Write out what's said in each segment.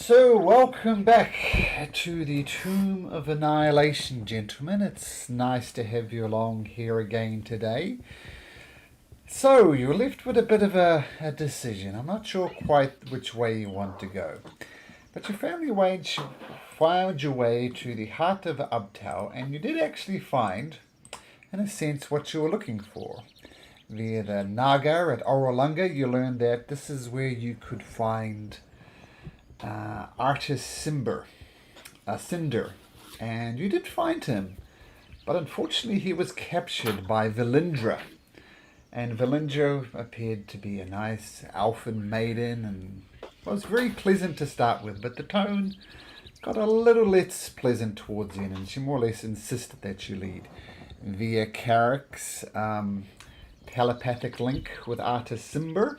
So, welcome back to the Tomb of Annihilation, gentlemen. It's nice to have you along here again today. So, you're left with a bit of a decision. I'm not sure quite which way you want to go. But you found your way to the heart of Ubtao, and you did actually find, in a sense, what you were looking for. Via the Naga at Orolunga, you learned that this is where you could find Artus Cinder, and you did find him, but unfortunately he was captured by Valindra, and Valindra appeared to be a nice elfin maiden and was very pleasant to start with, but the tone got a little less pleasant towards the end, and she more or less insisted that you lead via Carrick's telepathic link with Artus Cimber.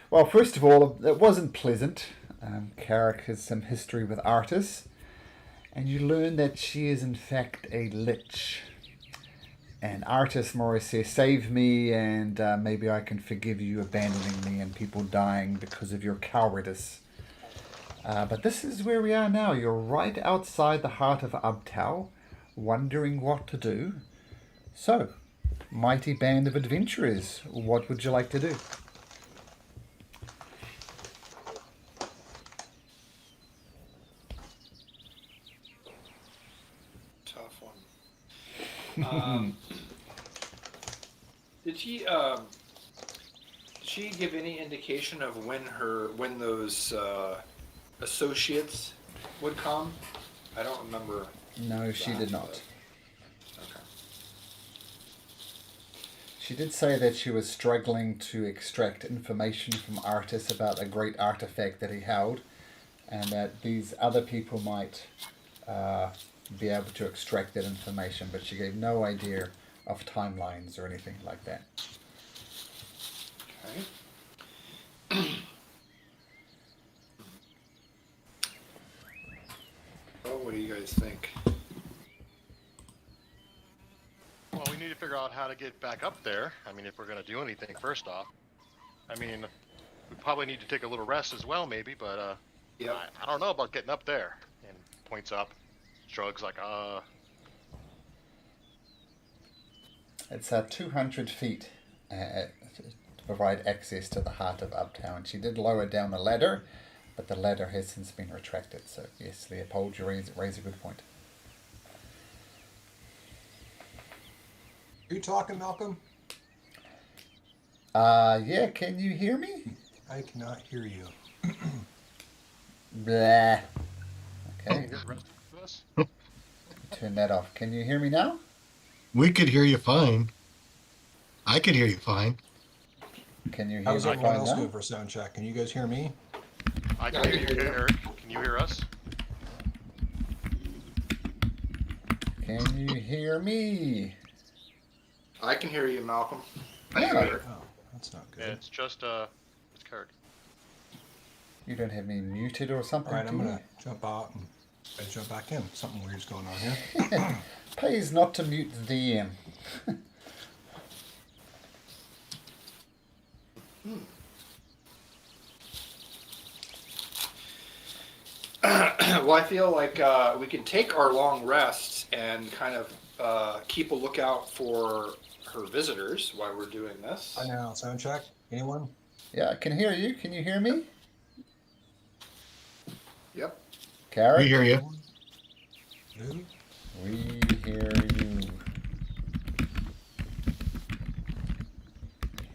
Well, first of all, it wasn't pleasant. Carrick has some history with Artus, and you learn that she is in fact a lich. And Artus more or less says, "Save me, and maybe I can forgive you abandoning me and people dying because of your cowardice." But this is where we are now. You're right outside the heart of Ubtao, wondering what to do. So, mighty band of adventurers, what would you like to do? Did she give any indication of when those associates would come? I don't remember. No, she did not. Okay. She did say that she was struggling to extract information from Artus about a great artifact that he held, and that these other people might be able to extract that information, but she gave no idea of timelines or anything like that. Okay. Well, what do you guys think? Well, we need to figure out how to get back up there. I mean, if we're going to do anything, first off. I mean, we probably need to take a little rest as well, maybe, but Yep. I don't know about getting up there. And points up, shrugs like, It's 200 feet to provide access to the heart of Uptown. And she did lower down the ladder, but the ladder has since been retracted. So yes, Leopold, you raise a good point. Are you talking, Malcolm? Yeah, can you hear me? I cannot hear you. Blah. Okay, get the rest of us. turn that off. Can you hear me now? We could hear you fine. I could hear you fine. Can you hear How's me everyone fine else now? doing for sound check? Can you guys hear me? I can hear you, Eric. Can you hear us? Can you hear me? I can hear you, Malcolm. Yeah. Oh, that's not good. Yeah, it's just, it's Carrick. You don't have me muted or something, All right, I'm do gonna you? jump out and jump back in. Something weird's going on here. Pays not to mute the DM. Well, I feel like we can take our long rests and kind of keep a lookout for her visitors while we're doing this. I know. Sound check. Anyone? Yeah, I can hear you. Can you hear me? Yep. Carrot? We hear you. Dude? We hear you.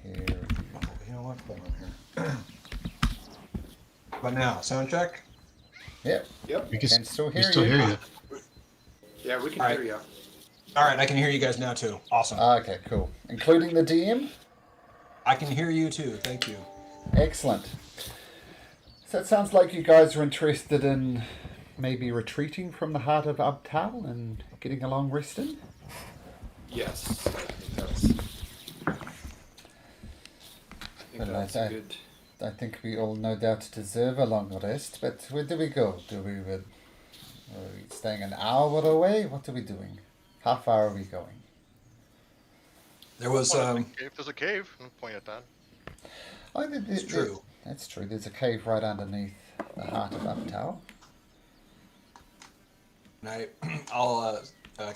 Hear you. Oh, you know what? Hold on here. But now, sound check. Yep, Yep. We can still hear still you. hear you. Yeah, we can All hear right. you. All right, I can hear you guys now too. Awesome. Okay, cool. Including the DM? I can hear you too. Thank you. Excellent. So it sounds like you guys are interested in maybe retreating from the heart of Ubtal and getting a long rest in? Yes. I think Well, that's I- good. I think we all no doubt deserve a long rest, but where do we go? Are we staying an hour away? What are we doing? How far are we going? There was If there's a cave, point at that. Oh, it's true. That's true. There's a cave right underneath the heart of Uptown. And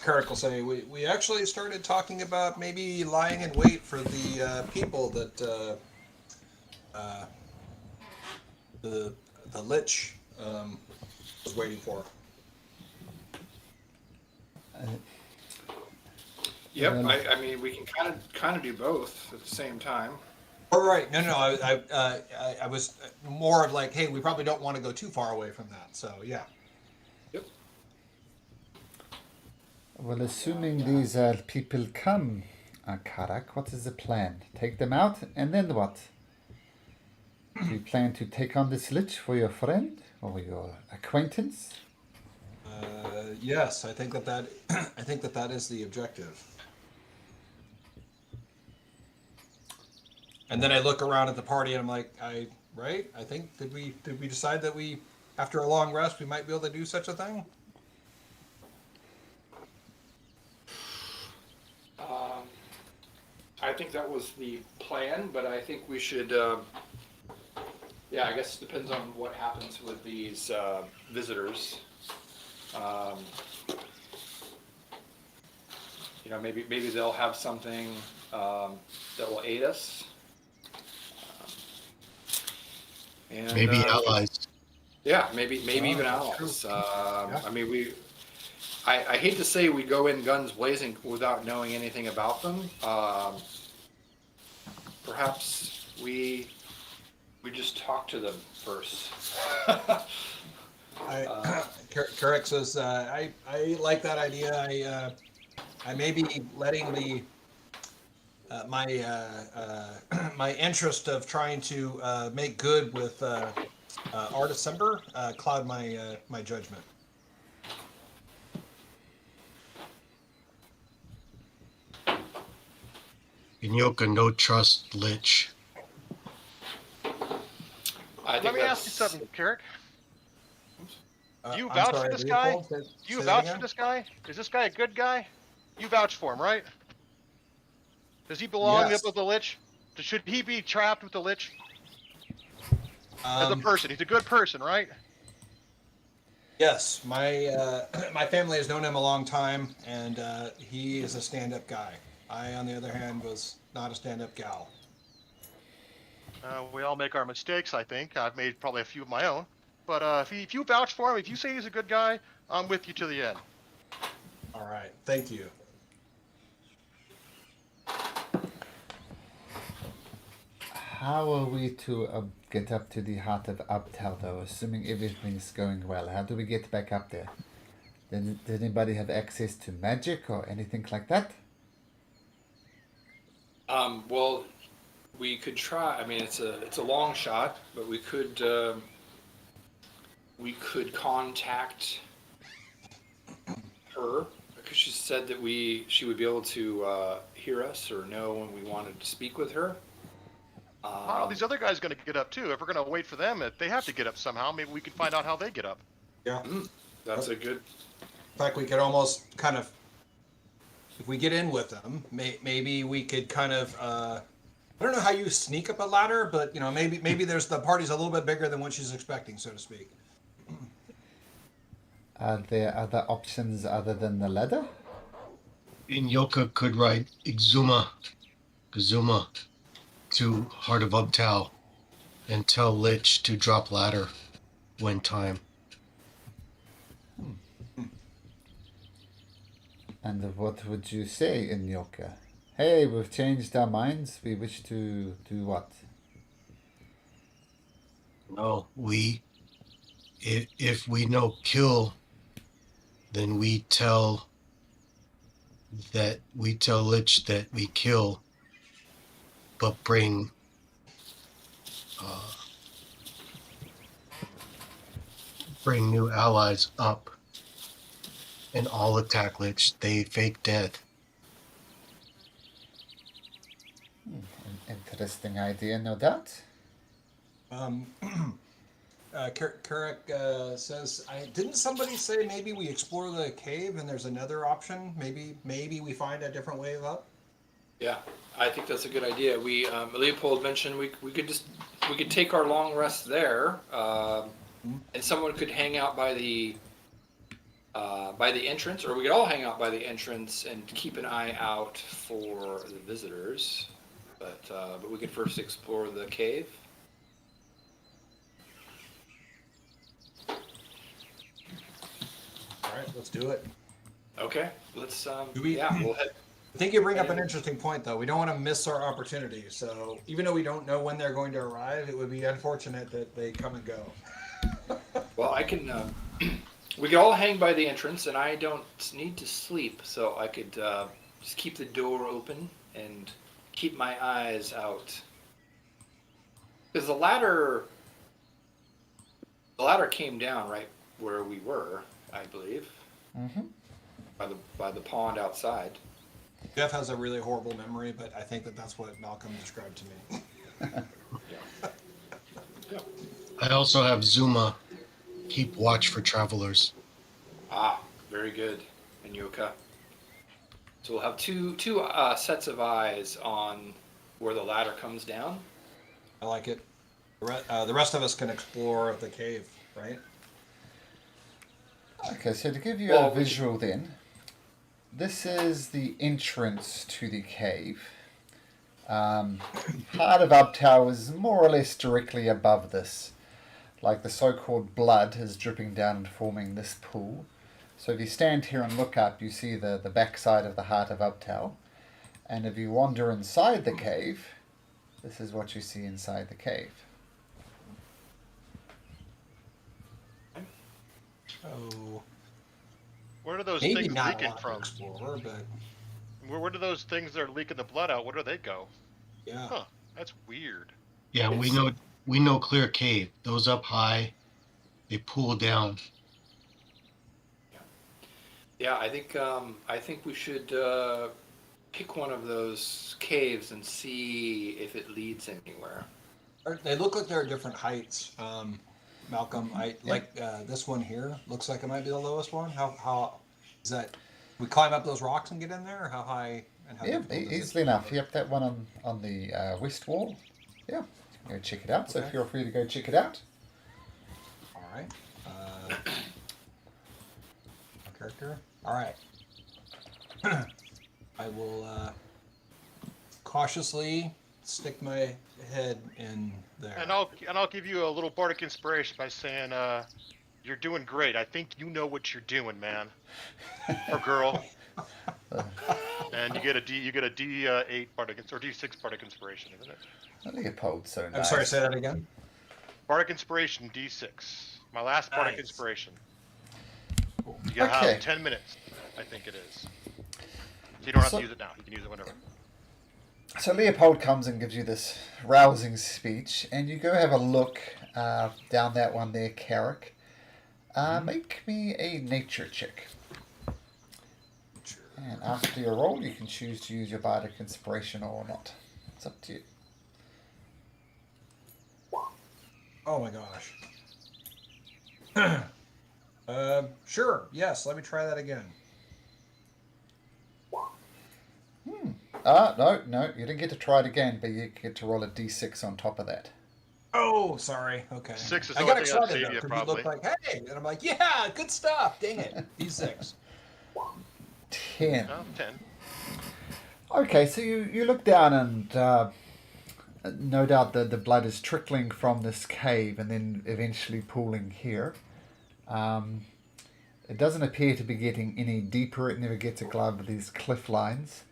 Carrick will say, we actually started talking about maybe lying in wait for the people that the Lich was waiting for. Yep. I mean, we can kind of do both at the same time. Oh, right. No. I was more of like, hey, we probably don't want to go too far away from that. So yeah. Yep. Well, assuming these people come, Karak, what is the plan? Take them out, and then what? Do you plan to take on this Lich for your friend or your acquaintance? Yes, I think that I think that is the objective. And then I look around at the party and I'm like, I think did we decide that we, after a long rest, we might be able to do such a thing? I think that was the plan, but I think we should. Yeah, I guess it depends on what happens with these visitors. You know, maybe they'll have something that will aid us. And, Maybe allies. Yeah, maybe even allies. Yeah. I mean, I hate to say we go in guns blazing without knowing anything about them. Perhaps we just talk to them first. Carrick says, I like that idea. I may be letting the my interest of trying to make good with Artus Cimber cloud my judgment. In Yoka, no trust Lich. Let me ask you something, Carrick. Do you I'm vouch sorry, for this guy? Leopold, Do you say that vouch again? for this guy? Is this guy a good guy? You vouch for him, right? Does he belong Yes. up with the Lich? Should he be trapped with the Lich? As a Um, person, he's a good person, right? Yes, my my family has known him a long time, and he is a stand-up guy. I, on the other hand, was not a stand-up gal. We all make our mistakes, I think. I've made probably a few of my own. But if you vouch for him, if you say he's a good guy, I'm with you to the end. All right, thank you. How are we to get up to the heart of Uptown, though, assuming everything's going well? How do we get back up there? Did anybody have access to magic or anything like that? Well, we could try. I mean, it's a long shot, but we could contact her because she said that she would be able to hear us or know when we wanted to speak with her. Wow, these other guys going to get up too. If we're going to wait for them, if they have to get up somehow, maybe we can find out how they get up. Yeah. That's a good. In fact, we could almost kind of, if we get in with them, maybe we could kind of, I don't know how you sneak up a ladder, but you know, maybe there's the party's a little bit bigger than what she's expecting, so to speak. Are there other options other than the ladder? In Yoka could ride Kazuma to Heart of Uptow and tell Lich to drop ladder when time. And what would you say in Yoka? Hey, we've changed our minds. We wish to do what? No, if we know kill, then we tell Lich that we kill, but bring new allies up and all attack Lich. They fake death. An interesting idea, no doubt. Carrick says, didn't somebody say maybe we explore the cave and there's another option? Maybe we find a different way up? Yeah, I think that's a good idea. Leopold mentioned we could take our long rest there. And someone could hang out by the entrance, or we could all hang out by the entrance and keep an eye out for the visitors. But we could first explore the cave. All right, let's do it. Okay, let's. we- Yeah, we'll head. I think you bring up an interesting point, though. We don't want to miss our opportunity. So even though we don't know when they're going to arrive, it would be unfortunate that they come and go. Well, I can. We could all hang by the entrance, and I don't need to sleep, so I could just keep the door open and keep my eyes out. Because the ladder came down right where we were, I believe, Mm-hmm. by the pond outside. Jeff has a really horrible memory, but I think that's what Malcolm described to me. Yeah. I also have Zuma keep watch for travelers. Ah, very good, and Yoka. So we'll have two sets of eyes on where the ladder comes down. I like it. The rest of us can explore the cave, right? Okay, so to give you Well, a visual then, this is the entrance to the cave. Part of Uptower is more or less directly above this. Like the so-called blood is dripping down and forming this pool. So if you stand here and look up, you see the backside of the heart of Uptower. And if you wander inside the cave, this is what you see inside the cave. Oh, Where are those maybe things not a leaking lot to from? explore, but Where do those things that are leaking the blood out? Where do they go? yeah. Huh, that's weird. Yeah, we know clear cave. Those up high, they pool down. Yeah, I think we should pick one of those caves and see if it leads anywhere. They look like they're different heights. Malcolm, I like this one here. Looks like it might be the lowest one. How is that? We climb up those rocks and get in there, or how high and how Yeah, difficult is it? easily enough. Yep, that one on the west wall. Yeah, go check it out. So Okay. feel free to go check it out. All right. My character. All right. I will cautiously stick my head in there. And I'll give you a little bardic inspiration by saying, "You're doing great. I think you know what you're doing, man, or girl." And you get a D8 bardic or D6 bardic inspiration, isn't it? Leopold's so nice. I'm sorry. Say that again. Bardic inspiration D6. My last bardic Nice. inspiration. You gotta Okay. have 10 minutes, I think it is. So you don't have So- to use it now. You can use it whenever. So Leopold comes and gives you this rousing speech, and you go have a look down that one there, Carrick. Make me a nature check. And after your roll, you can choose to use your bardic inspiration or not. It's up to you. Oh my gosh. Sure. Yes. Let me try that again. No, you didn't get to try it again, but you get to roll a d6 on top of that. Oh, sorry. Okay. 6 is I the got only thing that'll excited save though, you, 'cause you probably. looked like, hey, and I'm like, yeah, good stuff. Dang it. D6. 10. No, 10. Okay, so you look down and no doubt the blood is trickling from this cave and then eventually pooling here. It doesn't appear to be getting any deeper. It never gets above these cliff lines.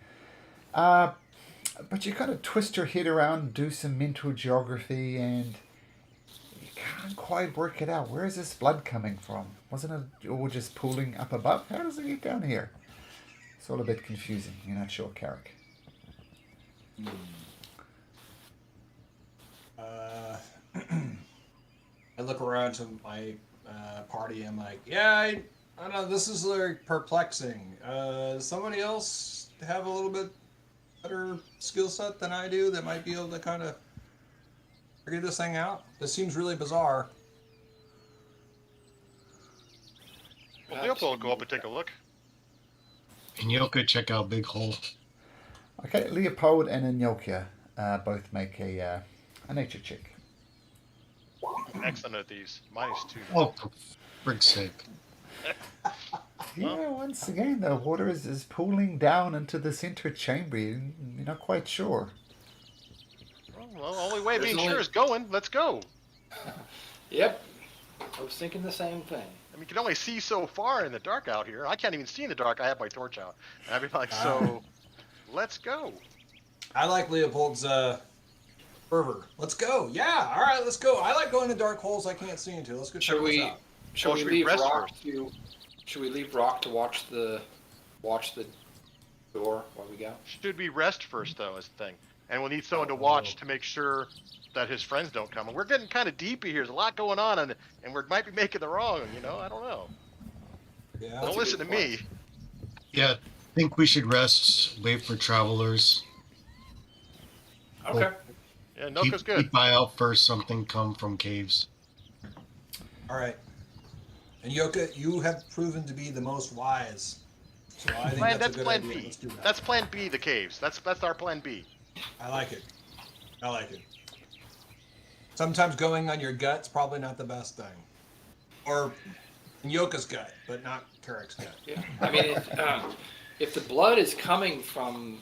But you kind of twist your head around, do some mental geography, and you can't quite work it out. Where is this blood coming from? Wasn't it all just pooling up above? How does it get down here? It's all a bit confusing. You're not sure, Carrick. I look around to my party. I'm like, yeah, I don't know. This is like perplexing. Does somebody else have a little bit better skill set than I do that might be able to kind of figure this thing out? This seems really bizarre. Well, Leopold will go up and take a look. And Yoka, check out Big Hole. Okay, Leopold and Inyokia both make a nature check. excellent at these. Minus 2. Oh, for frig's sake. Yeah, once again, the water is pooling down into the center chamber. You're not quite sure. Well, the only way There's being only- sure is going. Let's go. Yep. I was thinking the same thing. I mean, you can only see so far in the dark out here. I can't even see in the dark. I have my torch out. And I'd be like, so, let's go. I like Leopold's fervor. Let's go. Yeah. All right. Let's go. I like going to dark holes I can't see into. Let's go check Should this we? out. Should we should we leave rest Rock first? to? Should we leave Rock to watch the door while we go? Should we rest first, though, is the thing. And we'll need someone to watch to make sure that his friends don't come. And we're getting kind of deep here. There's a lot going on, and we might be making the wrong, I don't know. Yeah. Don't a listen to good me. point. Yeah, I think we should rest, wait for travelers. Okay. Yeah, Noka's good. Keep eye out for something come from caves. All right. And Yoka, you have proven to be the most wise. So I think that's a good plan idea. B. Let's do that. That's plan B, the caves. That's our plan B. I like it. I like it. Sometimes going on your gut's probably not the best thing. Or Yoka's gut, but not Karek's gut. Yeah. I mean, if the blood is coming from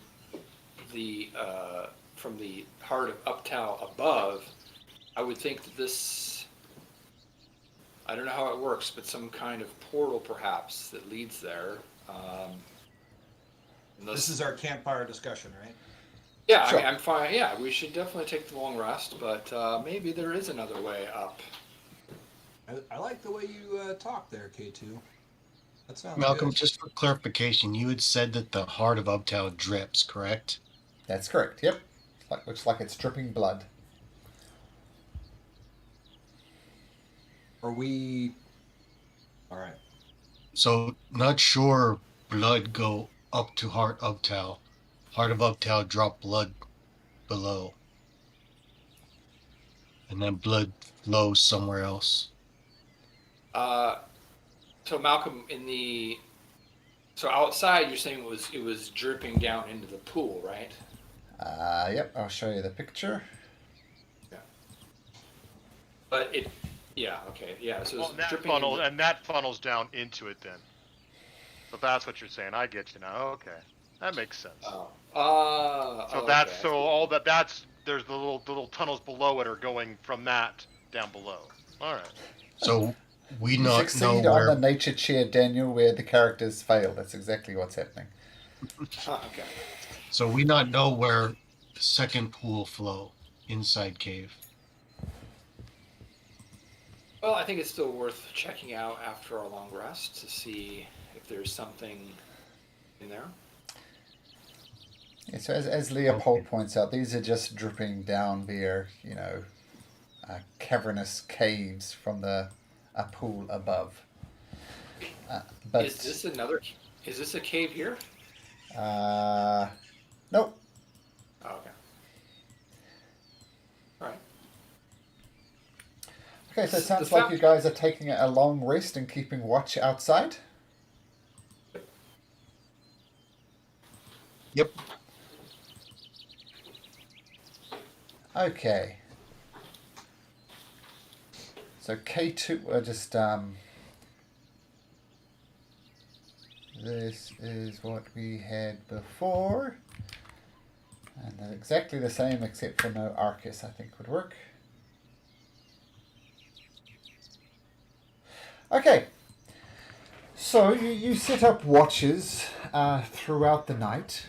the heart of Uptow above, I would think that this. I don't know how it works, but some kind of portal perhaps that leads there. This is our campfire discussion, right? Yeah, Sure. I mean, I'm fine. Yeah, we should definitely take the long rest, but maybe there is another way up. I like the way you talk there, K2. That sounds Malcolm, good. just for clarification, you had said that the heart of Uptown drips, correct? That's correct. Yep. Looks like it's dripping blood. Are we... All right. So, not sure blood go up to heart Uptown. Heart of Uptown drop blood below. And then blood flows somewhere else. So Malcolm, so outside, you're saying it was dripping down into the pool, right? Yep, I'll show you the picture. Yeah. But yeah, okay, yeah. So Well, it's that dripping. funnel, and that funnels down into it then. So that's what you're saying. I get you now. Okay. That makes sense. Oh. So Okay, that's I so see. all that's there's the little tunnels below it are going from that down below. All right. So, we You not know succeed on the where... nature chair, Daniel, where the characters fail. That's exactly what's happening. Okay. So, we not know where the second pool flow inside cave. Well, I think it's still worth checking out after our long rest to see if there's something in there. Yeah, so as Leopold points out, these are just dripping down via, cavernous caves from a pool above. But Is this a cave here? nope. Oh, okay. All right. Okay, so it The sounds like fact- you guys are taking a long rest and keeping watch outside. Yep. Okay. So K2, this is what we had before. And they're exactly the same except for no Arcus, I think would work. Okay. So you set up watches throughout the night.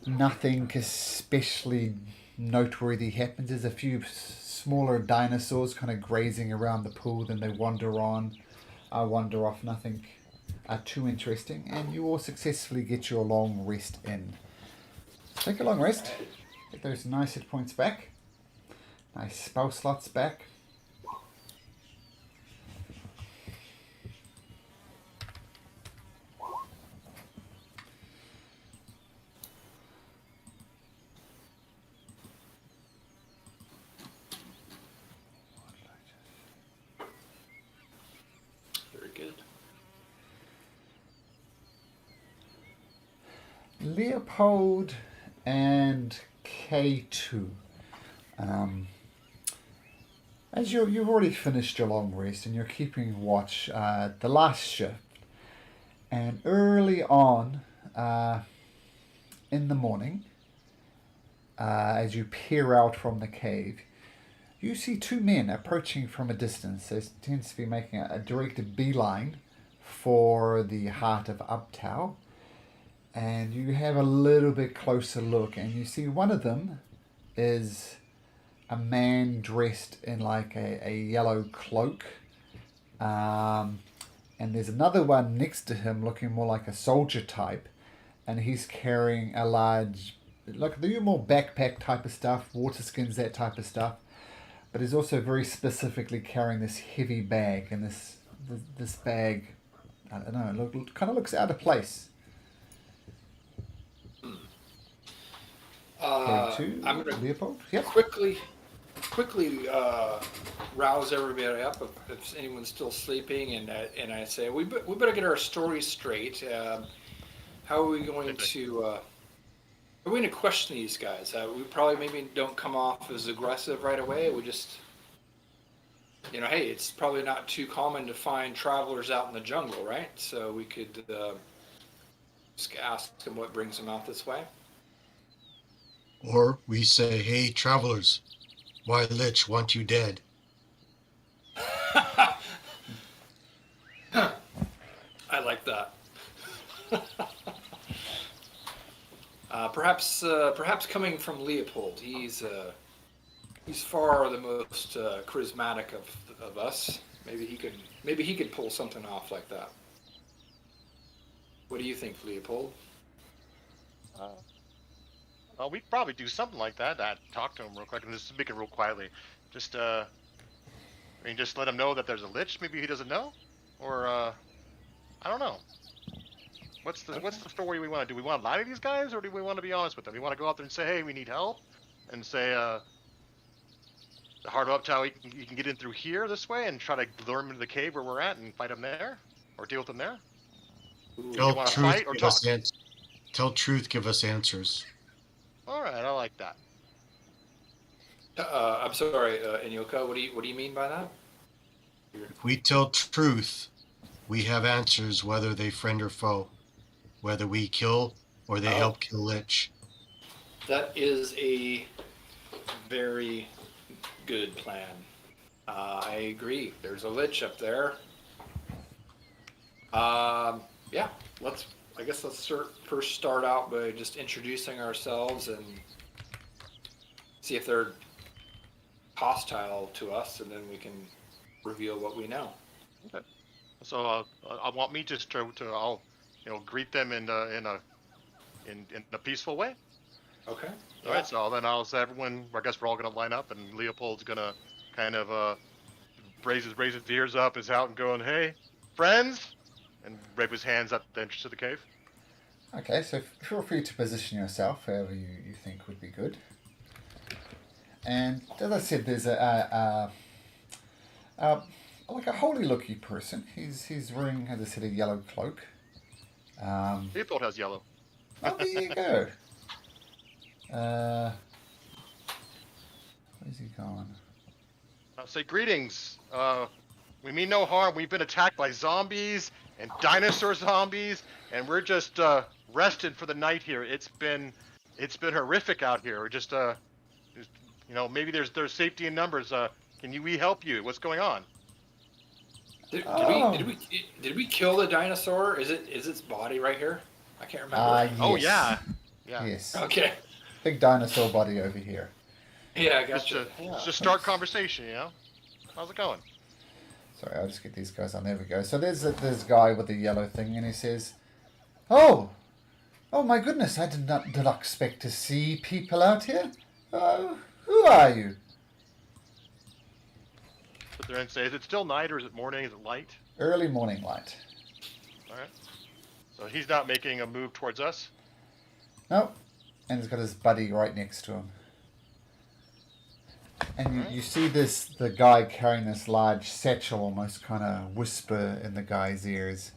Nothing especially noteworthy happens. There's a few smaller dinosaurs kind of grazing around the pool, then they wander off. Nothing too interesting, and you all successfully get your long rest in. Take a long rest. Get those nice hit points back. Nice spell slots back. Very good. Leopold and K2. As you've already finished your long rest and you're keeping watch the last shift, and early on in the morning, as you peer out from the cave, you see two men approaching from a distance. They tend to be making a direct beeline for the heart of Uptow. And you have a little bit closer look, and you see one of them is a man dressed in like a yellow cloak. And there's another one next to him looking more like a soldier type, and he's carrying a large, like the more backpack type of stuff, water skins, that type of stuff. But he's also very specifically carrying this heavy bag, and this bag, I don't know, kind of looks out of place. I'm gonna Leopold. Yep. quickly rouse everybody up if anyone's still sleeping, and I say we better get our stories straight. How are we going to? Are we going to question these guys? We probably maybe don't come off as aggressive right away. We just, hey, it's probably not too common to find travelers out in the jungle, right? So we could just ask them what brings them out this way. Or we say, hey, travelers, why Lich want you dead? I like that. Perhaps coming from Leopold, he's far the most charismatic of us. Maybe he could pull something off like that. What do you think, Leopold? Well, we'd probably do something like that. I'd talk to him real quick and just speak it real quietly. Just just let him know that there's a Lich. Maybe he doesn't know, or I don't know. What's the story we want to do? We want to lie to these guys, or do we want to be honest with them? We want to go out there and say, hey, we need help, and say the Heart of Uptown, you can get in through here this way, and try to lure him into the cave where we're at and fight him there, or deal with them there. Tell truth, tell truth, give us answers. All right, I like that. I'm sorry, Inyoka. What do you mean by that? If we tell truth, we have answers, whether they friend or foe, whether we kill or they help kill Lich. That is a very good plan. I agree. There's a Lich up there. Yeah, let's first start out by just introducing ourselves and see if they're hostile to us, and then we can reveal what we know. Okay. So I want me just to I'll greet them in a peaceful way. Okay. All right. So then I'll say everyone. I guess we're all gonna line up, and Leopold's gonna kind of raise his ears up, his out, and going, "Hey, friends," and wave his hands at the entrance to the cave. Okay, so feel free to position yourself wherever you think would be good. And as I said, there's like a holy-looking person. He's wearing, as I said, a yellow cloak. Leopold has yellow. Oh, there you go. Where's he gone? I'll say greetings. We mean no harm. We've been attacked by zombies and dinosaur zombies, and we're just resting for the night here. It's been horrific out here. We're just maybe there's safety in numbers. Can we help you? What's going on? Did we kill the dinosaur? Is its body right here? I can't remember. Yes. Oh yeah. Yes. Okay. Big dinosaur body over here. Yeah, I gotcha. Just start conversation. How's it going? Sorry, I'll just get these guys on. There we go. So there's this guy with the yellow thing, and he says, "Oh my goodness! I did not expect to see people out here. Who are you?" Sit there and say, is it still night or is it morning? Is it light? Early morning light. All right. So he's not making a move towards us. Nope. And he's got his buddy right next to him. And you see the guy carrying this large satchel almost kind of whisper in the guy's ears.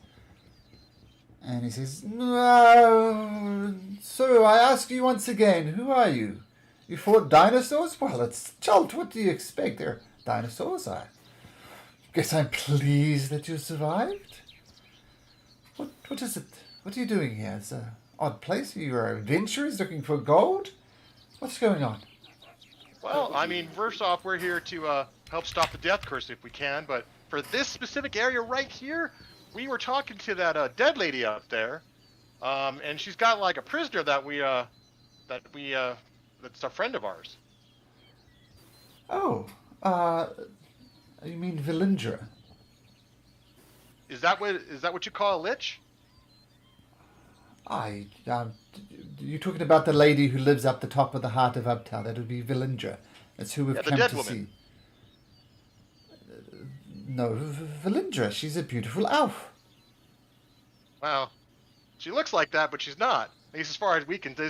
And he says, "No, so I ask you once again, who are you? You fought dinosaurs? Well, it's Chult. What do you expect? They're dinosaurs. I guess I'm pleased that you survived. What is it? What are you doing here? It's an odd place. You're adventurers looking for gold? What's going on? Well, I mean, first off, we're here to help stop the death curse if we can, but for this specific area right here, we were talking to that dead lady up there, and she's got like a prisoner that's a friend of ours. Oh, you mean Vilindra? Is that what you call a lich? You're talking about the lady who lives up the top of the heart of Uptown. That would be Vilindra. That's who we've Yeah, the come dead to woman. see. No, Vilindra. She's a beautiful elf. Well, she looks like that, but she's not. At least as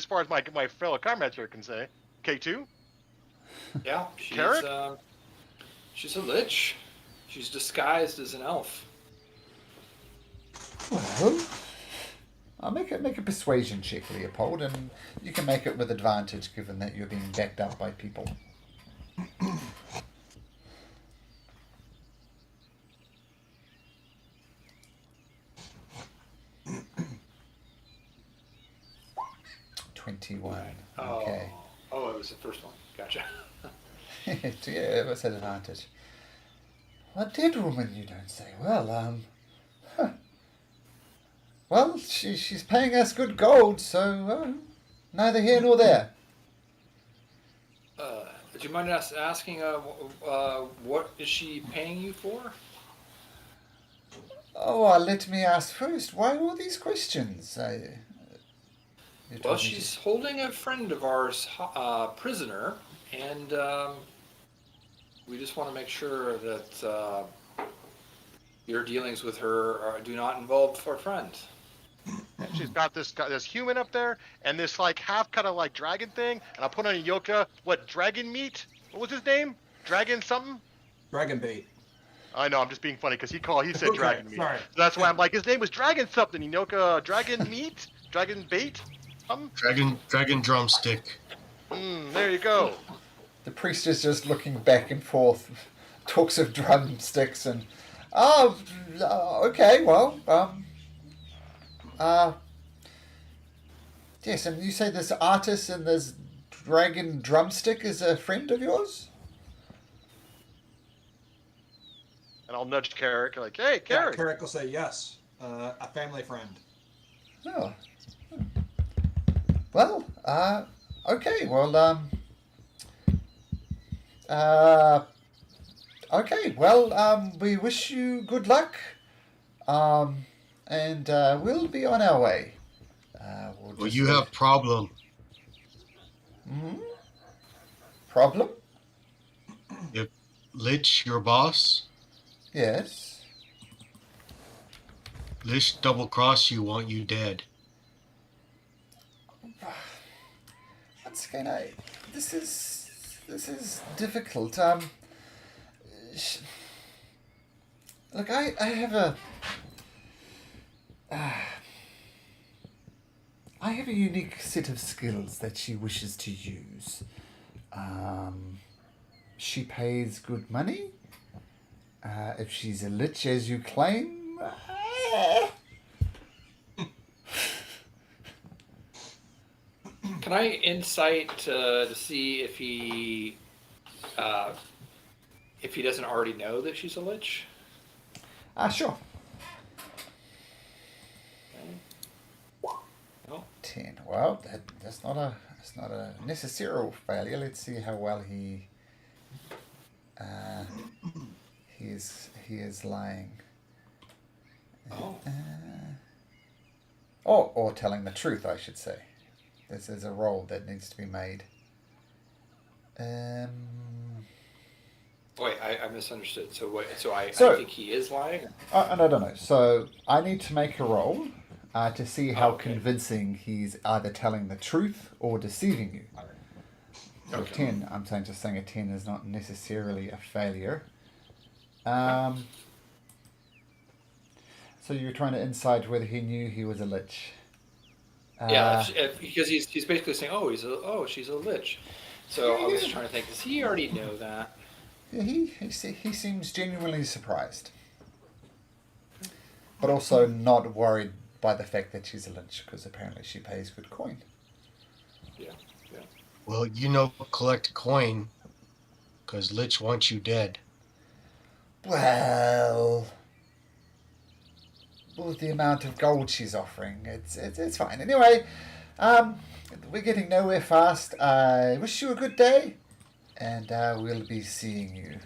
far as my fellow comrades here can say. K2? Yeah, Carrot? she's a lich. She's disguised as an elf. Well, I'll make a persuasion check, Leopold, and you can make it with advantage, given that you're being backed up by people. Okay. Oh, it was the first one. Gotcha. Yeah, it was an advantage. A dead woman, you don't say. Well, huh. Well, she's paying us good gold, so neither here nor there. Do you mind asking what is she paying you for? Oh, let me ask first. Why all these questions? Well, she's holding a friend of ours prisoner, and we just want to make sure that your dealings with her do not involve our friend. And she's got this human up there, and this like half kind of like dragon thing, and I put on a yoka. What, dragon meat? What was his name? Dragon something? Dragon bait. I know, I'm just being funny because he said Okay, dragon meat. sorry. So that's why I'm like, his name was Dragon something. Yoka, dragon meat, dragon bait, something. Dragon drumstick. There you go. The priest is just looking back and forth, talks of drumsticks and... Oh, okay, well, yes, and you say this Artus and this dragon drumstick is a friend of yours? And I'll nudge Carrick, like, hey, Yeah, Carrick. Carrick will say yes. A family friend. Oh. Well, okay, well, okay, well, we wish you good luck, and we'll be on our way. Well, you have problem. Problem? If Lich, your boss, Yes. Lich double cross you, want you dead. Once again, this is difficult. Look, I have a unique set of skills that she wishes to use. She pays good money. If she's a lich, as you claim, Can I insight to see if he doesn't already know that she's a lich? sure. No. 10. Well, that's not a necessary failure. Let's see how well he is lying. Oh. Or telling the truth, I should say. This is a roll that needs to be made. Wait, I misunderstood. So wait, I So- think he is lying. No. So I need to make a roll to see how Okay. convincing he's either telling the truth or deceiving you. So Okay. 10, I'm just saying a 10 is not necessarily a failure. So you're trying to insight whether he knew he was a lich. Yeah, because he's basically saying, she's a lich. So I was trying to think, does he already know that? Yeah, he seems genuinely surprised, but also not worried by the fact that she's a lynch, because apparently she pays good coin. Yeah. Well, collect coin, because Lich wants you dead. Well, with the amount of gold she's offering, it's fine. Anyway, we're getting nowhere fast. I wish you a good day, and we'll be seeing you.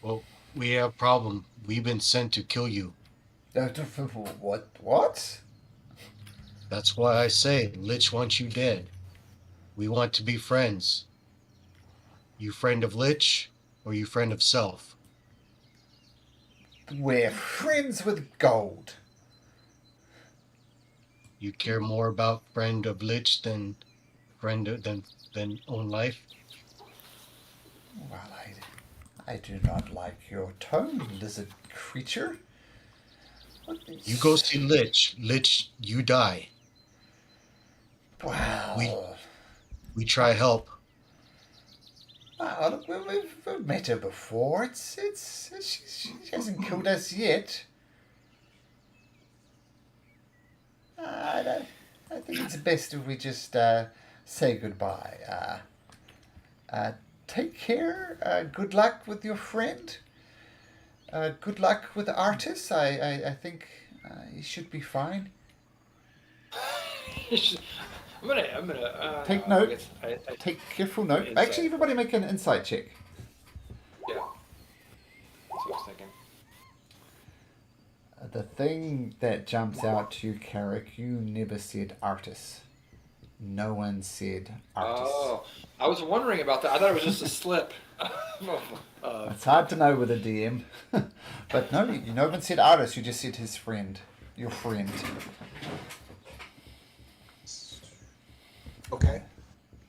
Well, we have a problem. We've been sent to kill you. What? That's why I say Lich wants you dead. We want to be friends. You friend of Lich, or you friend of self? We're friends with gold. You care more about friend of Lich than than own life? Well, I do not like your tone, lizard creature. You go see Lich. Lich, you die. Well, We try help. look, we've met her before. She hasn't killed us yet. I think it's best if we just say goodbye. Take care. Good luck with your friend. Good luck with Artus. I think he should be fine. I'm gonna Take note. I Take careful note. Insight. Actually, everybody make an insight check. yeah. That's what I was thinking. The thing that jumps out to you, Carrick, you never said Artus. No one said Artus. Oh, I was wondering about that. I thought it was just a slip. It's hard to know with a DM. But no, no one said Artus, you just said his friend. Your friend. Okay.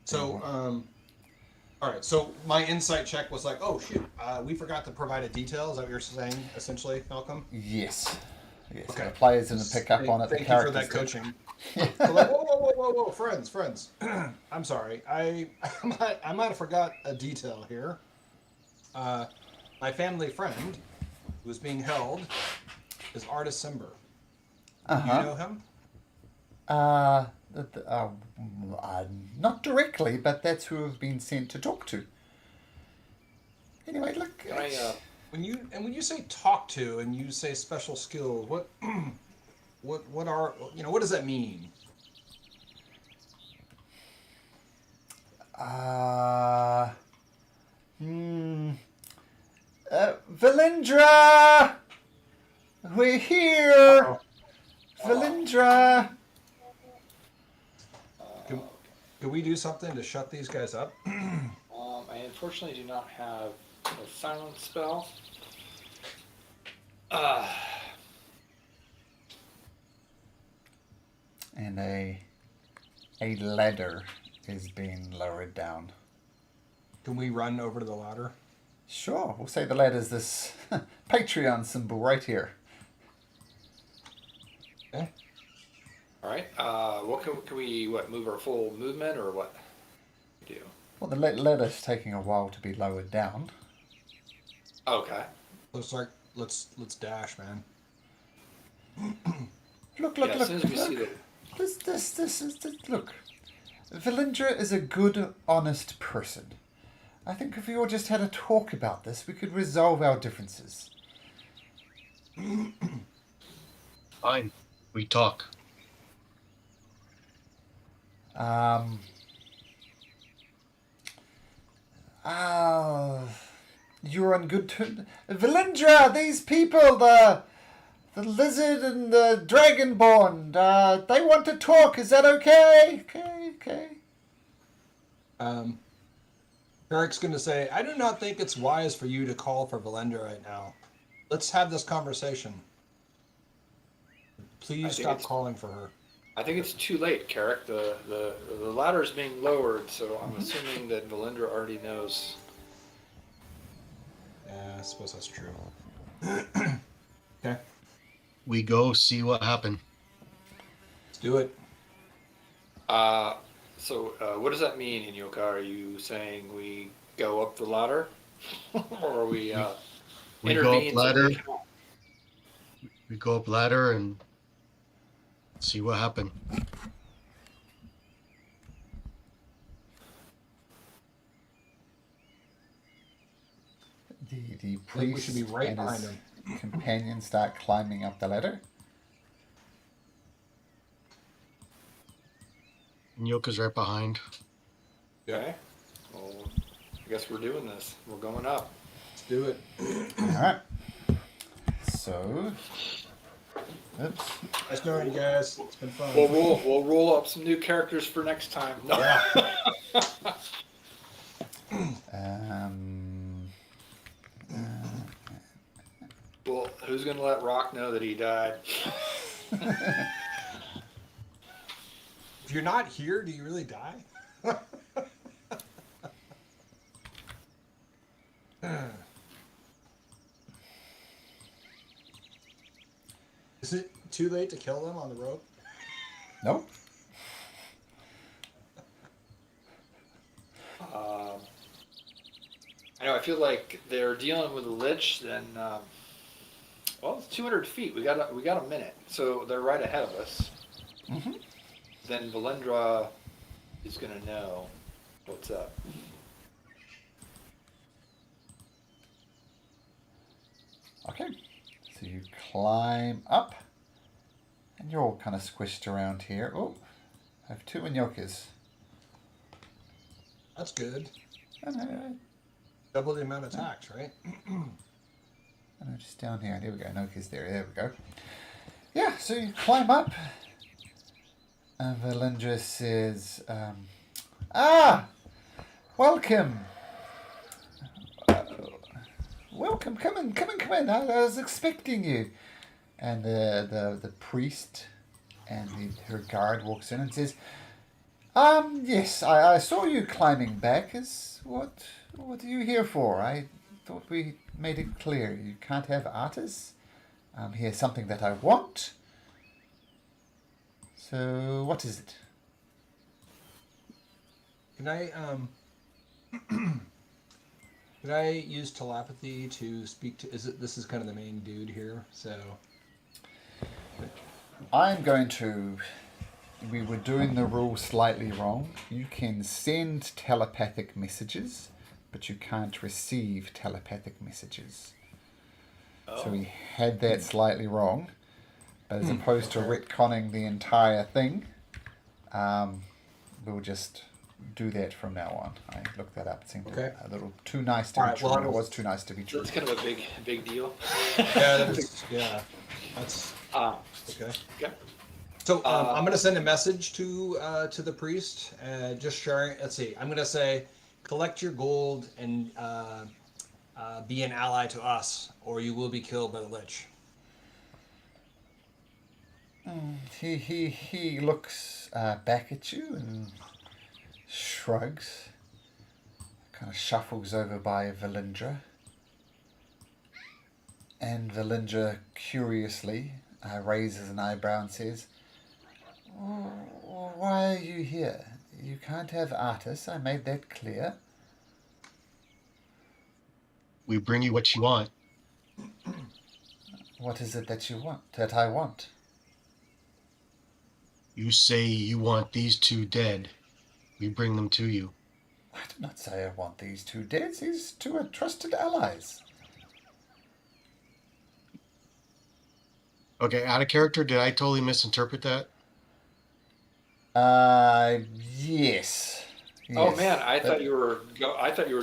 So, all right. So my insight check was like, oh shoot, we forgot to provide a detail. Is that what you're saying, essentially, Malcolm? Yes. Okay. The players didn't pick up on it. Thank the you for characters that did. coaching. So like, whoa, friends. I'm sorry. I might have forgot a detail here. My family friend who is being held is Artus Cimber. You know him? Not directly, but that's who I've been sent to talk to. Anyway, look. Can I, When you say talk to and you say special skills, what are what does that mean? Valindra! We're here! Valindra! Can we do something to shut these guys up? I unfortunately do not have a silence spell. And a ladder is being lowered down. Can we run over to the ladder? Sure, we'll say the ladder's this Patreon symbol right here. Okay. All right. What can we move our full movement or what? Do. Well, the ladder's taking a while to be lowered down. Okay. Let's dash, man. Look, Yeah, as soon as we see look. that. This is look. Valindra is a good, honest person. I think if we all just had a talk about this, we could resolve our differences. Fine. We talk. You're on good terms. Valindra, these people, the lizard and the dragonborn, they want to talk. Is that okay? Okay. Eric's going to say, I do not think it's wise for you to call for Valindra right now. Let's have this conversation. Please stop calling for her. I think it's too late, Carrick. The ladder is being lowered, so I'm assuming that Valindra already knows. Yeah, I suppose that's true. Okay. We go see what happened. Let's do it. So, what does that mean, Inyoka? Are you saying we go up the ladder, or we We go up intervene so ladder. they can? We go up ladder and see what happened. The I think we should be priest right and behind his him. companion start climbing up the ladder. Nyoka's right behind. Okay. Well, I guess we're doing this. We're going up. Let's do it. All right. So, oops. Nice knowing you guys. It's been fun. We'll roll up some new characters for next time. No. Yeah. Well, who's gonna let Rock know that he died? If you're not here, do you really die? Is it too late to kill them on the road? Nope. I know. I feel like they're dealing with a lich. Then, well, it's 200 feet. We got a minute, so they're right ahead of us. Mm-hmm. Then Valendra is gonna know what's up. Okay. So you climb up, and you're all kind of squished around here. Oh, I have 2 Inyokas. That's good. Oh, no, Double the amount of attacks, right? just down here. There we go. Noki's there. There we go. Yeah, so you climb up. And Valendra says, welcome. Welcome. Come in. I was expecting you. And the priest and her guard walks in and says, yes, I saw you climbing back. What are you here for? I thought we made it clear. You can't have Artus. Here's something that I want. So, what is it? Can I can I use telepathy to speak to? This is kind of the main dude here, so. I'm going to... We were doing the rule slightly wrong. You can send telepathic messages, but you can't receive telepathic messages. Oh. So we had that slightly wrong. But as opposed to retconning the entire thing, we'll just do that from now on. I looked that up. It seemed Okay. a little too nice to be true. It was too nice to be true. That's kind of a big deal. Yeah, that's okay. Okay. So I'm gonna send a message to the priest, just sharing. Let's see. I'm gonna say, collect your gold and be an ally to us, or you will be killed by the lich. He looks back at you and shrugs. Kind of shuffles over by Valendra. And Valendra curiously raises an eyebrow and says, why are you here? You can't have Artus. I made that clear. We bring you what you want. What is it that you want? That I want? You say you want these 2 dead. We bring them to you. I did not say I want these 2 dead. These 2 are trusted allies. Okay, out of character, did I totally misinterpret that? Yes. Oh man, I thought you were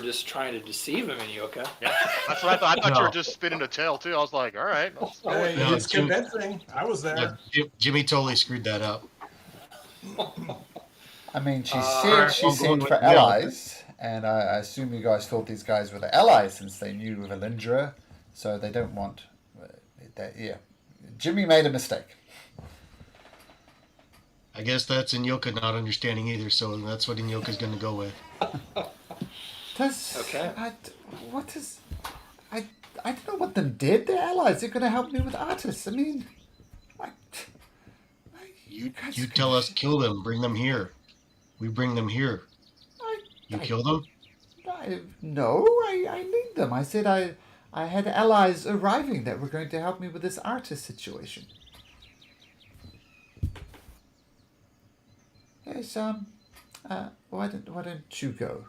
just trying to deceive him, Inyoka. Yeah, that's what I thought. I thought you No. were just spinning a tail too. I was like, all right. Hey, No, it's Jim- convincing. I was there. Jimmy totally screwed that up. I mean, she Uh, said she I'm sent going for with Mel. allies, and I assume you guys thought these guys were the allies since they knew Valendra, so they don't want that. Yeah, Jimmy made a mistake. I guess that's Inyoka not understanding either, so that's what Inyoka's going to go with. Okay. I don't want them dead. They're allies. They're going to help me with Artus. I mean, You tell us, kill them, bring them here. We bring them here. You I- kill them? No, I need them. I said I had allies arriving that were going to help me with this artist situation. Yes, why don't you go?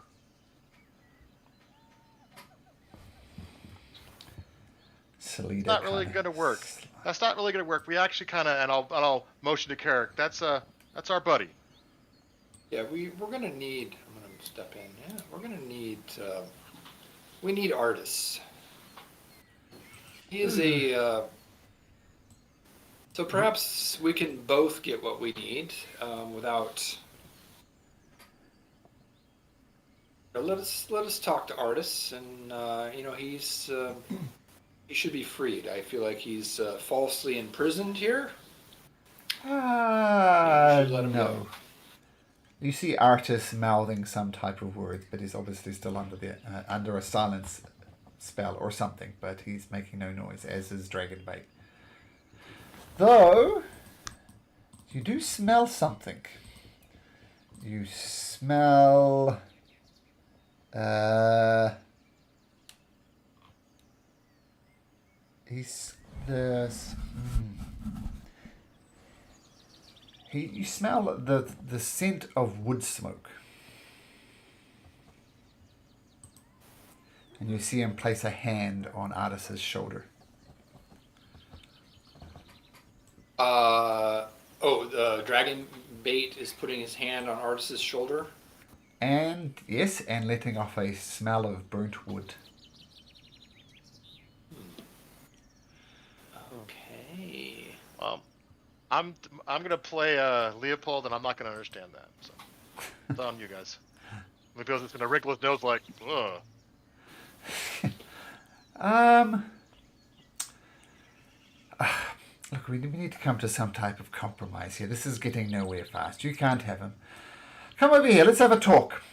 Salida Not really kinda going to work. That's not really going to work. We actually kind of, and I'll motion to Carrick. That's our buddy. Yeah, we're gonna need. I'm gonna step in. Yeah, we're gonna need. We need Artus. He is a. So perhaps we can both get what we need without. Let us talk to Artus, and he should be freed. I feel like he's falsely imprisoned here. Yeah, we should let him No. go. You see Artus mouthing some type of words, but he's obviously still under a silence spell or something. But he's making no noise, as is Dragonbait. Though you do smell something. You smell. He's there's. You smell the scent of wood smoke. And you see him place a hand on Artus's shoulder. The dragon bait is putting his hand on Artus's shoulder. And, yes, and letting off a smell of burnt wood. Okay. I'm gonna play Leopold, and I'm not gonna understand that. So it's on you guys. Leopold's just gonna wrinkle his nose like, ugh. Look, we need to come to some type of compromise here. This is getting nowhere fast. You can't have him. Come over here. Let's have a talk.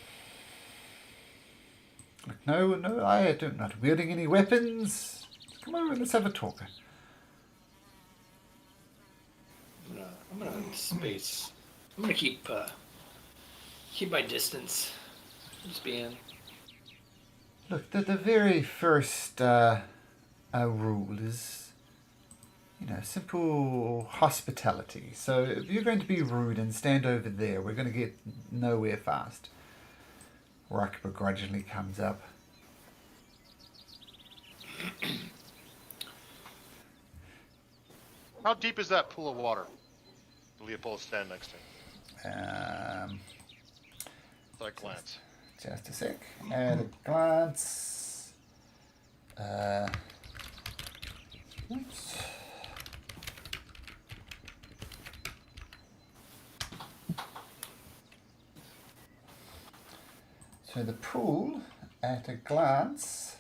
Look, no, I'm not wielding any weapons. Come over and let's have a talk. I'm gonna space. I'm gonna keep my distance. Just being. Look, the very first rule is, simple hospitality. So if you're going to be rude and stand over there, we're going to get nowhere fast. Rock begrudgingly comes up. How deep is that pool of water? Leopold's standing next to him. So I glance. Just a sec. At a glance. Oops. So the pool, at a glance,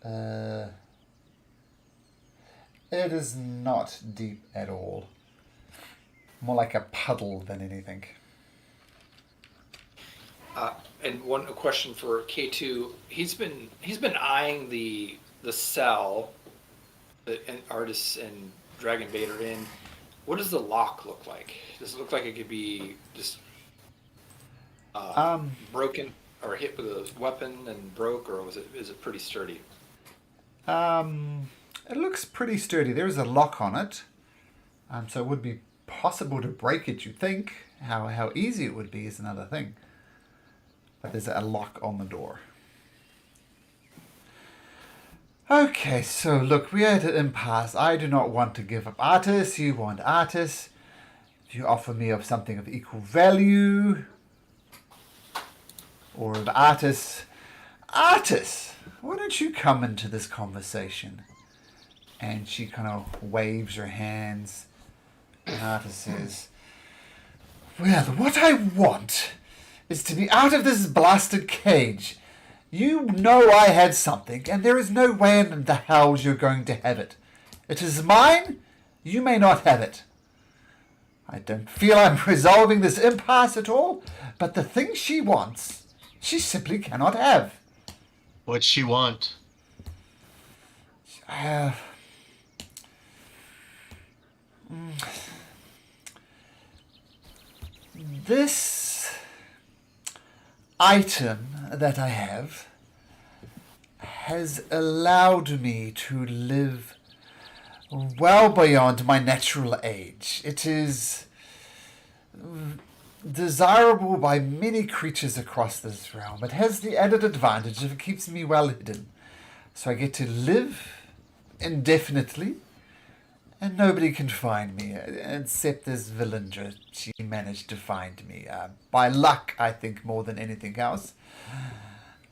it is not deep at all. More like a puddle than anything. And one question for K2. He's been eyeing the cell that Artus and Dragon Bait are in. What does the lock look like? Does it look like it could be just broken or hit with a weapon and broke, or is it pretty sturdy? It looks pretty sturdy. There is a lock on it, so it would be possible to break it. You think how easy it would be is another thing. But there's a lock on the door. Okay, so look, we are at an impasse. I do not want to give up Artus. You want Artus. If you offer me of something of equal value, or of Artus, why don't you come into this conversation? And she kind of waves her hands. And Artus says, well, what I want is to be out of this blasted cage. You know I had something, and there is no way in the hells you're going to have it. It is mine. You may not have it. I don't feel I'm resolving this impasse at all, but the thing she wants, she simply cannot have. What's she want? This item that I have has allowed me to live well beyond my natural age. It is desirable by many creatures across this realm. It has the added advantage of it keeps me well hidden. So I get to live indefinitely, and nobody can find me, except this Villandra. She managed to find me. By luck, I think, more than anything else.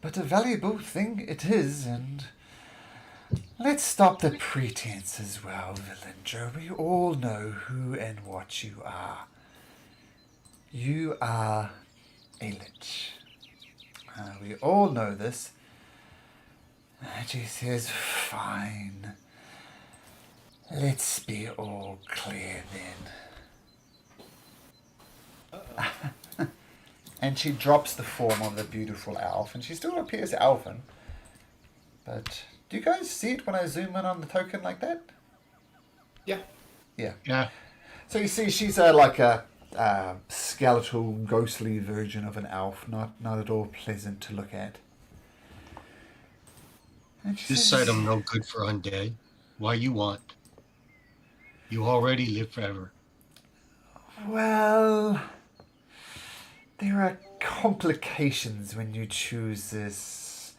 But a valuable thing it is, and let's stop the pretense as well, Villandra. We all know who and what you are. You are a lich. We all know this. And she says, fine. Let's be all clear then. And she drops the form of the beautiful elf, and she still appears elfin. But do you guys see it when I zoom in on the token like that? Yeah. Yeah. Yeah. So you see, she's like a skeletal, ghostly version of an elf, not at all pleasant to look at. And she This says, item no good for undead. Why you want? You already live forever. well, there are complications when you choose this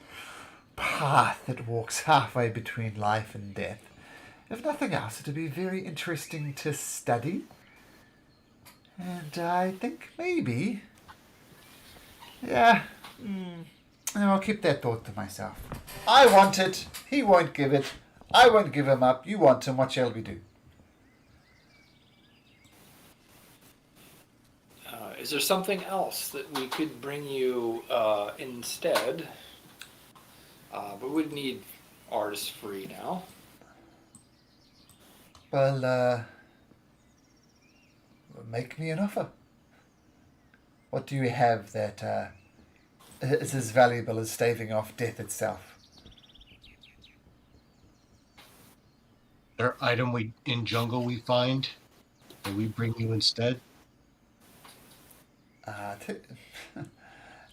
path that walks halfway between life and death. If nothing else, it'd be very interesting to study. And I think maybe... Yeah. I'll keep that thought to myself. I want it. He won't give it. I won't give him up. You want him. What shall we do? Is there something else that we could bring you instead? But we'd need ours free now. Well, make me an offer. What do you have that is as valuable as staving off death itself? Their item in jungle we find, and we bring you instead.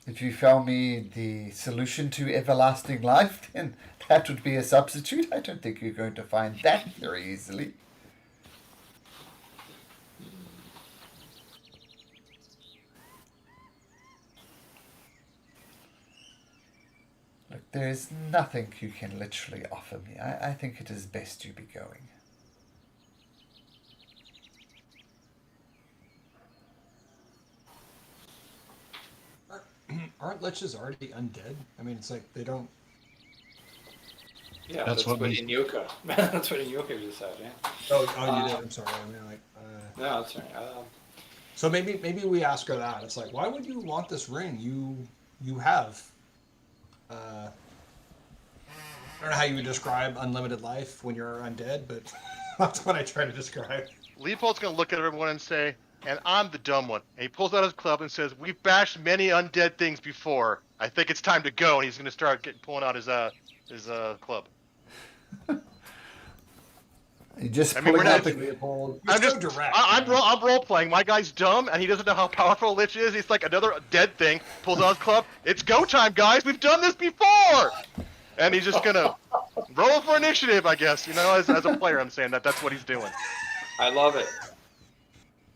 If you found me the solution to everlasting life, then that would be a substitute. I don't think you're going to find that very easily. Look, there is nothing you can literally offer me. I think it is best you be going. Aren't liches already undead? I mean, it's like they don't. Yeah, That's that's what what we- Inuka. That's what Inuka just said. Yeah. Oh, you did. I'm sorry. I mean, like. No, that's right. So maybe we ask her that. It's like, why would you want this ring? You have. I don't know how you would describe unlimited life when you're undead, but that's what I try to describe. Leopold's gonna look at everyone and say, and I'm the dumb one. And he pulls out his club and says, we've bashed many undead things before. I think it's time to go. And he's gonna start pulling out his club. You just I mean, pulling we're out not- the... Leopold. I'm You're just so direct. I'm role playing. My guy's dumb and he doesn't know how powerful a lich is. He's like another dead thing. Pulls out his club. It's go time, guys. We've done this before. And he's just gonna roll for initiative, I guess. You know, as a player, I'm saying that's what he's doing. I love it.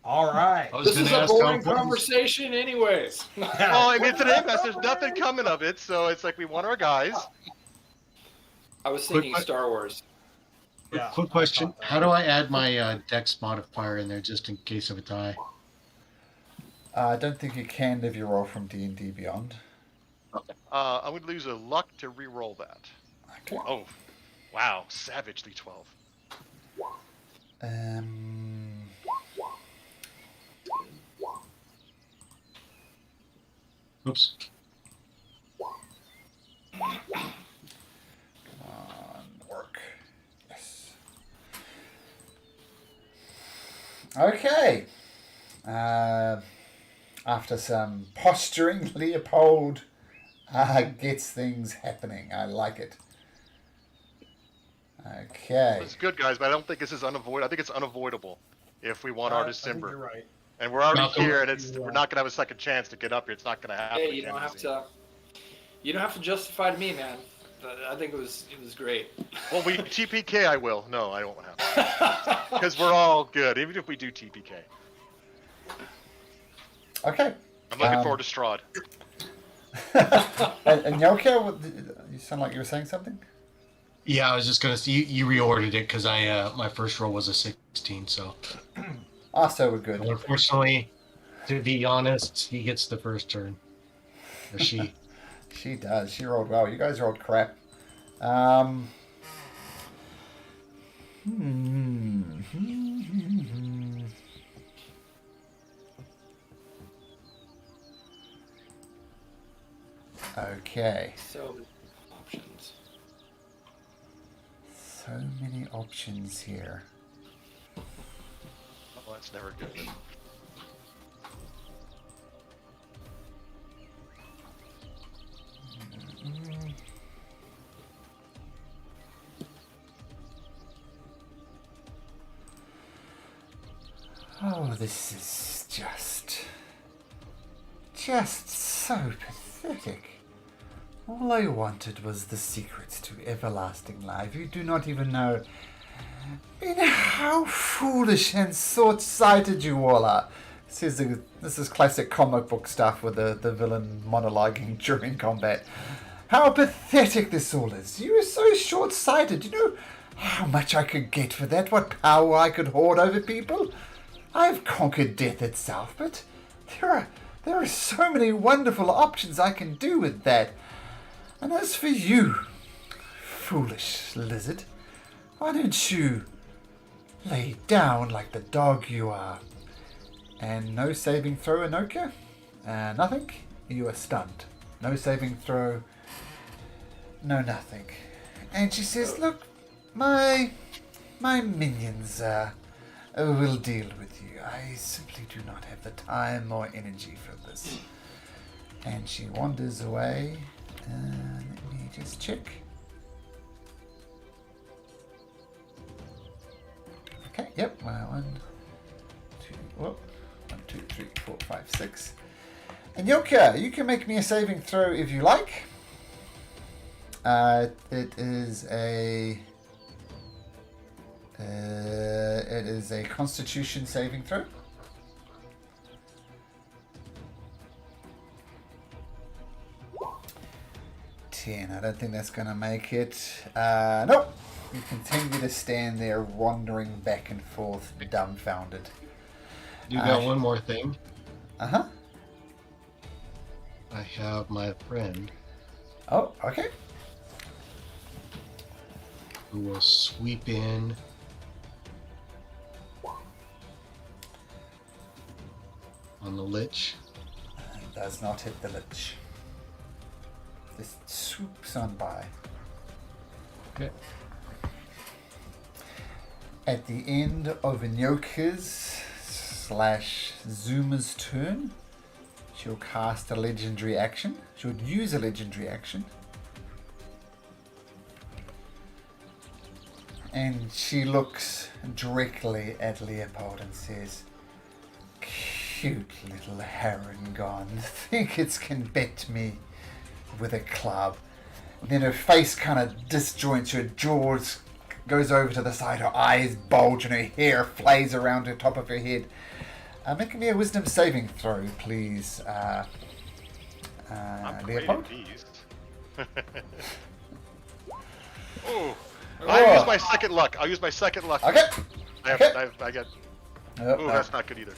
All right. I was This gonna is a ask boring how- conversation, anyways. Well, I mean, it's an impasse. There's nothing coming of it, so it's like we want our guys. I was thinking Quick- Star Wars. Yeah, Quick question: how do I add my Dex modifier in there just in case of a tie? I don't think you can if you roll from D&D Beyond. I'm gonna lose a luck to re-roll that. Okay. Oh, wow, savagely 12. Oops. Come on, work. Yes. Okay. After some posturing, Leopold gets things happening. I like it. Okay. It's good, guys, but I don't think this is unavoidable. I think it's unavoidable if we want Artus I think Cimber. you're right. And we're already Malcolm, here, and we're not gonna have a second chance to get up here. It's not gonna happen. Hey, you again, don't have is it? to. You don't have to justify to me, man. I think it was great. Well, we TPK. I will. No, I won't have. Because we're all good, even if we do TPK. Okay. I'm looking forward to Strahd. And Yoka, you sound like you were saying something? Yeah, I was just gonna see you reordered it because my first roll was a 16. So Ah, so we're good. unfortunately, to be honest, he gets the first turn, or she. She does. She rolled well. You guys rolled crap. Okay. So options. So many options here. Oh, that's never good. Oh, this is just so pathetic. All I wanted was the secret to everlasting life. You do not even know. I mean, how foolish and short-sighted you all are. This is classic comic book stuff with the villain monologuing during combat. How pathetic this all is. You are so short-sighted. You know how much I could get for that? What power I could hoard over people? I've conquered death itself, but there are so many wonderful options I can do with that. And as for you, foolish lizard, why don't you lay down like the dog you are? And no saving throw, Anoka? Nothing? You are stunned. No saving throw. No nothing. And she says, look, my minions will deal with you. I simply do not have the time or energy for this. And she wanders away. Let me just check. Okay, yep. 1, 2, 3, 4, 5, 6. And Yoka, you can make me a saving throw if you like. It is a Constitution saving throw. I don't think that's going to make it. Nope. You continue to stand there, wandering back and forth, dumbfounded. You got one more thing. Uh-huh. I have my friend Oh, okay. who will sweep in on the Lich. Does not hit the Lich. Just swoops on by. Okay. At the end of Nyoka's / Zuma's turn, she'll cast a legendary action. She'll use a legendary action. And she looks directly at Leopold and says, cute little Harangon, think it can bet me with a club. And then her face kind of disjoints, her jaws goes over to the side, her eyes bulge and her hair flays around the top of her head. Make me a wisdom saving throw, please, I'm Leopold. great at these. I'll use my second luck. Okay. I get. Oh, That's not good either.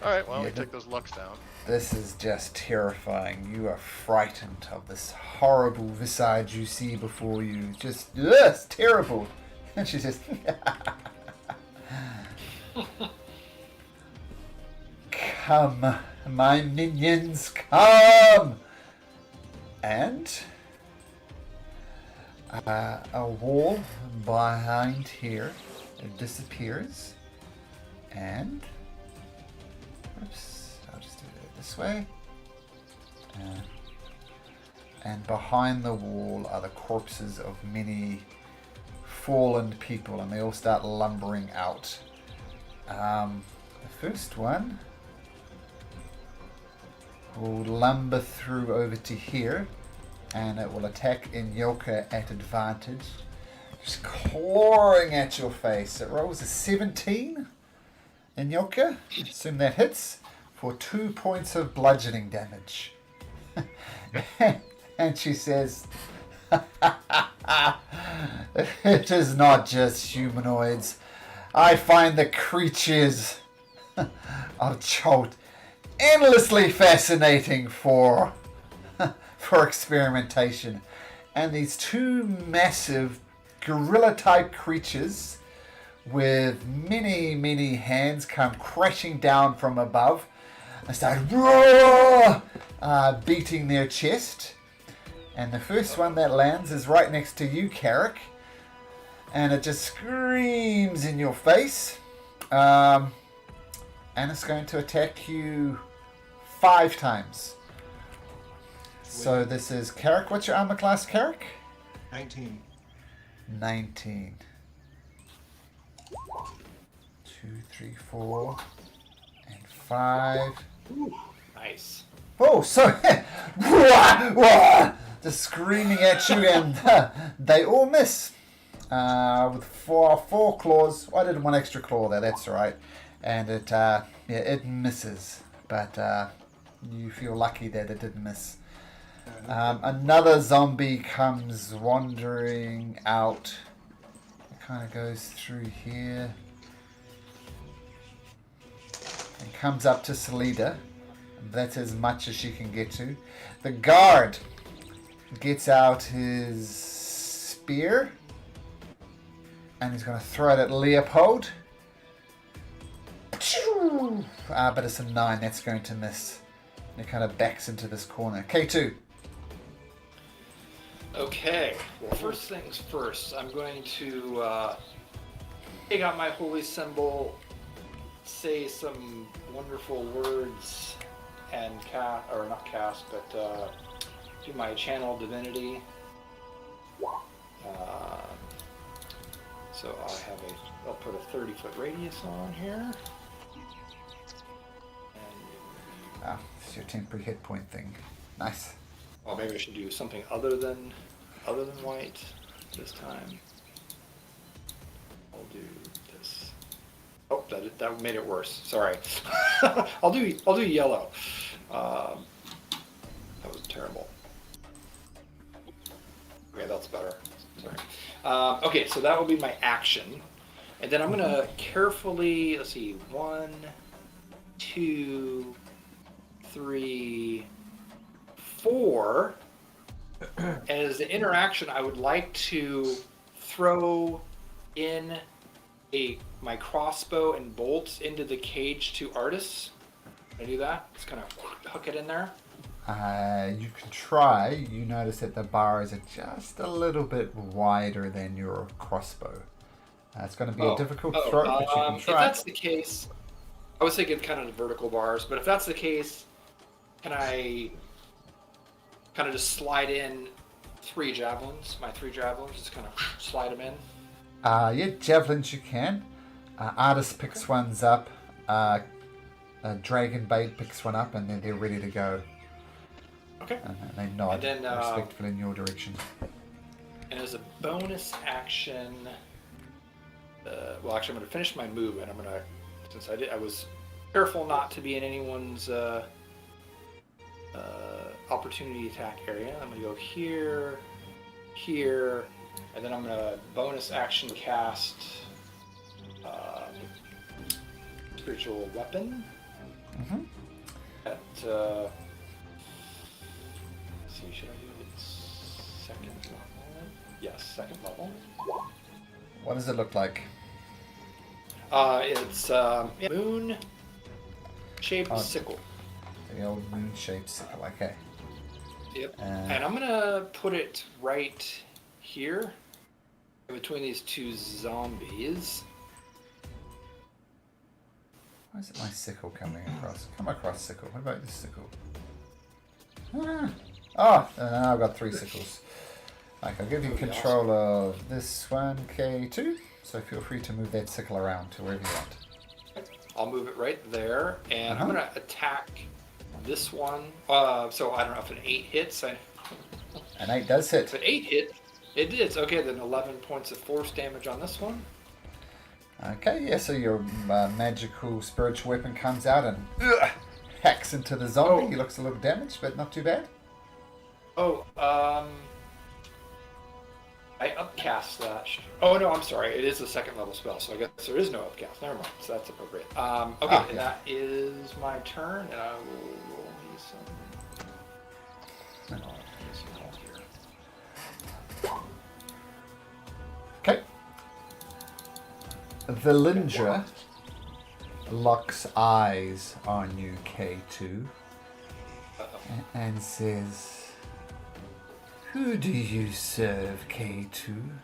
All right, well, Yeah, let me take those lucks down. This is just terrifying. You are frightened of this horrible visage you see before you. Just, it's terrible. And she says, come, my minions, come! And a wall behind here disappears. And, oops, I'll just do it this way. And behind the wall are the corpses of many fallen people, and they all start lumbering out. The first one will lumber through over to here, and it will attack Inyoka at advantage. Just clawing at your face. It rolls a 17. Inyoka, assume that hits, for 2 points of bludgeoning damage. And she says, it is not just humanoids. I find the creatures of Cholt endlessly fascinating for experimentation. And these two massive gorilla-type creatures with many, many hands come crashing down from above and start beating their chest. And the first one that lands is right next to you, Carrick. And it just screams in your face. And it's going to attack you 5 times. So this is Carrick. What's your armor class, Carrick? 19. 19. 2, 3, 4, and 5. Ooh, nice. Oh, so just screaming at you, and they all miss. With four claws. I did 1 extra claw there. That's right, and it misses. But you feel lucky that it did miss. Another zombie comes wandering out. It kind of goes through here and comes up to Salida. That's as much as she can get to. The guard gets out his spear and he's going to throw it at Leopold. But it's a 9. That's going to miss. And it kind of backs into this corner. K2. Okay, well, first things first, I'm going to take out my holy symbol, say some wonderful words, and do my channel divinity. So I'll put a 30-foot radius on here. And It's your temporary hit point thing. Nice. well, maybe I should do something other than white this time. I'll do this. Oh, that made it worse. Sorry. I'll do yellow. That was terrible. Okay, that's better. Sorry. Okay, so that will be my action, and then I'm gonna carefully. Let's see. 1, 2, 3, 4. As the interaction, I would like to throw in my crossbow and bolts into the cage to Artus. Can I do that? Just kind of hook it in there. You can try. You notice that the bars are just a little bit wider than your crossbow. It's going to be a difficult throw, but you can try. If that's the case, I was thinking kind of the vertical bars, but if that's the case, can I kind of just slide in 3 javelins? My 3 javelins, just kind of slide them in. Yeah, javelins you can. Artist picks ones up. Dragon Bait picks one up, and then they're ready to go. Okay. And they nod And then, respectfully in your direction. And as a bonus action, well, actually, I'm going to finish my move, and I'm going to, since I was careful not to be in anyone's opportunity attack area. I'm going to go here, here, and then I'm going to bonus action cast spiritual weapon at let's see, should I do it second level? Yes, second level. What does it look like? It's moon shaped sickle. The old moon-shaped sickle. Okay. Yep. And I'm gonna put it right here between these 2 zombies. Why is it my sickle coming across? Come across sickle. What about this sickle? I've got 3 sickles. Like, I'll give you control of this one, K2. So feel free to move that sickle around to wherever you want. I'll move it right there, and I'm gonna attack this one. So I don't know if an 8 hits. An 8 does hit. If an 8 hit, it is. Okay, then 11 points of force damage on this one. Okay, yeah, so your magical spiritual weapon comes out and hacks into the zombie. Oh. He looks a little damaged, but not too bad. Oh, I upcast that. Oh no, I'm sorry. It is a 2nd level spell, so I guess there is no upcast. Never mind. So that's appropriate. Okay, and that is my turn, and I will roll me some. Okay. Valindra locks eyes on you, K2, and says, "Who do you serve, K2?"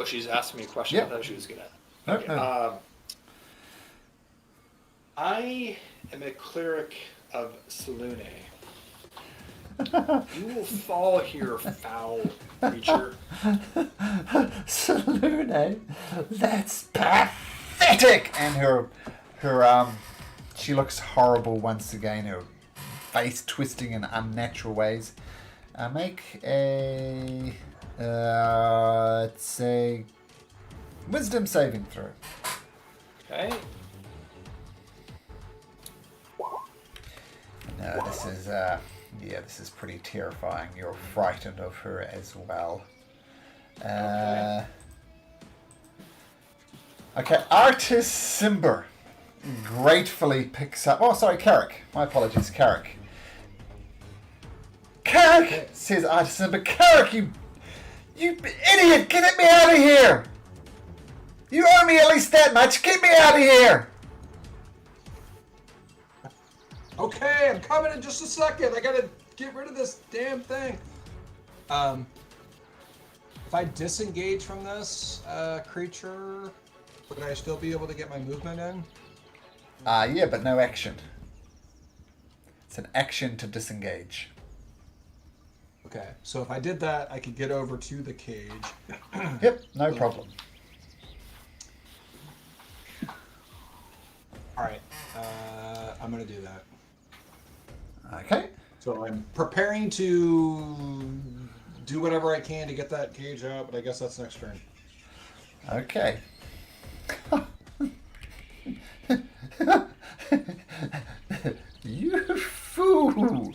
She's asking me a question. Yeah. I thought she was gonna. No, Okay. no. I am a cleric of Selune. You will fall here, foul creature. Selune, that's pathetic. And her she looks horrible once again. Her face twisting in unnatural ways. Make a it's a wisdom saving throw. Okay. No, this is this is pretty terrifying. You're frightened of her as well. Okay, Artus Cimber gratefully picks up. Oh, sorry, Carrick. My apologies, Carrick. Carrick, says Artus Cimber. Carrick, you idiot! Get me out of here! You owe me at least that much. Get me out of here! Okay, I'm coming in just a second. I gotta get rid of this damn thing. If I disengage from this creature, would I still be able to get my movement in? Yeah, but no action. It's an action to disengage. Okay, so if I did that, I could get over to the cage. Yep, no problem. Alright, I'm gonna do that. Okay. So I'm preparing to do whatever I can to get that cage out, but I guess that's next turn. Okay. You fool!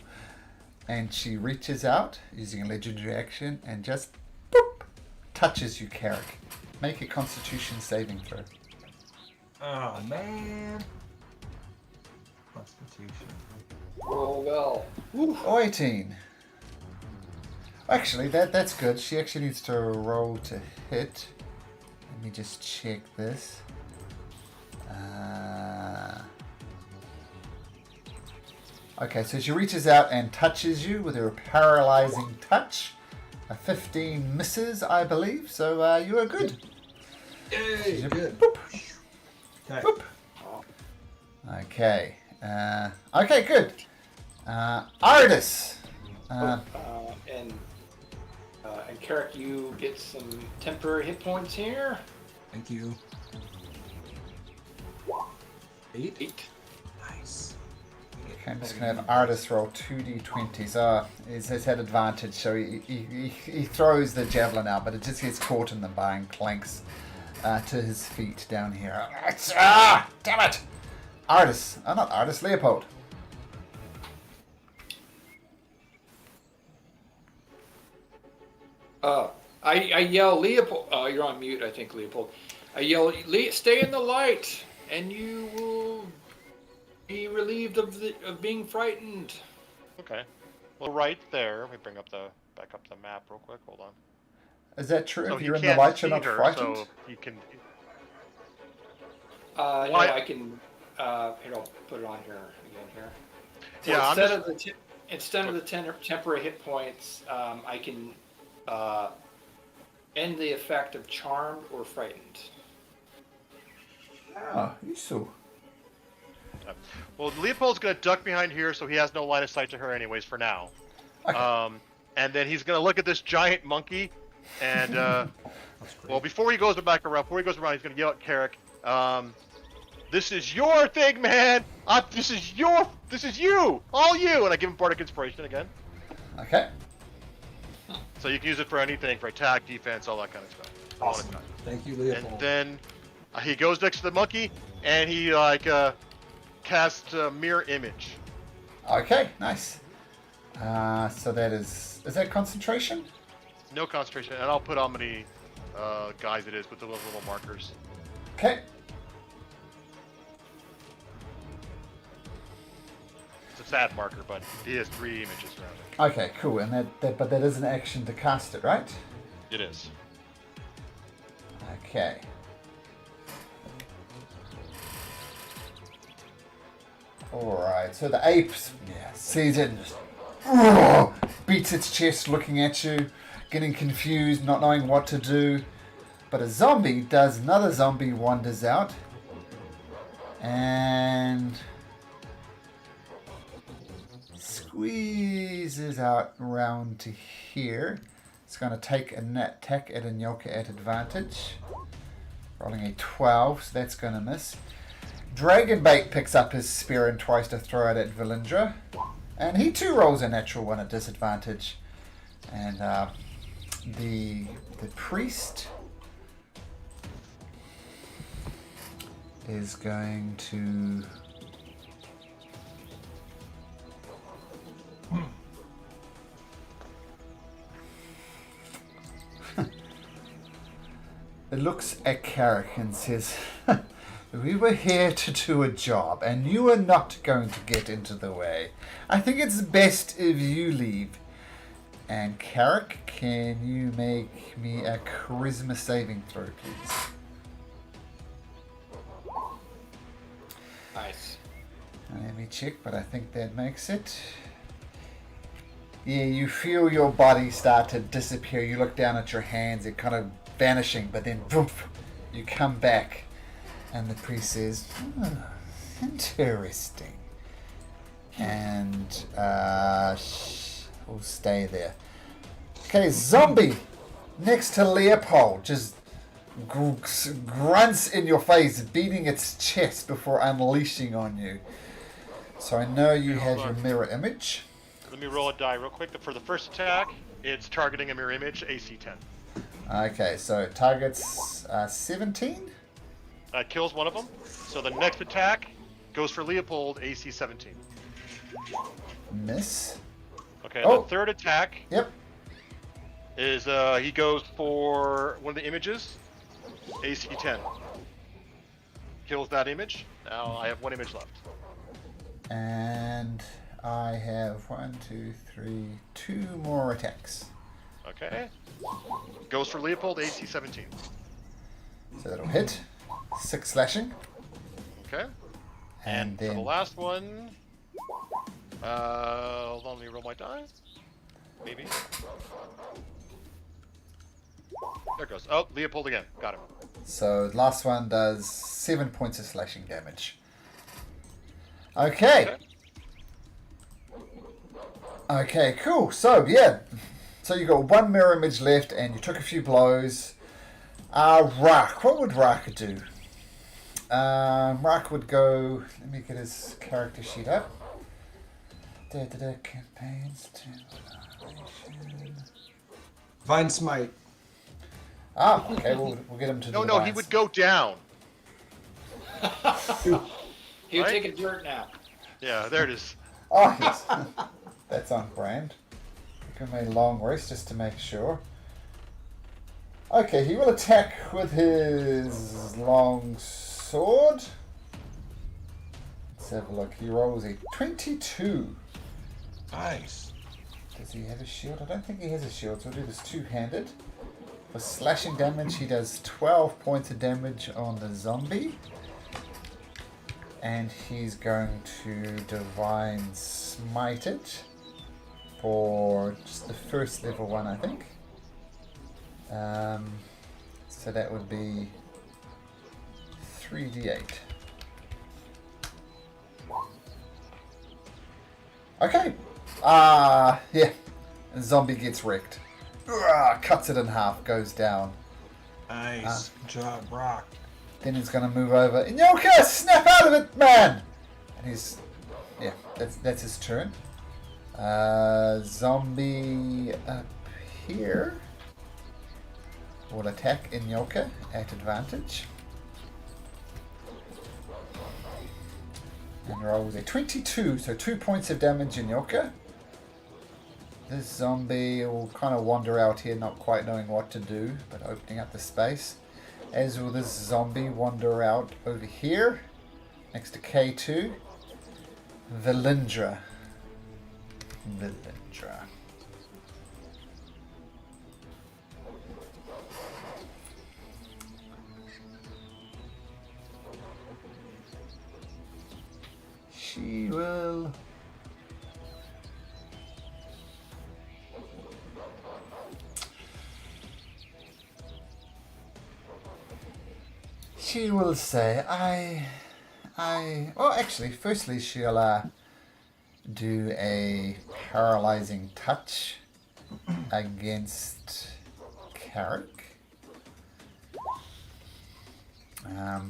And she reaches out using a legendary action and just boop, touches you, Carrick. Make a Constitution saving throw. Oh man. Constitution. Roll well. Oh, 18. Actually, that's good. She actually needs to roll to hit. Let me just check this. Okay, so she reaches out and touches you with her paralyzing touch. A 15 misses, I believe. So you are good. Yay, good. Boop. Okay. Boop. Okay. Okay, good. Artus. And Carrick, you get some temporary hit points here. Thank you. 8? 8. Nice. Okay, I'm just going to have Artus roll 2d20s. He's had advantage, so he throws the javelin out, but it just gets caught in the bar and clanks to his feet down here. Damn it! Artus. Oh, not Artus, Leopold. I yell, Leopold. You're on mute, I think, Leopold. I yell, stay in the light, and you will be relieved of being frightened. Okay. Well, right there. Let me bring up back up the map real quick. Hold on. Is that true? So If you you're in the can't light, you're see not her, frightened? So you can. No, Why- I can. Here, I'll put it on here again. Here. So Yeah, instead of the temporary hit points, I can end the effect of charmed or frightened. Oh, you saw. Well, Leopold's gonna duck behind here, so he has no line of sight to her, anyways, for now. Okay. And then he's gonna look at this giant monkey, and That's great. Well, before he goes back around, he's going to yell at Carrick. This is your thing, man. This is you, all you. And I give him Bardic Inspiration again. Okay. So you can use it for anything, for attack, defense, all that kind of stuff. All Awesome. the time. Thank you, Leopold. And then he goes next to the monkey, and he casts a mirror image. Okay, nice. So that is that concentration? No concentration, and I'll put how many guys it is with the little markers. Okay. It's a sad marker, but he has 3 images around it. Okay, cool. And but that is an action to cast it, right? It is. Okay. Alright, so the ape sees it and just beats its chest looking at you, getting confused, not knowing what to do. But another zombie wanders out and squeezes out around to here. It's going to take a net attack at Anyoka at advantage. Rolling a 12, so that's going to miss. Dragonbait picks up his spear and tries to throw it at Valindra. And he too rolls a natural 1 at disadvantage. And the priest is going to... It looks at Carrick and says, we were here to do a job, and you are not going to get into the way. I think it's best if you leave. And Carrick, can you make me a charisma saving throw, please? Nice. Let me check, but I think that makes it. Yeah, you feel your body start to disappear. You look down at your hands, it kind of vanishing, but then poof, you come back. And the priest says, interesting. And we'll stay there. Okay, zombie next to Leopold just grunts in your face, beating its chest before unleashing on you. So I know you have your mirror image. Let me roll a die real quick. For the first attack, it's targeting a mirror image, AC 10. Okay, so it targets 17. Kills one of them. So the next attack goes for Leopold, AC 17. Miss. Okay, Oh. the third attack Yep. is he goes for one of the images, AC 10. Kills that image. Now I have 1 image left. And I have 2 more attacks. Okay. Goes for Leopold, AC 17. So that'll hit. 6 slashing. Okay. And For the then last one, hold on, let me roll my die. Maybe. There it goes. Oh, Leopold again. Got him. so the last one does 7 points of slashing damage. Okay. Okay, cool. So yeah. So you got 1 mirror image left and you took a few blows. Rak. What would Rak do? Rak would go... Let me get his character sheet up. Campaigns to Annihilation. Divine Smite. Okay, we'll get him to No, the he would go down. He would Right? take a dirt nap. Yeah, there it is. Oh, yes. That's on brand. Give him a long rest just to make sure. Okay, he will attack with his long sword. Let's have a look. He rolls a 22. Nice. Does he have a shield? I don't think he has a shield, so we'll do this two-handed. For slashing damage, he does 12 points of damage on the zombie. And he's going to Divine Smite it for just the first level one, I think. So that would be 3d8. Okay. Yeah. The zombie gets wrecked. Cuts it in half, goes down. Nice. Good job, Brock. Then he's going to move over. Inyoka, snap out of it, man! And he's... Yeah, that's his turn. Zombie up here will attack Inyoka at advantage. And rolls a 22, so 2 points of damage, Inyoka. This zombie will kind of wander out here, not quite knowing what to do, but opening up the space. As will this zombie wander out over here, next to K2. Velindra. She will... She will say, well, actually, firstly, she'll do a paralyzing touch against Carrick.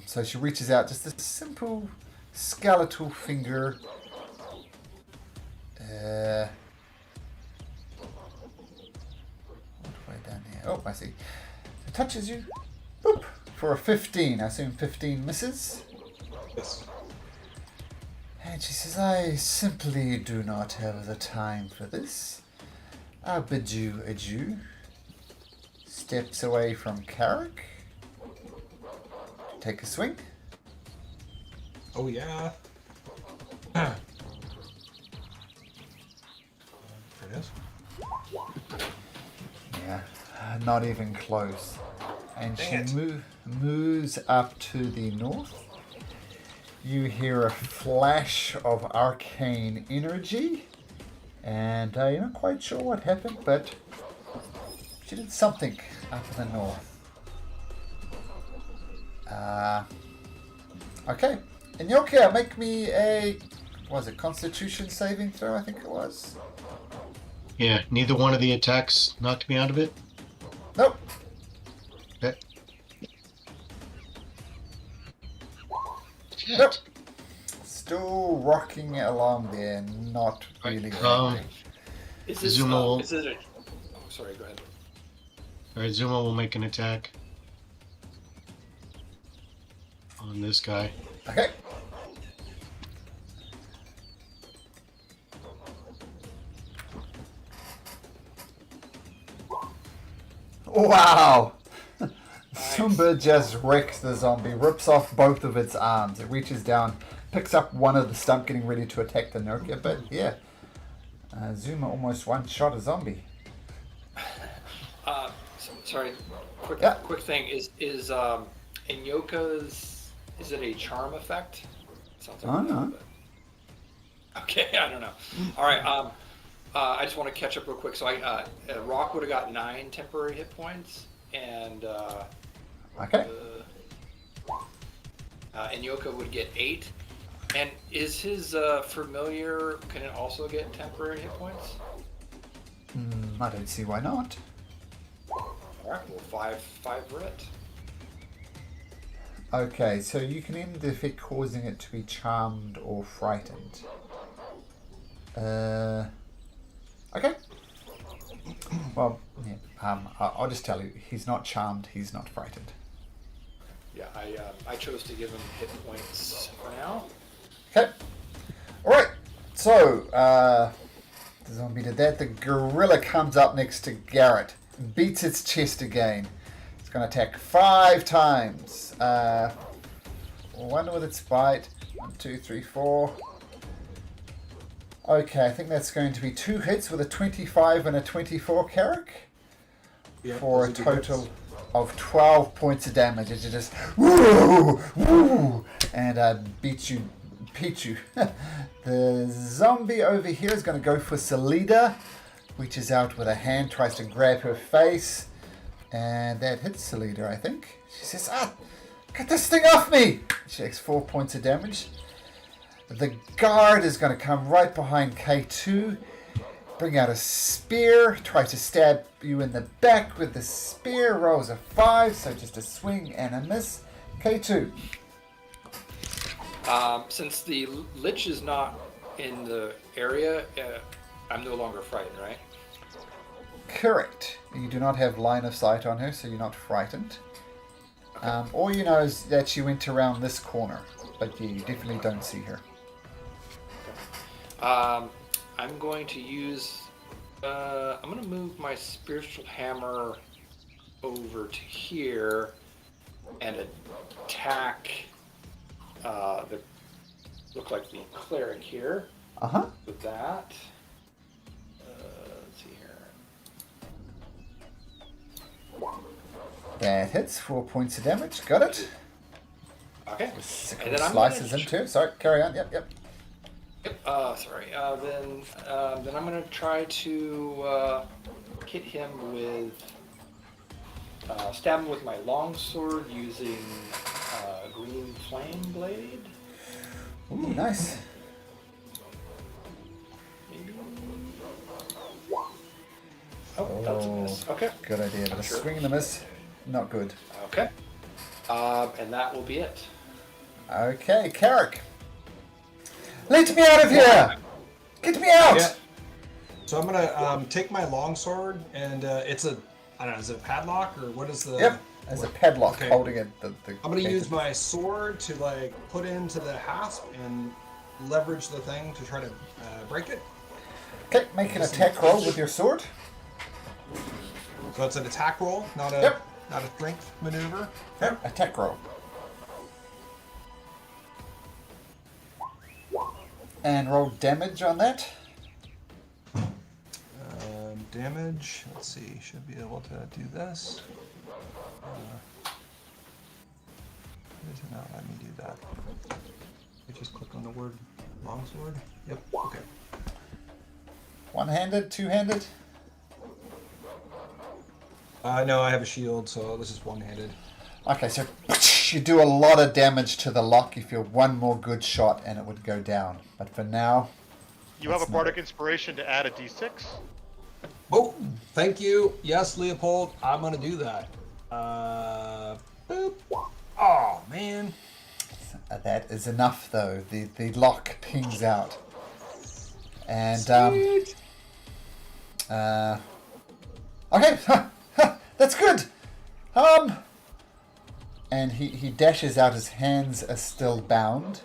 So she reaches out just a simple skeletal finger. All the way down here. Oh, I see. It touches you. Boop. For a 15. I assume 15 misses. Yes. And she says, I simply do not have the time for this. I bid you adieu. Steps away from Carrick. Take a swing. Oh, yeah. There it is. Yeah, not even close. And Dang she moves up to the north. You hear a flash of arcane energy. And you're not quite sure what happened, but she did something up in the north. Okay. Inyoka, make me a... Was it Constitution saving throw, I think it was? Yeah, neither one of the attacks knocked me out of it. Nope. Okay. Shit. Nope. Still rocking along there, not really. Is this Zuma will... is it a... Oh, sorry, go ahead. Alright, Zuma will make an attack on this guy. Okay. Wow! Cimber just wrecks the zombie, rips off both of its arms. It reaches down, picks up one of the stump, getting ready to attack the Nurkia, but yeah. Zuma almost one-shot a zombie. Sorry, quick thing. Is Inyoka's... Is it a charm effect? Sounds like that, but... Okay, I don't know. All right, I just want to catch up real quick. So Rock would have got 9 temporary hit points, and Okay. Inyoka would get 8. And is his familiar, can it also get temporary hit points? I don't see why not. Alright, well, 5 Rit. Okay, so you can end the effect causing it to be charmed or frightened. Okay. Well, yeah, I'll just tell you, he's not charmed, he's not frightened. Yeah, I chose to give him hit points for now. Okay. Alright, so, the zombie did that. The gorilla comes up next to Garrett, beats its chest again. It's going to attack 5 times. 1 with its bite. 1, 2, 3, 4. Okay, I think that's going to be 2 hits with a 25 and a 24, Carrick. Yeah, For a those are total good of 12 points of damage. As you just woo, woo, and beat you. The zombie over here is going to go for Salida, reaches out with a hand, tries to grab her face, and that hits Salida, I think. She says, get this thing off me! She takes 4 points of damage. The guard is going to come right behind K2. bring out a spear, try to stab you in the back with the spear. Rolls a 5, so just a swing and a miss. K2. Since the lich is not in the area, I'm no longer frightened, right? Correct. You do not have line of sight on her, so you're not frightened. All you know is that she went around this corner, but yeah, you definitely don't see her. I'm going to use. I'm going to move my spiritual hammer over to here and attack the look like the cleric here. With that. Let's see here. That hits. 4 points of damage. Got it. Okay. And then slices into. Sorry, carry on. Yep. Yep. Sorry. Then I'm gonna try to hit him with stab him with my longsword using green flame blade. Ooh, nice. Maybe. Oh, that's a miss. Okay. Good idea. But a swing and a miss, not good. Okay. And that will be it. Okay, Carrick. Let me out of here! Get me out! Yeah. So I'm gonna take my longsword and it's a, I don't know, is it a padlock or what is the? Yep. There's a padlock Okay. holding it. I'm gonna use my sword to like put into the hasp and leverage the thing to try to break it. Okay, make an attack roll with your sword. So it's an attack roll, not a Yep. not a strength maneuver. Yep. Attack roll. And roll damage on that. Damage. Let's see. Should be able to do this. Does it not let me do that? I just click on the word longsword. Yep. Okay. One-handed, two-handed. No, I have a shield, so this is one-handed. Okay, so you do a lot of damage to the lock. You feel one more good shot and it would go down. But for now, You have a bardic inspiration to add a d6. Oh, thank you. Yes, Leopold, I'm gonna do that. Boop. Oh man. that is enough though. The lock pings out. And Sweet. okay, that's good. And he dashes out. His hands are still bound,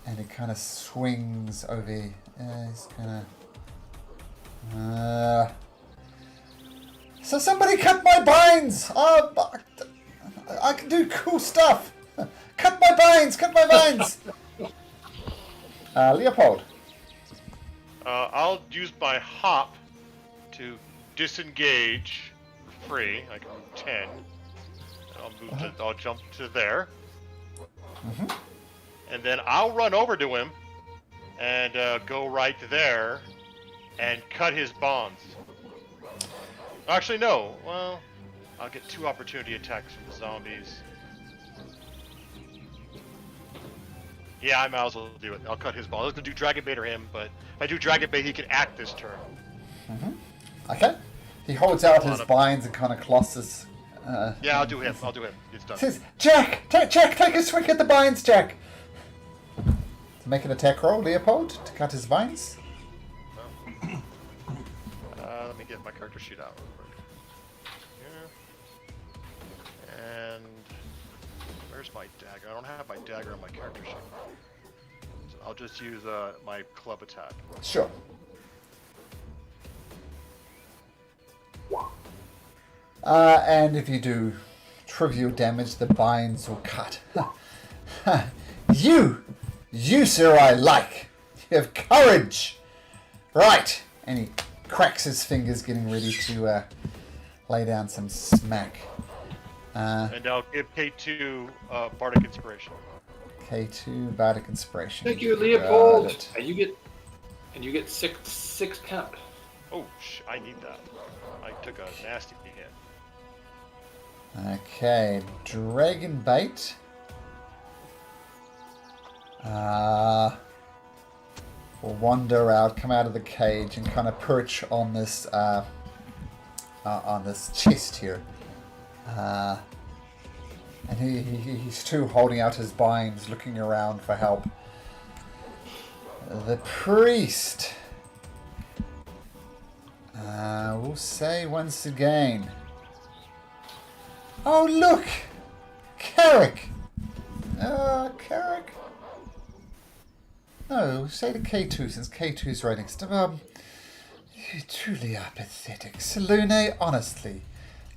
and he kind of swings over. He's kind of. So somebody cut my binds. I can do cool stuff. Cut my binds. Cut my binds. Leopold. I'll use my hop to disengage for free. I can move 10. I'll move to, I'll jump to there. And then I'll run over to him and go right there and cut his bonds. Actually, no. Well, I'll get 2 opportunity attacks from the zombies. Yeah, I might as well do it. I'll cut his bonds. I was going to do Dragon Bait or him, but if I do Dragon Bait, he can act this turn. Okay. He holds out his binds and kind of closses. Yeah, I'll do him. I'll do him. It's done. Says, Jack, take a swing at the binds, Jack. To make an attack roll, Leopold, to cut his binds. Let me get my character sheet out real quick. Yeah. And where's my dagger? I don't have my dagger on my character sheet. So I'll just use my club attack. Sure. And if you do trivial damage, the binds will cut. You, sir, I like. You have courage. Right. And he cracks his fingers, getting ready to lay down some smack. And I'll give K2 Bardic Inspiration. K2 Bardic Inspiration. Thank you, Got Leopold. it. And you get six temp. Oh, I need that. I took a nasty hit. Okay, Dragon Bait. For wander out, come out of the cage, and kind of perch on this chest here. And he's too holding out his binds, looking around for help. The priest, will say once again, "Oh look, Carrick! Carrick? No, say to K2 since K2's right next to him. You truly are pathetic. Salune, honestly,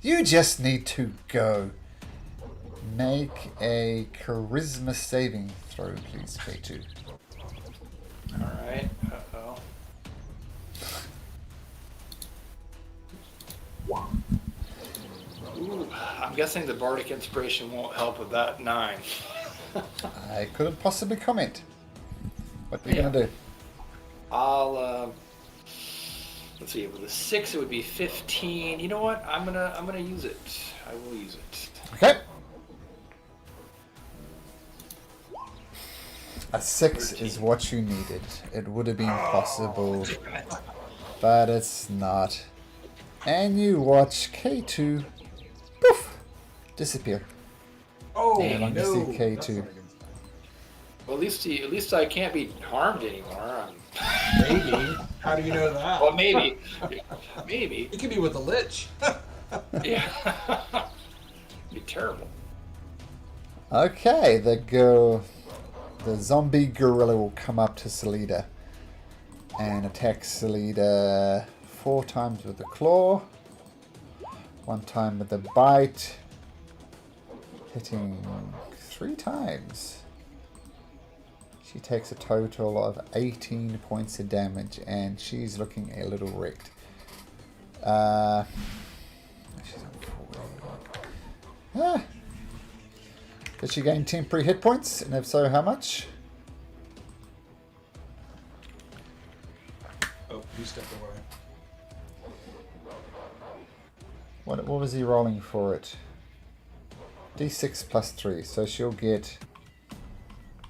you just need to go. Make a charisma saving throw, please, K2. Alright, uh-oh. Ooh, I'm guessing the bardic inspiration won't help with that 9. I couldn't possibly comment. What are you gonna do? I'll let's see, with a 6 it would be 15. You know what? I'm gonna use it. I will use it. Okay. A 6 13. is what you needed. It would have been possible, but it's not. And you watch K2 poof disappear. Oh No longer no! see K2. Well, at least I can't be harmed anymore. Maybe. How do you know that? Well, maybe. Maybe. It could be with a lich. Yeah. It'd be terrible. Okay, the zombie gorilla will come up to Salida and attack Salida 4 times with the claw, 1 time with the bite, hitting 3 times. She takes a total of 18 points of damage, and she's looking a little wrecked. She's on 4. Did she gain temporary hit points? And if so, how much? Oh, you stepped away. What was he rolling for it? D6 plus 3, so she'll get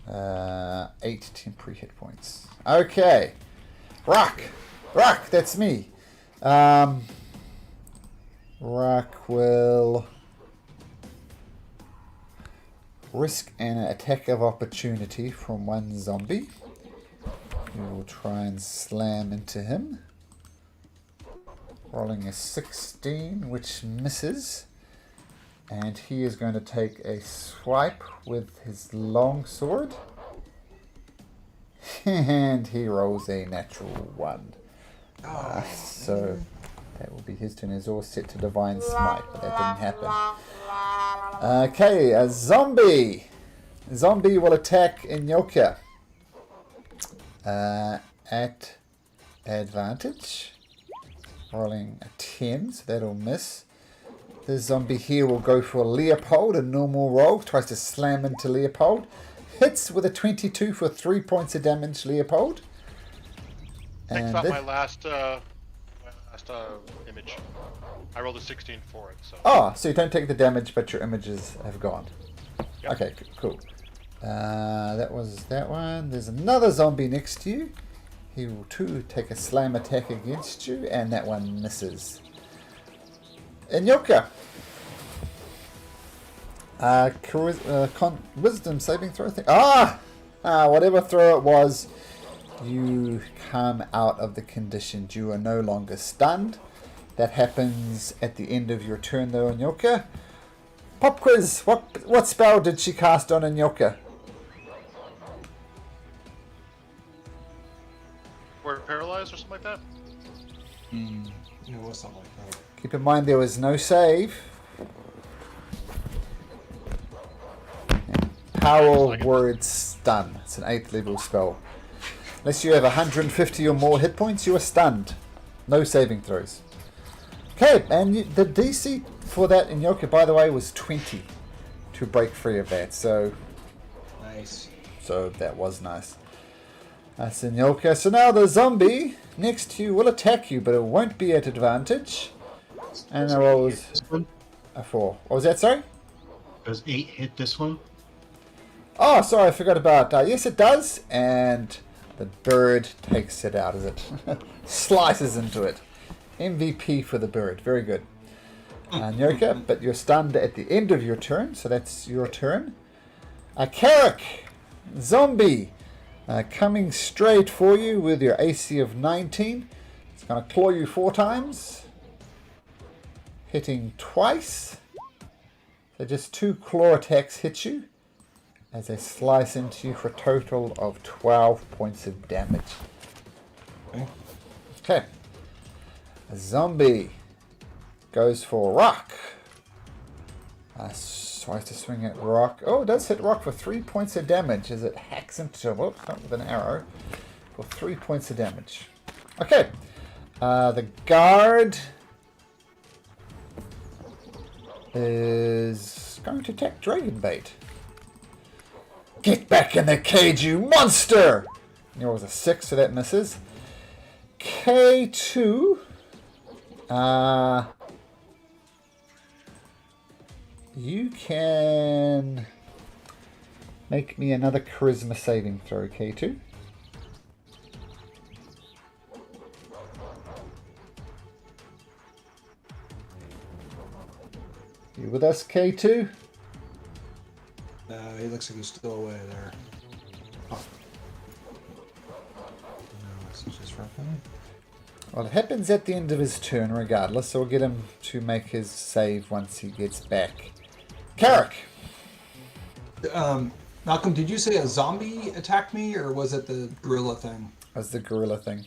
8 temporary hit points. Okay. Rock, that's me. Rock will risk an attack of opportunity from one zombie. We will try and slam into him. Rolling a 16, which misses. And he is going to take a swipe with his long sword. And he rolls a natural 1. So that will be his turn. He's all set to Divine Smite, but that didn't happen. Okay, a zombie. A zombie will attack Inyoka at advantage. Rolling a 10, so that'll miss. This zombie here will go for Leopold, a normal roll. Tries to slam into Leopold. Hits with a 22 for 3 points of damage, Leopold. Thanks about my last image. I rolled a 16 for it, so. Oh, so you don't take the damage, but your images have gone. Yep. Okay, cool. That was that one. There's another zombie next to you. He will too take a slam attack against you, and that one misses. Inyoka. Wisdom saving throw thing. Whatever throw it was, you come out of the condition. You are no longer stunned. That happens at the end of your turn, though, Inyoka. Pop quiz. What spell did she cast on Inyoka? We're paralyzed or something like that? It was something like that. Keep in mind there was no save. Power word stun. It's an 8th level spell. Unless you have 150 or more hit points, you are stunned. No saving throws. Okay, and the DC for that Inyoka, by the way, was 20 to break free of that. So Nice. So that was nice. That's Inyoka. So now the zombie next to you will attack you, but it won't be at advantage. And the roll is This one? a 4. What was that, sorry? Does 8 hit this one? Oh, sorry, I forgot about that. Yes, it does. And The bird takes it out as it slices into it. MVP for the bird. Very good. Nurka, but you're stunned at the end of your turn, so that's your turn. Carrick, zombie, coming straight for you with your AC of 19. It's going to claw you 4 times, hitting twice. So just 2 claw attacks hit you as they slice into you for a total of 12 points of damage. Okay. A zombie goes for rock. Tries to swing at rock. Oh, it does hit rock for 3 points of damage as it hacks into not with an arrow for 3 points of damage. Okay. The guard is going to attack Dragonbait. Get back in the cage, you monster! There was a 6, so that misses. K2. You can make me another charisma saving throw, K2. You with us, K2? No, he looks like he's still away there. Oh. No, this is just rough. Well, it happens at the end of his turn regardless, so we'll get him to make his save once he gets back. Carrick! Malcolm, did you say a zombie attacked me, or was it the gorilla thing? That's the gorilla thing.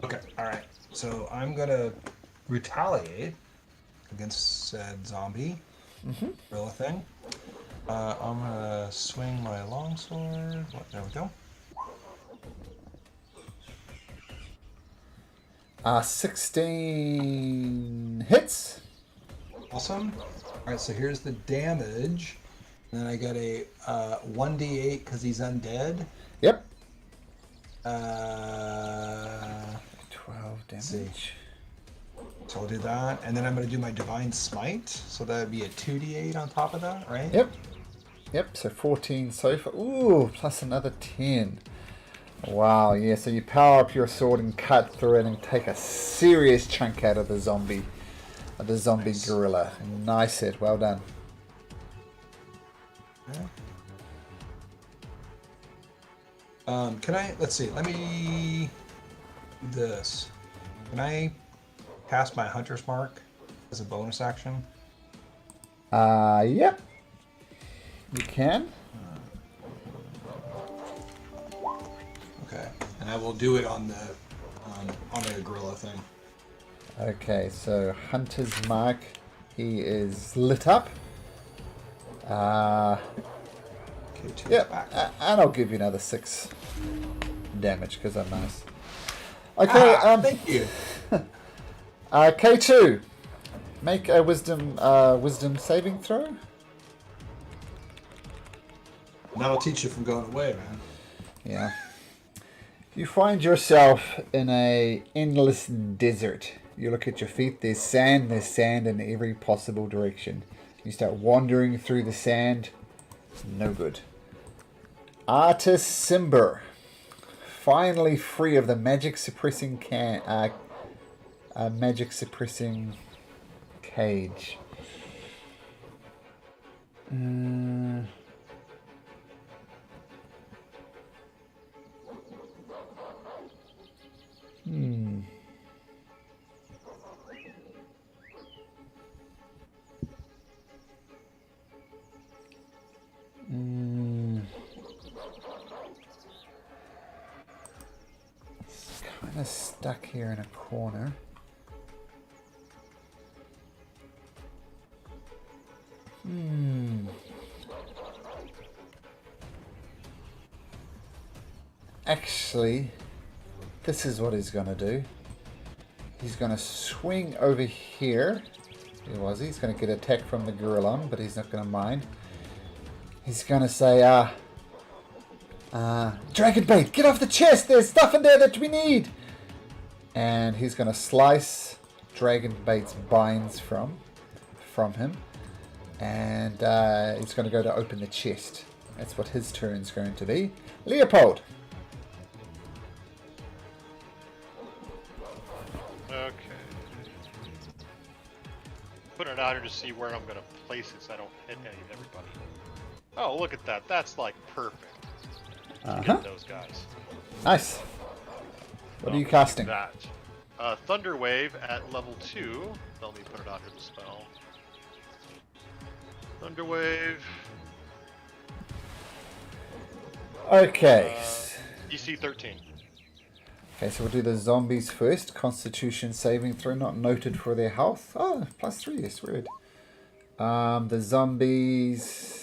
Okay, alright. So I'm going to retaliate against said zombie gorilla thing. I'm going to swing my longsword. There we go. 16 hits. Awesome. Alright, so here's the damage. And then I got a 1d8 because he's undead. Yep. 12 damage. So I'll do that. And then I'm going to do my Divine Smite. So that would be a 2d8 on top of that, right? Yep. Yep, so 14 so far. Ooh, plus another 10. Wow, yeah, so you power up your sword and cut through it and take a serious chunk out of the zombie. Nice. Gorilla. Nice hit, well done. Yeah. Can I, let's see, let me do this. Can I cast my Hunter's Mark as a bonus action? Yep. You can. Okay, and I will do it on the gorilla thing. Okay, so Hunter's Mark, he is lit up. Okay, Yep, and I'll give you another 6 damage because I'm nice. Okay, thank you. K2, make a wisdom saving throw. That'll teach you from going away, man. Yeah. You find yourself in a endless desert. You look at your feet, there's sand in every possible direction. You start wandering through the sand, no good. Artus Cimber, finally free of the magic suppressing cage. It's kind of stuck here in a corner. Actually, this is what he's going to do. He's going to swing over here. He's going to get attacked from the gorilla, but he's not going to mind. He's going to say, Dragonbait, get off the chest! There's stuff in there that we need! And he's going to slice Dragonbait's binds from him. And he's going to go to open the chest. That's what his turn's going to be. Leopold! Okay. Putting it out here to see where I'm gonna place it so I don't hit everybody. Oh, look at that. That's like perfect. Get those guys. Nice. What are you casting? That. Thunder Wave at level 2. Let me put it under the spell. Thunder Wave. Okay. DC 13. Okay, so we'll do the zombies first. Constitution saving throw, not noted for their health. Oh, +3, yes, weird. The zombies...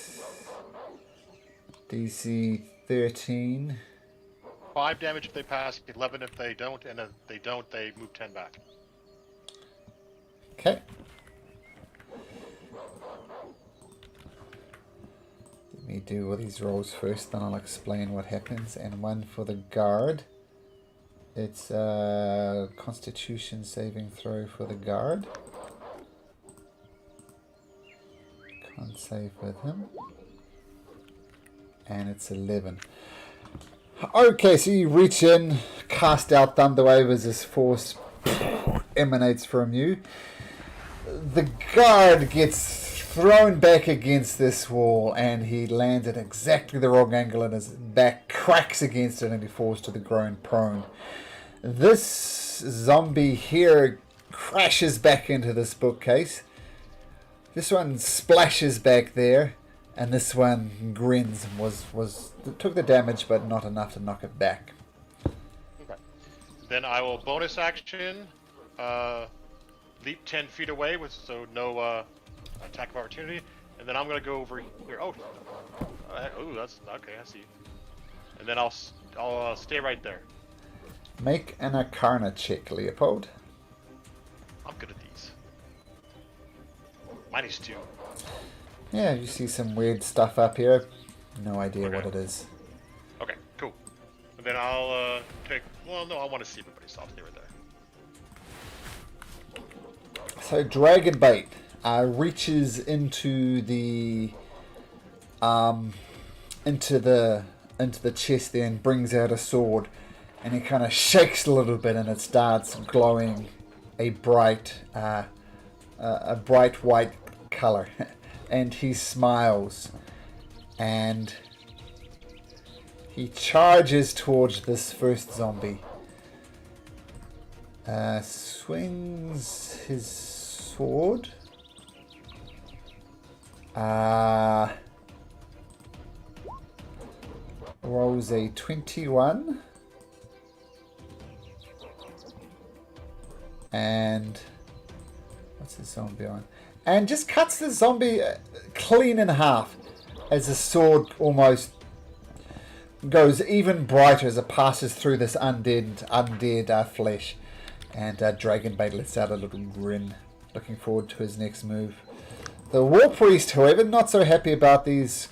DC 13. 5 damage if they pass, 11 if they don't, and if they don't, they move 10 back. Okay. Let me do all these rolls first, then I'll explain what happens. And one for the guard. It's a Constitution saving throw for the guard. Can't save with him. And it's 11. Okay, so you reach in, cast out Thunderwave as this force emanates from you. The guard gets thrown back against this wall and he lands at exactly the wrong angle and his back cracks against it and he falls to the ground prone. This zombie here crashes back into this bookcase. This one splashes back there. And this one grins and took the damage, but not enough to knock it back. Okay. Then I will bonus action, leap 10 feet away so no attack of opportunity, and then I'm gonna go over here. Oh, that's okay. I see. And then I'll stay right there. Make an Arcana check, Leopold. I'm good at these. -2. Yeah, you see some weird stuff up here. No idea what it is. Okay, cool. And then I'll pick. Well, no, I want to see everybody, so I'll stay right there. So Dragonbait reaches into the chest there and brings out a sword, and he kind of shakes a little bit, and it starts glowing a bright white color. And he smiles, and he charges towards this first zombie. Swings his sword. Rolls a 21. And what's the zombie on? And just cuts the zombie clean in half as the sword almost goes even brighter as it passes through this undead flesh. And Dragonbait lets out a little grin, looking forward to his next move. The War Priest, however, not so happy about these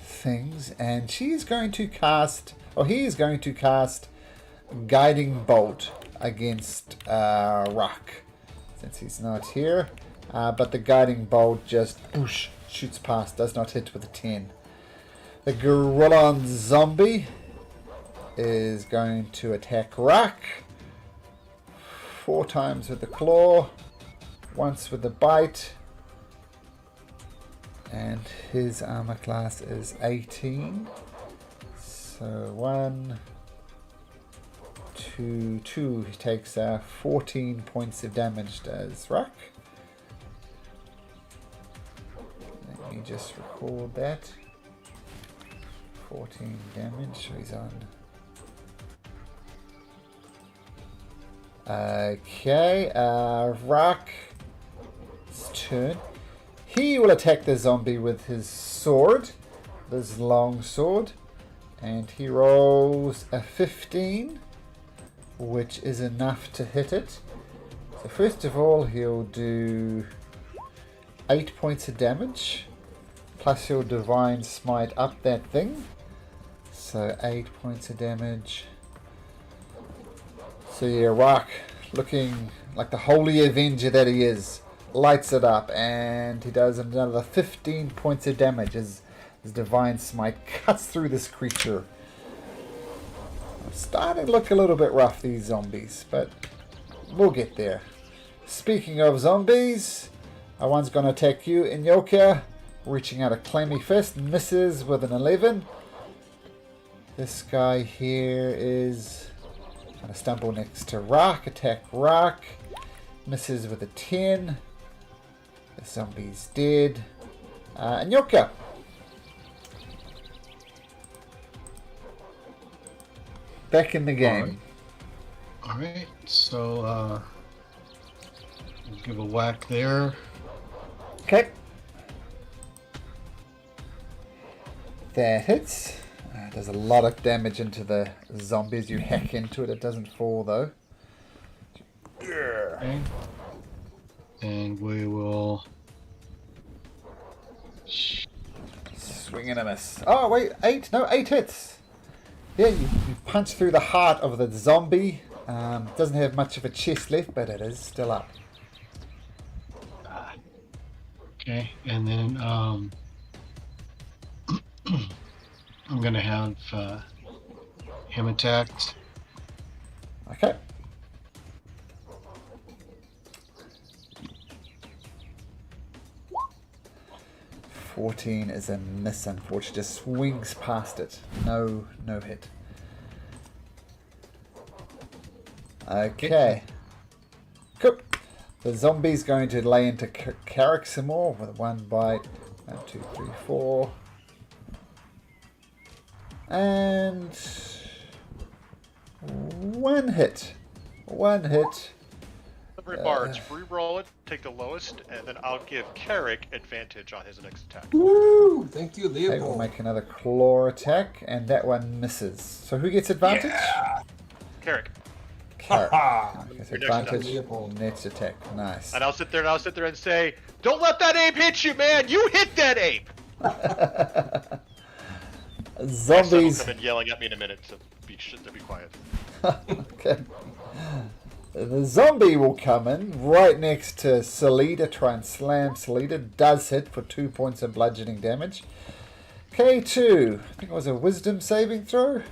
things, and she's going to cast, or he is going to cast Guiding Bolt against Rock, since he's not here. But the Guiding Bolt just whoosh, shoots past, does not hit with a 10. The Gorillon Zombie is going to attack Rock 4 times with the claw, once with the bite, and his armor class is 18. So 1, 2, he takes 14 points of damage, does Rock. Let me just record that. 14 damage, so he's on. Okay, Rock's turn. He will attack the zombie with his sword, this long sword, and he rolls a 15, which is enough to hit it. So first of all, he'll do 8 points of damage, plus he'll Divine Smite up that thing. So 8 points of damage. So yeah, Rock, looking like the holy avenger that he is, lights it up, and he does another 15 points of damage as his Divine Smite cuts through this creature. Starting to look a little bit rough, these zombies, but we'll get there. Speaking of zombies, one's going to attack you, Inyoka. Reaching out a clammy fist, misses with an 11. This guy here is going to stumble next to Rock, attack Rock. Misses with a 10. The zombie's dead. Inyoka. Back in the game. Alright, so we'll give a whack there. Okay. That hits. Does a lot of damage into the zombies. You hack into it. It doesn't fall though. Okay. And we will Swing and a miss. Oh wait, 8. No, 8 hits. Yeah, you punch through the heart of the zombie. Doesn't have much of a chest left, but it is still up. okay, and then I'm gonna have him attacked. Okay. $14 is a miss, unfortunately. Just swings past it. No hit. Okay. Cool. The zombie's going to lay into Carrick some more with one bite. 1, 2, 3, 4. And one hit. One hit. Every barge, re-roll it, take the lowest, and then I'll give Carrick advantage on his next attack. Woo! Thank you, Okay, we'll Leopold. make another claw attack, and that one misses. So who gets advantage? Yeah. Carrick. Carrick. Ha-ha. Okay, so Your next advantage. Leopold. Next attack. Nice. And I'll sit there and say, "Don't let that ape hit you, man! You hit that ape!" My son will Zombies. come in yelling at me in a minute, so be quiet. Okay. The zombie will come in right next to Salida, try and slam Salida. Does hit for 2 points of bludgeoning damage. K2. I think it was a wisdom saving throw.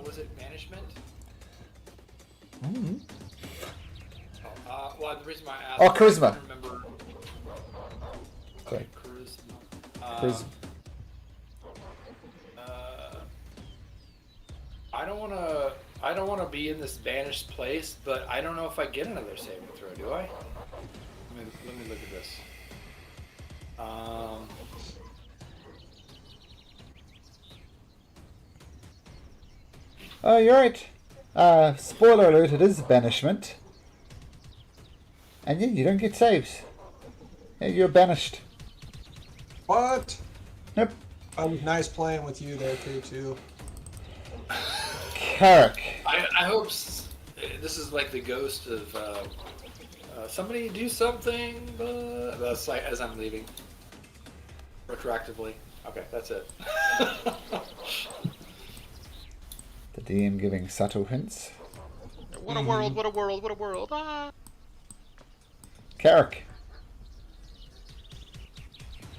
Was it management? Mm-hmm. Well, the reason why I asked. Oh, charisma. I don't remember. Okay. Charisma. Charisma. I don't wanna be in this banished place, but I don't know if I get another saving throw, do I? Let me look at this. Oh, you're right. Spoiler alert, it is banishment. And yeah, you don't get saves. Yeah, you're banished. What? Nope. Nice playing with you there, K2. Carrick. I hope this is like the ghost of somebody do something, but that's like as I'm leaving. Retroactively. Okay, that's it. The DM giving subtle hints. What a world! What a world! What a world! Ah! Carrick.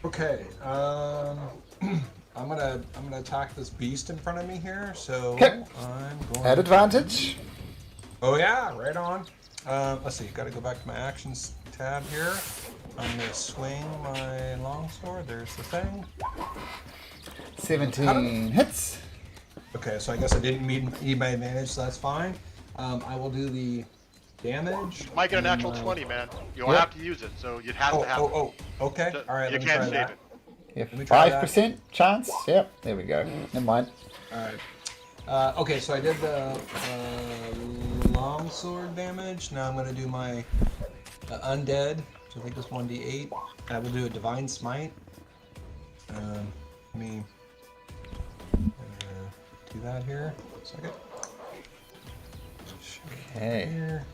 Okay. I'm gonna attack this beast in front of me here. So Okay. I'm going. At advantage. Oh yeah, right on. Let's see. Got to go back to my actions tab here. I'm gonna swing my longsword. There's the thing. 17 hits. Okay, so I guess I didn't need my advantage, so that's fine. I will do the damage. Might get a natural 20, man. You'll Yep. have to use it, so you'd have to have it. Okay. So All right, you let me can't try save that. it. Yeah, Let me try 5% chance. Yep, there we go. Never mind. All right. Okay, so I did the longsword damage. Now I'm gonna do my undead. So I think it's 1d8. I will do a divine smite. Let me do that here. A second. Okay. Here.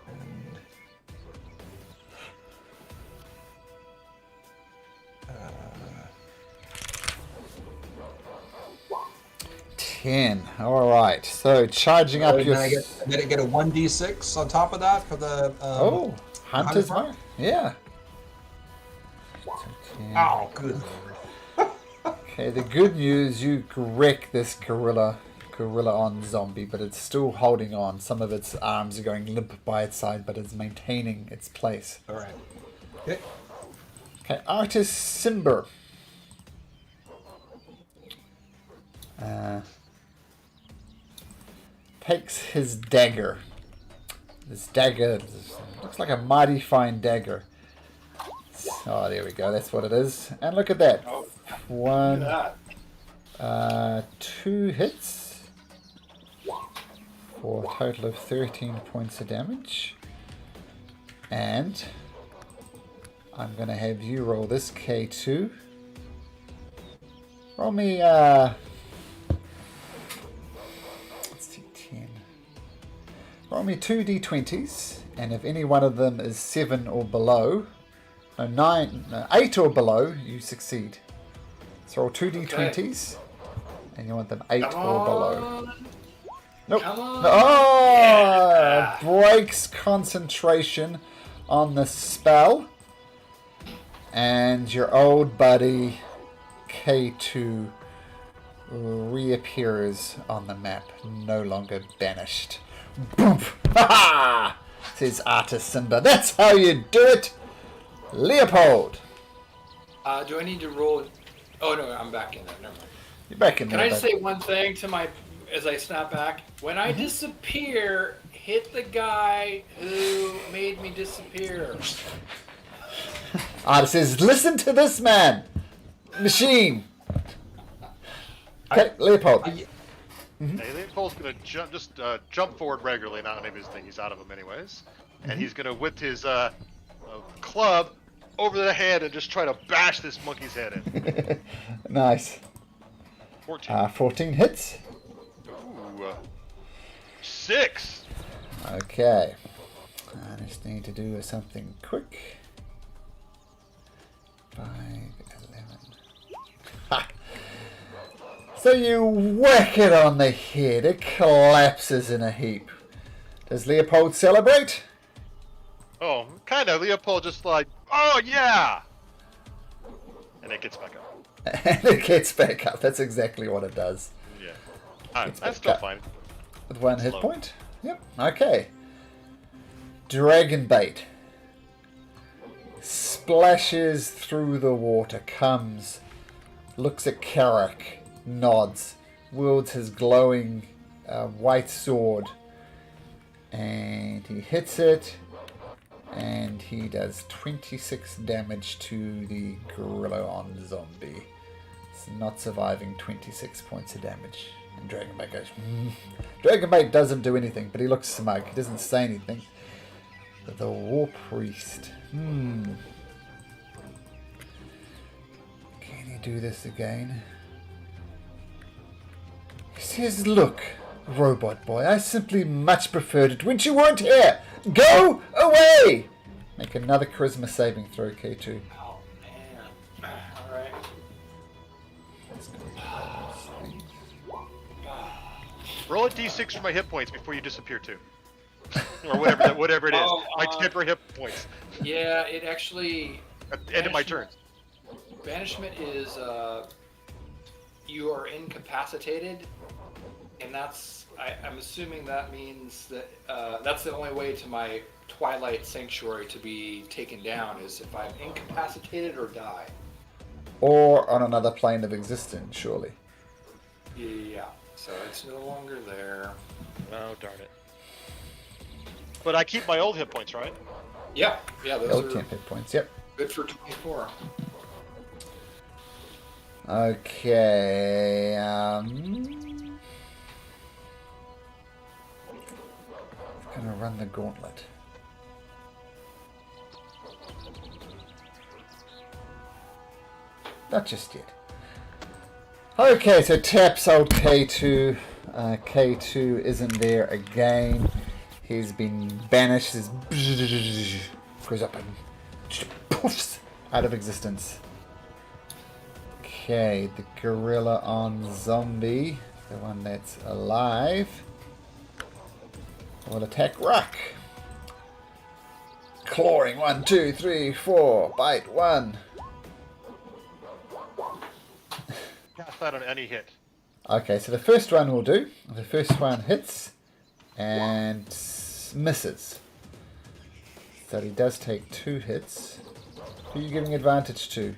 And, 10. Alright, so charging up and your. then I get a 1d6 on top of that for the. Oh, Hunter's Hunter Mark? Yeah. So 10. Oh, good lord. Okay, the good news, you wreck this gorilla on zombie, but it's still holding on. Some of its arms are going limp by its side, but it's maintaining its place. All right. Okay. Okay, Artus Cimber. Takes his dagger. This dagger looks like a mighty fine dagger. Oh, there we go. That's what it is. And look at that. Oh, One, look at 2 hits for a total of 13 points of damage. And I'm going to have you roll this K2. Roll me, let's see, 10. Roll me 2 d20s, and if any one of them is 7 or below, 8 or below, you succeed. So roll 2 d20s, and you want them 8 Come or below. on. Nope. Come on. Oh! Yeah. Breaks concentration on the spell. And your old buddy K2 reappears on the map, no longer banished. Boom! Ha! Says Artus Cimber. That's how you do it, Leopold. Do I need to roll? Oh no, I'm back in there. Never mind. You're back in Can there. I just bud. say one thing to my as I snap back? When I disappear, hit the guy who made me disappear. Artus says, "Listen to this man, machine." Okay, Leopold. Hey, Leopold's gonna jump forward regularly. Not any of his thing. He's out of them anyways. And he's gonna whip his club over the head and just try to bash this monkey's head in. Nice. 14. 14 hits. Ooh. 6. Okay. I just need to do something quick. 5, 11. Ha! So you whack it on the head. It collapses in a heap. Does Leopold celebrate? Oh, kind of. Leopold just like, oh yeah! And it gets back up. And it gets back up. That's exactly what it does. Yeah. Alright, Gets that's back still up. fine. With 1 hit Slow. point. Yep. Okay. Dragon bait. Splashes through the water. Comes. Looks at Carrick. Nods. Wields his glowing white sword. And he hits it. And he does 26 damage to the gorilla on zombie. It's not surviving 26 points of damage. And Dragonbait goes, Dragonbait doesn't do anything, but he looks smug. He doesn't say anything. But the War Priest. Can he do this again? He says, look, robot boy, I simply much preferred it when you weren't here. Go away! Make another charisma saving throw, K2. Oh man. Alright. Roll a d6 for my hit points before you disappear too. Or whatever it is. Oh, My temporary hit points. Yeah, it actually At the end of my turn. banishment is you are incapacitated, and I'm assuming that means that that's the only way to my Twilight Sanctuary to be taken down is if I'm incapacitated or die. Or on another plane of existence, surely. Yeah, so it's no longer there. Oh, darn it. But I keep my old hit points, right? Yeah, those Old are 10 hit points, yep. good for 24. Okay, gonna run the gauntlet. Not just yet. Okay, so taps old K2. K2 isn't there again. He's been banished. His goes up and poofs out of existence. Okay, the gorilla on zombie, the one that's alive, will attack Rock. Clawing 1, 2, 3, 4. Bite 1. cast that on any hit. Okay, so the first one will do. The first one hits and misses. So he does take 2 hits. Who are you giving advantage to?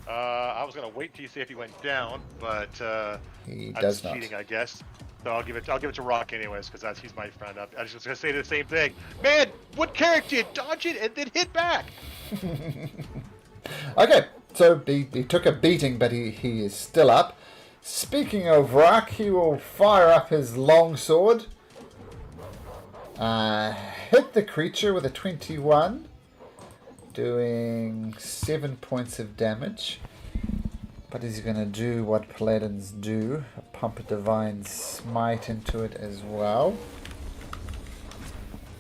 I was gonna wait till you see if he went down, but He that's does not. cheating, I guess. So I'll give it to Rock anyways, because he's my friend. I was just gonna say the same thing. Man, what character dodge it and then hit back? Okay, so he took a beating, but he is still up. Speaking of Rock, he will fire up his long sword. Hit the creature with a 21, doing 7 points of damage. But he's going to do what paladins do, pump a divine smite into it as well,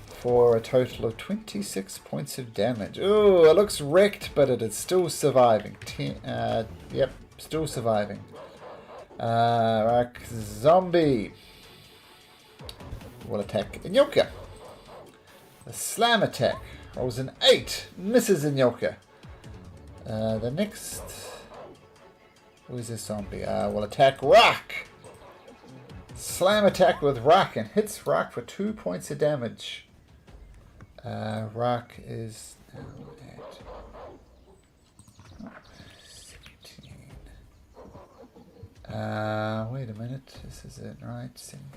for a total of 26 points of damage. Ooh, it looks wrecked, but it is still surviving. Yep, still surviving. Zombie will attack Inyoka. The slam attack rolls an 8, misses Inyoka. The next... Who is this zombie? Will attack Rock. Slam attack with Rock and hits Rock for 2 points of damage. Rock is now at 17. Wait a minute. This is it, right? 17.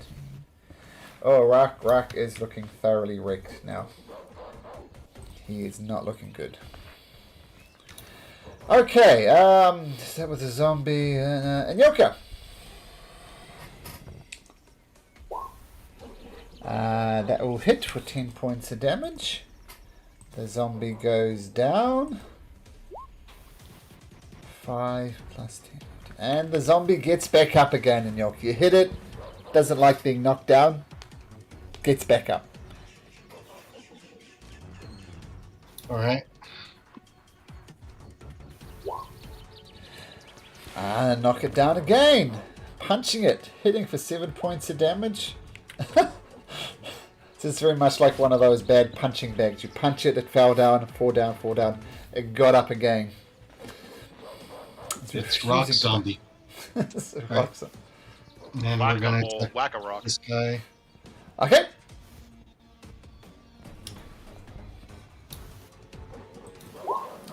Oh, Rock is looking thoroughly wrecked now. He is not looking good. Okay, that was a zombie. Anyoka. That will hit for 10 points of damage. The zombie goes down. 5 plus 10. And the zombie gets back up again, Anyoka. You hit it. Doesn't like being knocked down. Gets back up. Alright. Knock it down again. Punching it. Hitting for 7 points of damage. This is very much like one of those bad punching bags. You punch it, it fell down, fall down, fall down. It got up again. It's Rock Zombie. It's a rock zombie. And we're going to attack Whack-a-rock. this guy. Okay.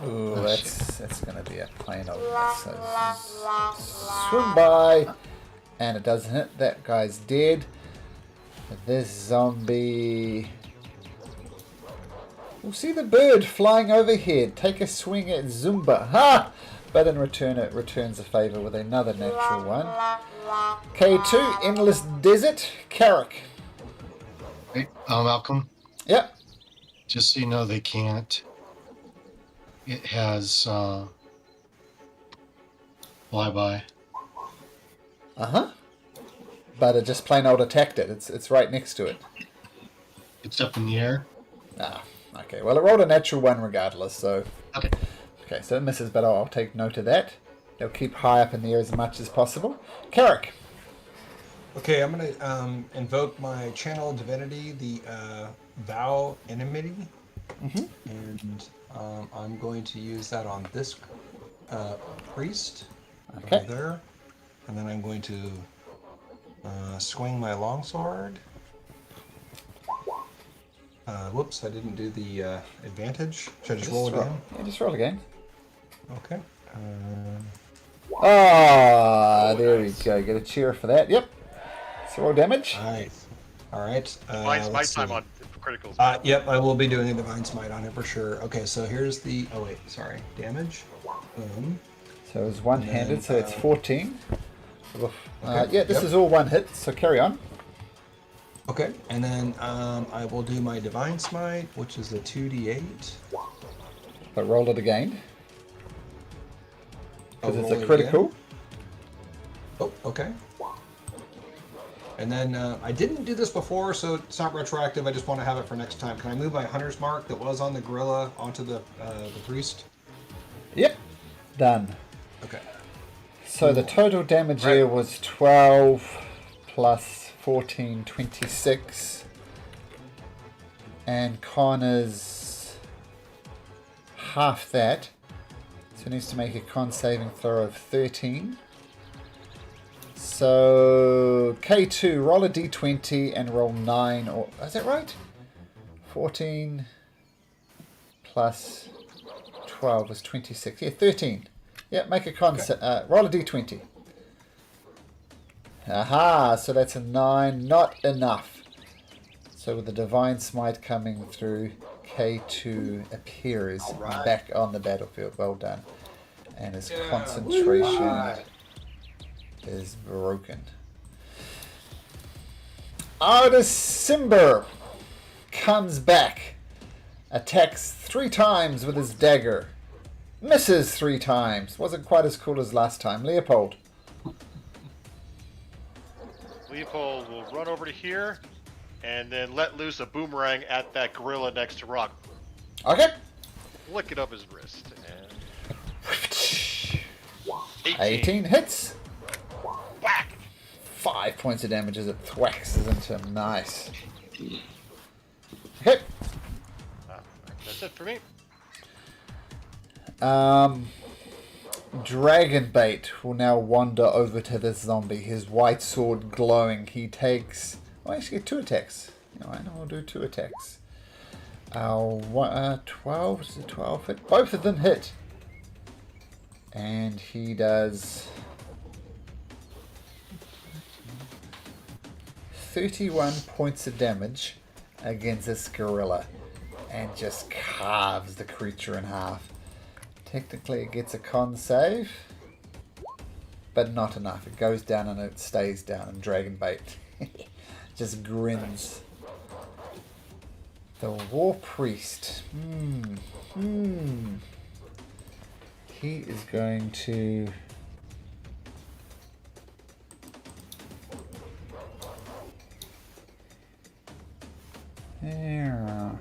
Ooh, that's going to be a plain old mess. So swing by, and it doesn't hit. That guy's dead. This zombie. We'll see the bird flying overhead. Take a swing at Zumba. Ha! But in return, it returns a favor with another natural one. K2, Endless Desert, Carrick. Right, Malcolm. Yep. Just so you know, they can't. It has flyby. But it just plain old attacked it. It's right next to it. It's up in the air. Okay. Well, it rolled a natural one regardless, so... Okay. Okay, so it misses, but I'll take note of that. They'll keep high up in the air as much as possible. Carrick. Okay, I'm going to invoke my channel divinity, the Vow Enmity. And I'm going to use that on this priest Okay. over there. And then I'm going to swing my longsword. Whoops, I didn't do the advantage. Should I just roll again? Yeah, just roll again. Okay. There we go. Get a cheer for that. Yep. So roll damage. Nice. All right. My time on criticals. Yep, I will be doing a divine smite on it for sure. Okay, so here's the. Oh wait, sorry. Damage. Boom. So it's one-handed, so it's 14. Okay, Yeah, this is all one hit, so carry on. Okay, and then I will do my divine smite, which is a 2d8. But roll it again. Because I'll it's roll a it critical. again. Oh, okay. And then I didn't do this before, so it's not retroactive. I just want to have it for next time. Can I move my hunter's mark that was on the gorilla onto the priest? Yep. Done. Okay. So the total damage here was 12 plus 14, 26. And Connor's half that. So he needs to make a con saving throw of 13. So K2, roll a d20 and roll 9, or is that right? 14 plus 12 is 26. Yeah, 13. Yeah, make a roll a d20. Aha, so that's a 9, not enough. So with the Divine Smite coming through, K2 appears back on the battlefield. Well done. And his concentration is broken. Artus Cimber comes back, attacks 3 times with his dagger, misses 3 times. Wasn't quite as cool as last time. Leopold. Leopold will run over to here and then let loose a boomerang at that gorilla next to Rock. Okay. Lick it up his wrist. And 18 hits. Whack! 5 points of damage as it thwacks into him. Nice. Okay. That's it for me. Dragonbait will now wander over to this zombie, his white sword glowing. He takes... Oh, actually, 2 attacks. I know, I'll do 2 attacks. 12, does a 12 hit? Both of them hit. And he does 31 points of damage against this gorilla and just carves the creature in half. Technically it gets a con save, but not enough. It goes down and it stays down, and Dragonbait just grins. The War Priest. He is going to... Yeah.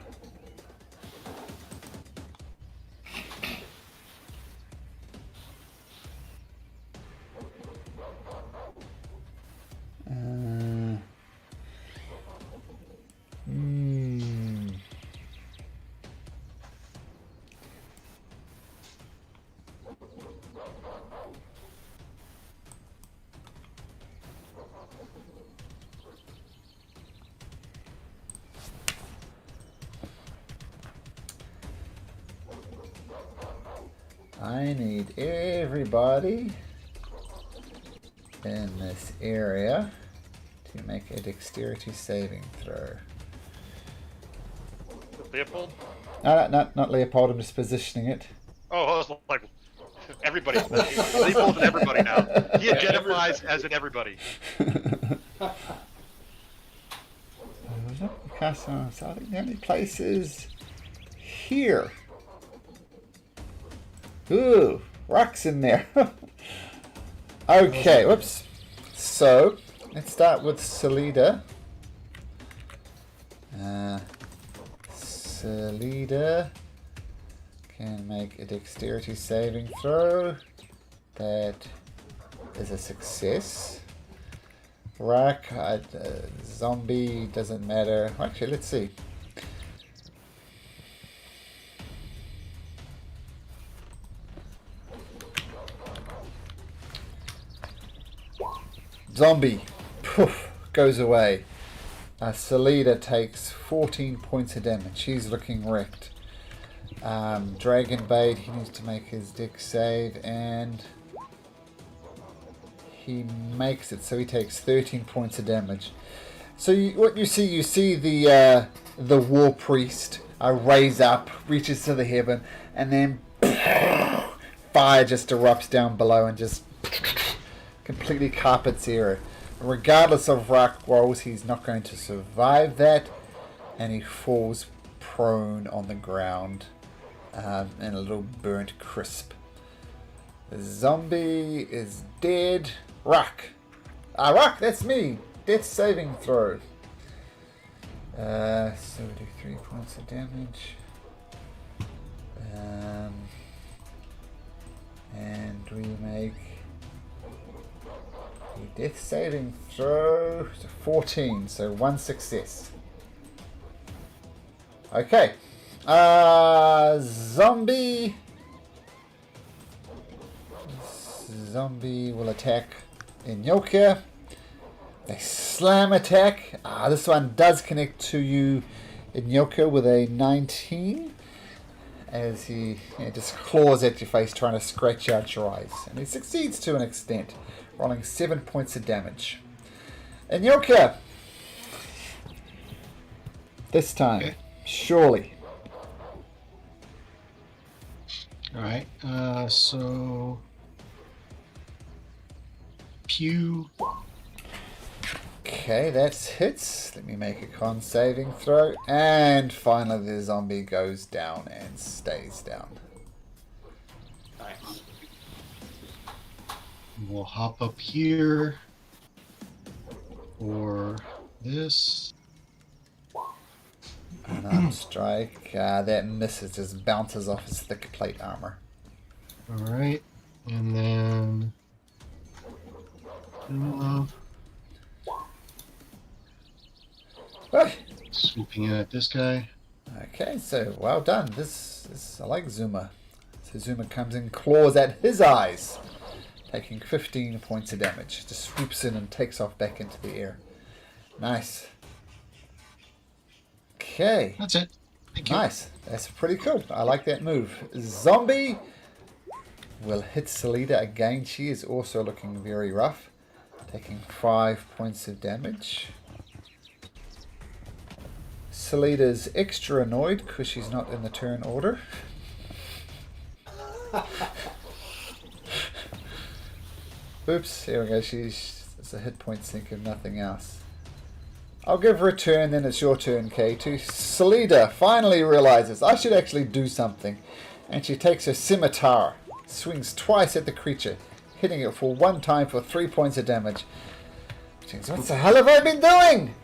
I need everybody in this area to make a dexterity saving throw. Leopold? No, not Leopold, I'm just positioning it. Oh, I was like, everybody. Leopold's an everybody now. He identifies as an everybody. So I think the only place is here. Ooh, rocks in there. Okay, whoops. So, let's start with Salida. Salida can make a dexterity saving throw. That is a success. Rock, zombie, doesn't matter. Actually, let's see. Zombie, poof, goes away. Salida takes 14 points of damage. She's looking wrecked. Dragonbait, he needs to make his dex save, and he makes it, so he takes 13 points of damage. So what you see the War Priest raise up, reaches to the heaven, and then fire just erupts down below and just completely carpets the area. Regardless of rock rolls, he's not going to survive that, and he falls prone on the ground in a little burnt crisp. The zombie is dead. Rock! Rock, that's me! Death saving throw. So we do 3 points of damage. And we make a death saving throw to 14, so 1 success. Okay. Zombie will attack Inyoka. They slam attack. This one does connect to you, Inyoka, with a 19. As he just claws at your face, trying to scratch out your eyes. And he succeeds to an extent, rolling 7 points of damage. Inyoka! This time, Okay. surely. Alright, so... Pew. Okay, that's hits. Let me make a con saving throw. And finally the zombie goes down and stays down. Nice. We'll hop up here. Or this. Unarmed strike. That misses, just bounces off his thick plate armor. Alright, and then... Ah, swooping in at this guy. okay, so well done. This I like Zuma. So Zuma comes in, claws at his eyes, taking 15 points of damage. Just swoops in and takes off back into the air. Nice. Okay. That's it. Thank you. Nice. That's pretty cool. I like that move. Zombie will hit Salida again. She is also looking very rough, taking 5 points of damage. Salida's extra annoyed because she's not in the turn order. Oops, here we go. It's a hit point sink if nothing else. I'll give her a turn, then it's your turn, K2. Salida finally realizes I should actually do something. And she takes her scimitar, swings twice at the creature, hitting it for 1 time for 3 points of damage. She thinks, what the hell have I been doing?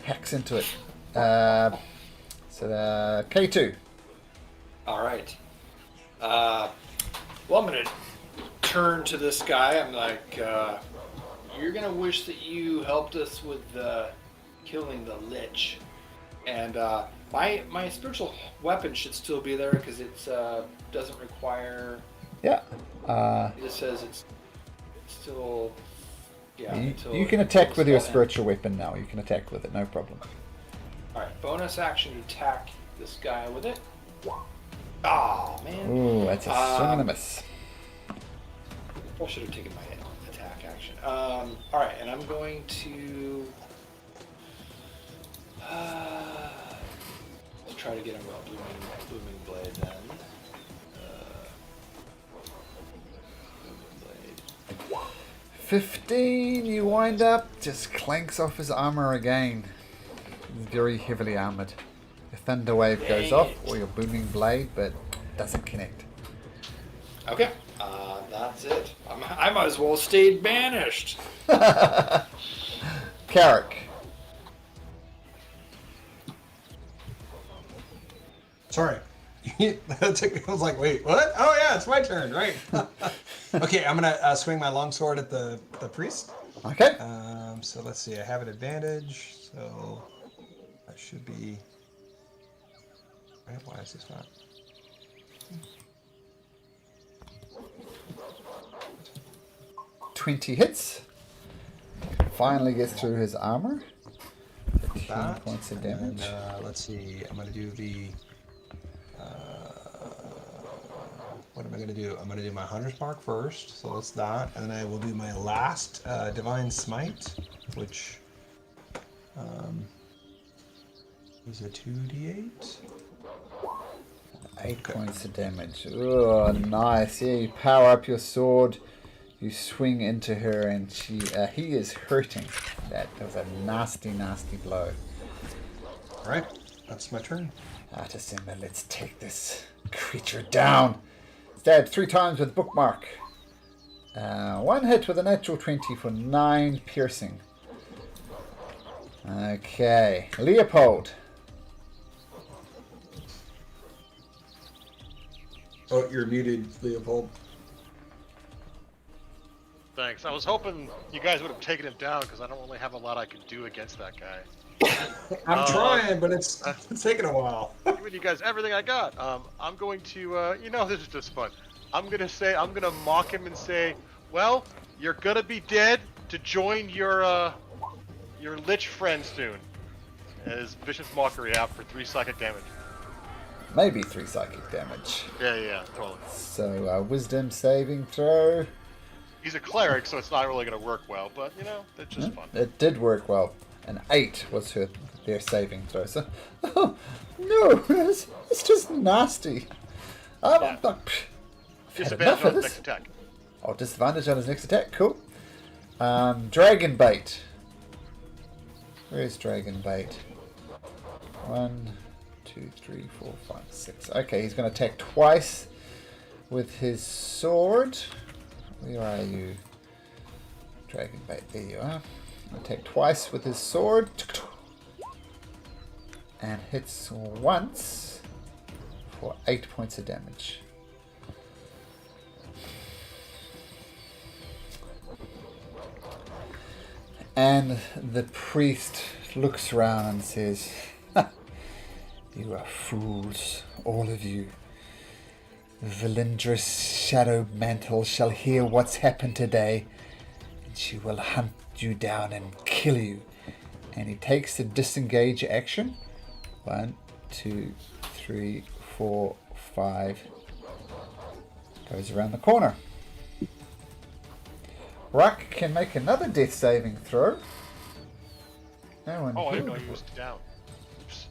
Hacks into it. K2. All right. Well, I'm gonna turn to this guy. I'm like, you're gonna wish that you helped us with killing the Lich, and my spiritual weapon should still be there because it doesn't require. Yeah. It just says it's still. Yeah. You can attack with your spiritual weapon now. You can attack with it, no problem. Alright, bonus action to attack this guy with it. Oh man. Ooh, that's a swing and a miss. I should have taken my attack action. Alright, and I'm going to try to get him a booming blade then. Booming blade. 15, you wind up, just clanks off his armor again. He's very heavily armored. Your thunder wave goes off, or your booming blade, but doesn't connect. Okay, that's it. I might as well have stayed banished. Carrick. Sorry. I was like, wait, what? Oh yeah, it's my turn, right? Okay, I'm gonna swing my longsword at the priest. Okay. So let's see. I have an advantage, so that should be. Right, why is this not? 20 hits. Finally gets through his armor. 15 points of damage. And, let's see. I'm gonna do the. What am I going to do? I'm going to do my Hunter's Mark first, so that's that. And then I will do my last Divine Smite, which is a 2d8. 8 points of damage. Oh, nice. Yeah, you power up your sword, you swing into her, and he is hurting. That was a nasty, nasty blow. Alright, that's my turn. Artus Cimber, let's take this creature down. Stabbed 3 times with bookmark. 1 hit with a natural 20 for 9 piercing. Okay, Leopold. Oh, you're muted, Leopold. Thanks. I was hoping you guys would have taken him down because I don't really have a lot I can do against that guy. I'm trying, but it's taking a while. Giving you guys everything I got. I'm going to, this is just fun. I'm gonna mock him and say, Well, you're gonna be dead to join your lich friend soon. As vicious mockery out for 3 psychic damage. Maybe 3 psychic damage. Yeah, totally. So, wisdom saving throw. He's a cleric, so it's not really gonna work well, but you know, it's just fun. It did work well. An 8 was their saving throw. So, oh, no, it's just nasty. Yeah. I've had Disadvantage enough on of his this. next attack. Oh, disadvantage on his next attack. Cool. Dragon bait. Where's dragon bait? 1, 2, 3, 4, 5, 6. Okay, he's going to attack twice with his sword. Where are you? Dragon bait. There you are. Attack twice with his sword. And hits once for 8 points of damage. And the priest looks around and says, "You are fools, all of you. Valindra's shadow mantle shall hear what's happened today, and she will hunt you down and kill you." And he takes the disengage action. 1, 2, 3, 4, 5. Goes around the corner. Ruck can make another death saving throw. No one. Oh, I didn't know he was down. Oops.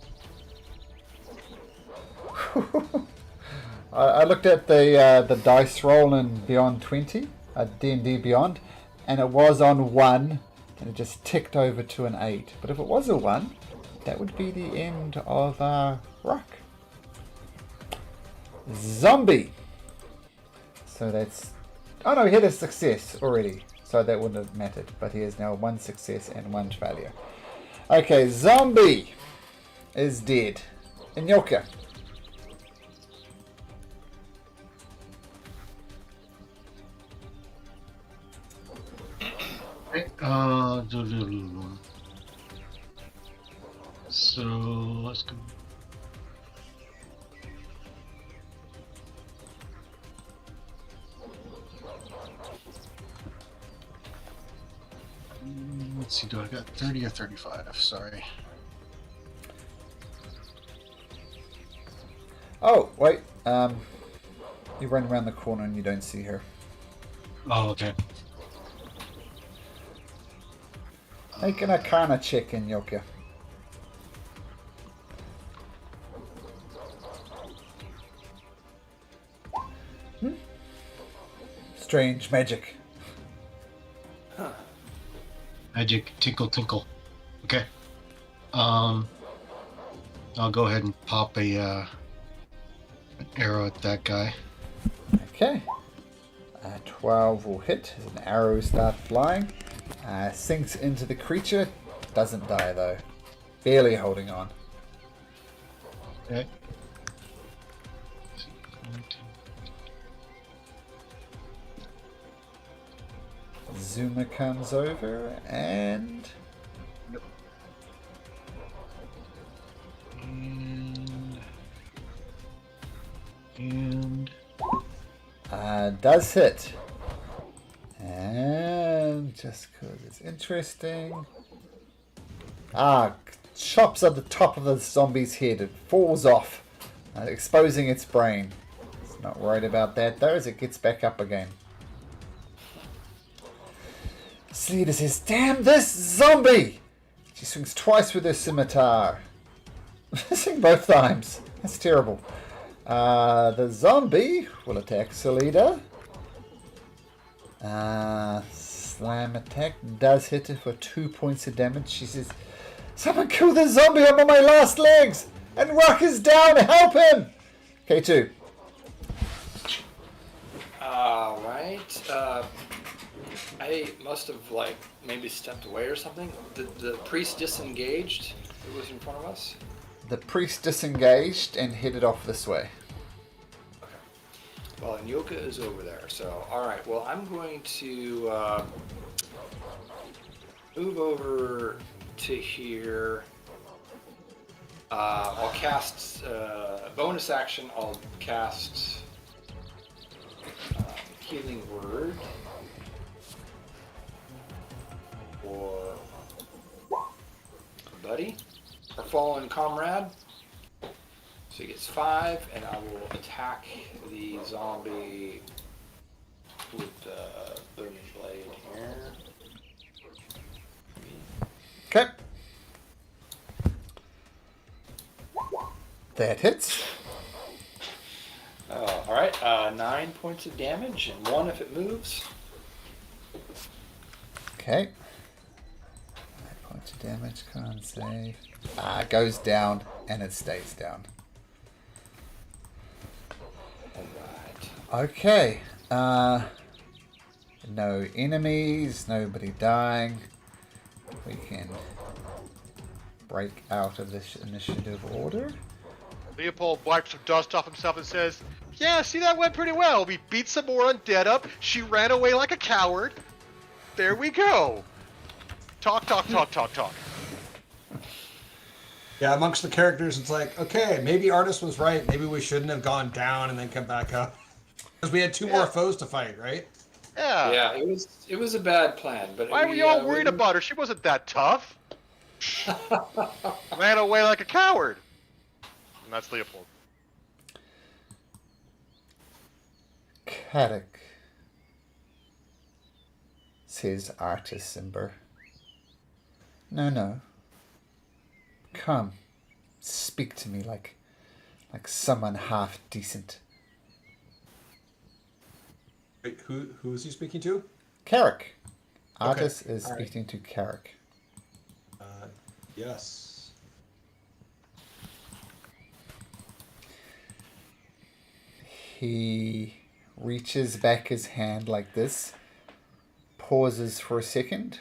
I looked at the dice roll in Beyond 20, D&D Beyond, and it was on 1, and it just ticked over to an 8. But if it was a 1, that would be the end of Ruck. Zombie. So that's... Oh no, he had a success already, so that wouldn't have mattered. But he has now 1 success and 1 failure. Okay, zombie is dead. Inyoka. Okay, so let's go. Let's see, do I got 30 or 35? Sorry. Oh, wait. You run around the corner and you don't see her. Oh, okay. Make an Arcana check, Inyoka. Strange magic. Magic, tinkle, tinkle. Okay. I'll go ahead and pop an arrow at that guy. Okay. 12 will hit as an arrow starts flying. Sinks into the creature. Doesn't die though. Barely holding on. Okay. Zuma comes over and... And does hit. And just because it's interesting. Chops at the top of the zombie's head. It falls off, exposing its brain. It's not worried about that though, as it gets back up again. Sleater says, "Damn this zombie!" She swings twice with her scimitar. Missing both times. That's terrible. The zombie will attack Sleater. Slam attack does hit her for 2 points of damage. She says, "Someone kill the zombie, I'm on my last legs! And Ruck is down, help him!" K2. Alright. I must have, maybe stepped away or something. The priest disengaged? Who was in front of us? The priest disengaged and headed off this way. Okay. Well, Inyoka is over there, so... Alright, well, I'm going to move over to here. I'll cast... bonus action, I'll cast... healing word for buddy, our fallen comrade. So he gets 5, and I will attack the zombie with the burning blade here. Okay. That hits. All right, 9 points of damage, and 1 if it moves. Okay. 9 points of damage, con save. It goes down, and it stays down. All right. Okay. No enemies, nobody dying. We can break out of this initiative order. Leopold wipes some dust off himself and says, "Yeah, see, that went pretty well. We beat some more undead up. She ran away like a coward. There we go. Talk, talk, talk, talk, talk." Yeah, amongst the characters, it's like, okay, maybe Artus was right. Maybe we shouldn't have gone down and then come back up. Because we had 2 more foes to fight, right? Yeah. Yeah, it was a bad plan, but Why were you all worried about her? She wasn't that tough. Ran away like a coward. And that's Leopold. Carrick, says Artus Cimber. No. Come, speak to me like someone half decent. Wait, who is he speaking to? Carrick. Okay, Artus is all right. speaking to Carrick. Yes. He reaches back his hand like this, pauses for a second.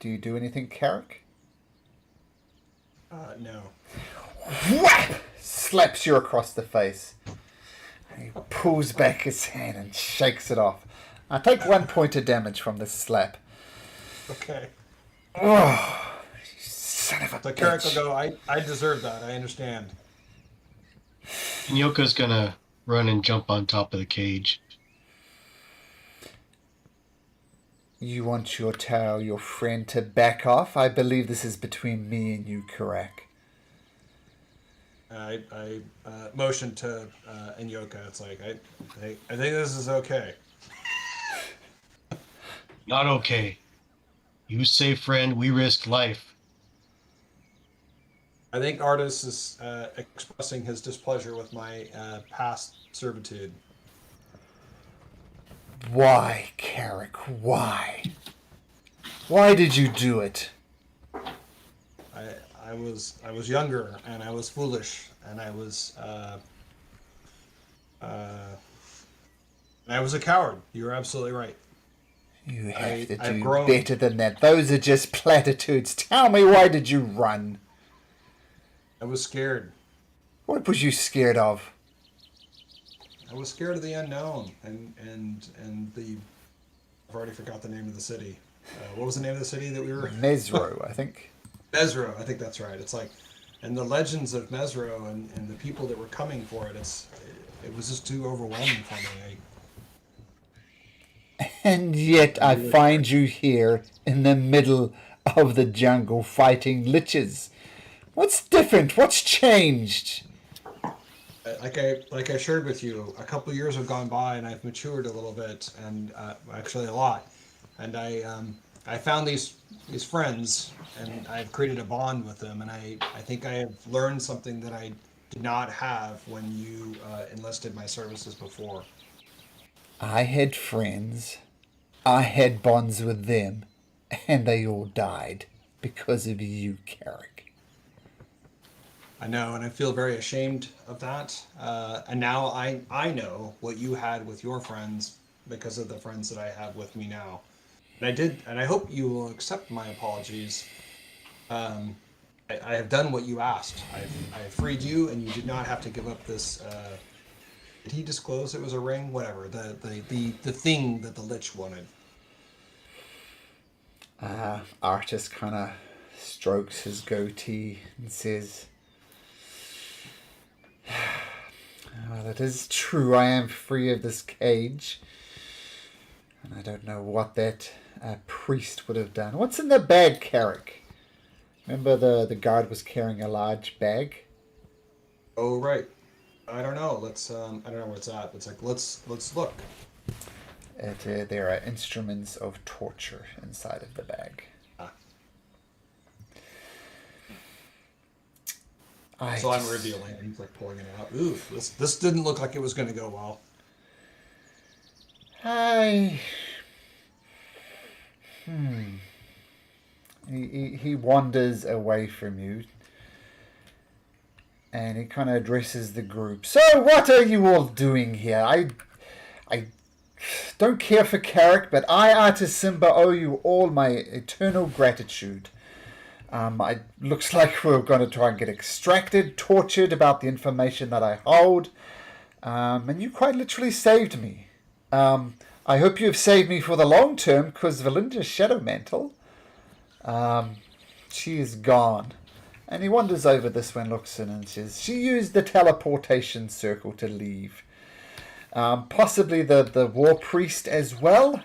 Do you do anything, Carrick? No. Whap! Slaps you across the face. And he pulls back his hand and shakes it off. I take 1 point of damage from this slap. Okay. Oh, you son of a So Carrick will bitch. go, I deserve that. I understand. And Yoko's gonna run and jump on top of the cage. You want your friend to back off? I believe this is between me and you, Carrick. I motion to Inyoka. It's like, I think this is okay. Not okay. You say friend, we risk life. I think Artus is expressing his displeasure with my past servitude. Why, Carrick? Why? Why did you do it? I was younger and I was foolish and I was a coward. You're absolutely right. You have to I've do grown. better than that. Those are just platitudes. Tell me, why did you run? I was scared. What was you scared of? I was scared of the unknown and the. I've already forgot the name of the city. What was the name of the city that we were? Mesro, I think. Mesro, I think that's right. It's like, and the legends of Mesro and the people that were coming for it. It was just too overwhelming for me. And yet I find you here in the middle of the jungle fighting liches. What's different? What's changed? Like I shared with you, a couple of years have gone by and I've matured a little bit, and actually a lot. And I found these friends, and I've created a bond with them, and I think I have learned something that I did not have when you enlisted my services before. I had friends. I had bonds with them. And they all died because of you, Carrick. I know, and I feel very ashamed of that. And now I know what you had with your friends because of the friends that I have with me now. And I hope you will accept my apologies. I have done what you asked. I have freed you, and you did not have to give up this. Did he disclose it was a ring? Whatever, the thing that the Lich wanted. Artus kind of strokes his goatee and says, "Well, it is true I am free of this cage. And I don't know what that priest would have done. What's in the bag, Carrick? Remember the guard was carrying a large bag? Oh, right. I don't know. I don't know where it's at. It's like, let's look. There are instruments of torture inside of the bag. So I'm revealing it. He's like pulling it out. Ooh, this didn't look like it was going to go well. He wanders away from you. And he kind of addresses the group. So, what are you all doing here? I don't care for Carrick, but I, Artus Cimber, owe you all my eternal gratitude. It looks like we're going to try and get extracted, tortured about the information that I hold. And you quite literally saved me. I hope you have saved me for the long term, because Valinda's shadow mantle, she is gone. And he wanders over this way and looks in and says, she used the teleportation circle to leave. Possibly the war priest as well.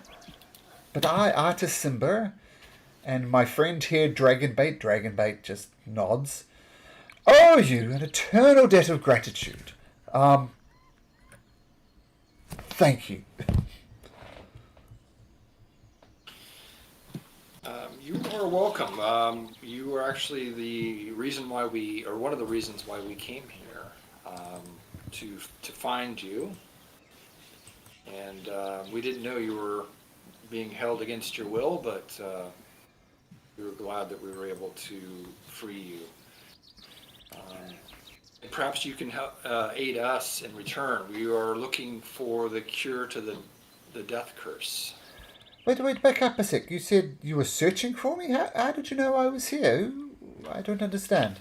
But I, Artus Cimber, and my friend here, Dragonbait just nods, owe you an eternal debt of gratitude. Thank you. You are welcome. You were actually the reason why one of the reasons why we came here, to find you. And we didn't know you were being held against your will, but we were glad that we were able to free you. And perhaps you can help, aid us in return. We are looking for the cure to the death curse. Wait, back up a sec. You said you were searching for me? How did you know I was here? I don't understand.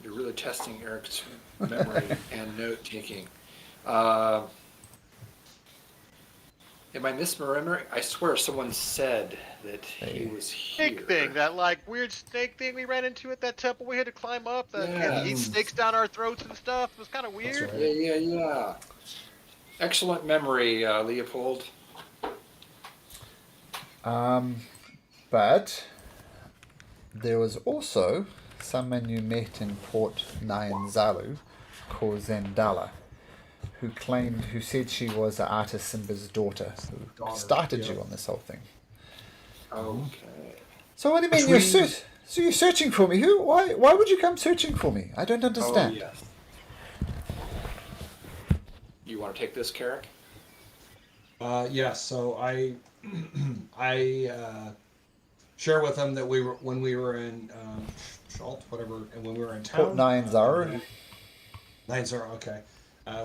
You're really testing Eric's memory and note-taking. Am I misremembering? I swear someone said that he was here. Snake thing, that like weird snake thing we ran into at that temple we had to climb up. Yeah. He snakes down our throats and stuff. It was kind of weird. right. Yeah. Excellent memory, Leopold. But there was also someone you met in Port Nyanzalu called Zendala, who said she was Artus Cimber's daughter, who started you on this whole thing. Okay. So what do you mean you're searching for me? Why would you come searching for me? I don't understand. Oh, yes. You want to take this, Carrick? Yes. So I share with them that when we were in Schalt, whatever, and when we were in town. Port Nyanzaru. Nyanzaru, okay.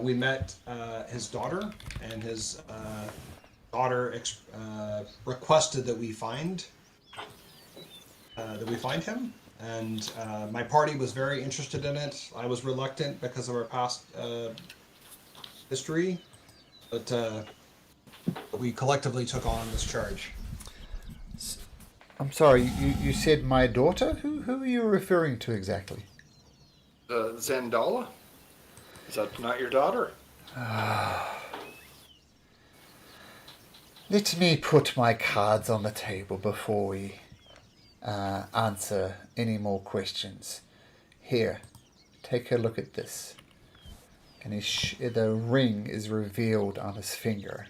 We met his daughter, and his daughter requested that we find him, and my party was very interested in it. I was reluctant because of our past history, but we collectively took on this charge. I'm sorry, you said my daughter? Who are you referring to exactly? Zendala? Is that not your daughter? Let me put my cards on the table before we answer any more questions. Here, take a look at this. And the ring is revealed on his finger.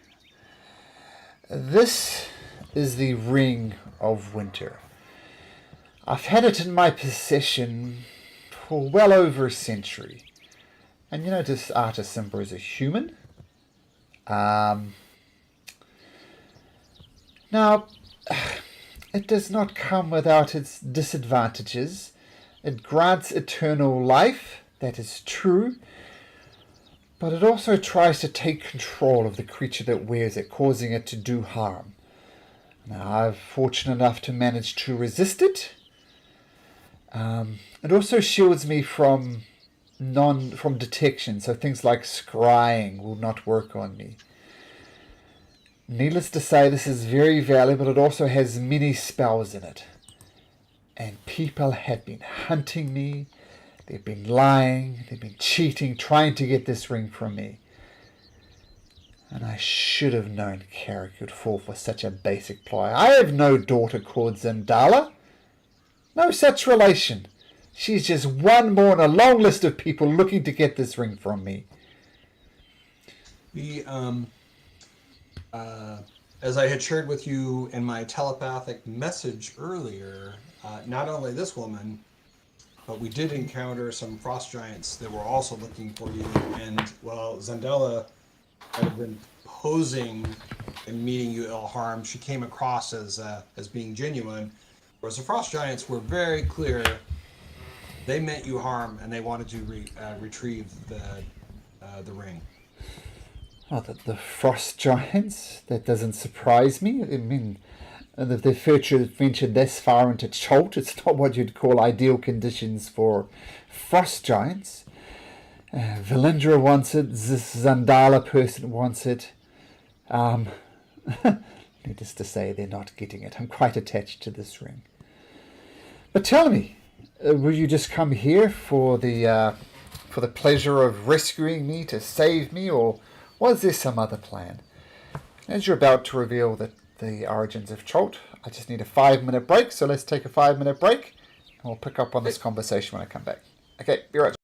This is the Ring of Winter. I've had it in my possession for well over a century. And you notice Artus Cimber is a human. Now, it does not come without its disadvantages. It grants eternal life, that is true. But it also tries to take control of the creature that wears it, causing it to do harm. Now, I'm fortunate enough to manage to resist it. It also shields me from detection, so things like scrying will not work on me. Needless to say, this is very valuable. It also has many spells in it. And people have been hunting me. They've been lying. They've been cheating, trying to get this ring from me. And I should have known Carrick would fall for such a basic ploy. I have no daughter called Zendala. No such relation. She's just one more in a long list of people looking to get this ring from me. We, as I had shared with you in my telepathic message earlier, not only this woman, but we did encounter some frost giants that were also looking for you. And while Zendela had been posing and meeting you ill harm, she came across as being genuine. Whereas the frost giants were very clear; they meant you harm, and they wanted to retrieve the ring. Oh, the frost giants? That doesn't surprise me. I mean, if they've ventured this far into Cholt, it's not what you'd call ideal conditions for frost giants. Valindra wants it. This Zandala person wants it. Needless to say, they're not getting it. I'm quite attached to this ring. But tell me, will you just come here for the pleasure of rescuing me, to save me, or was there some other plan? As you're about to reveal the origins of Cholt, I just need a 5-minute break, so let's take a 5-minute break, and we'll pick up on this conversation when I come back. Okay, be right back.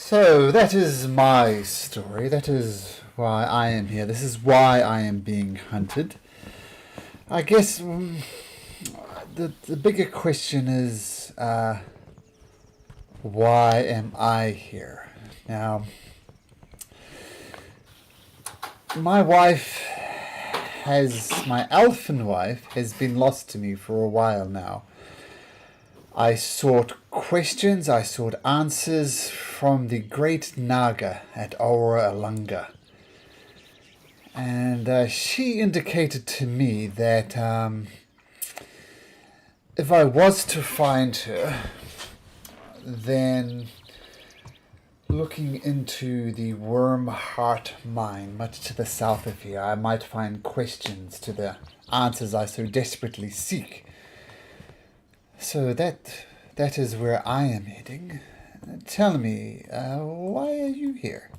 So that is my story. That is why I am here. This is why I am being hunted. I guess the bigger question is, why am I here? Now, my elfin wife has been lost to me for a while now. I sought questions, I sought answers from the great Naga at Aura Alunga. And she indicated to me that if I was to find her, then looking into the Worm Heart mine, much to the south of here, I might find questions to the answers I so desperately seek. So that is where I am heading. Tell me, why are you here?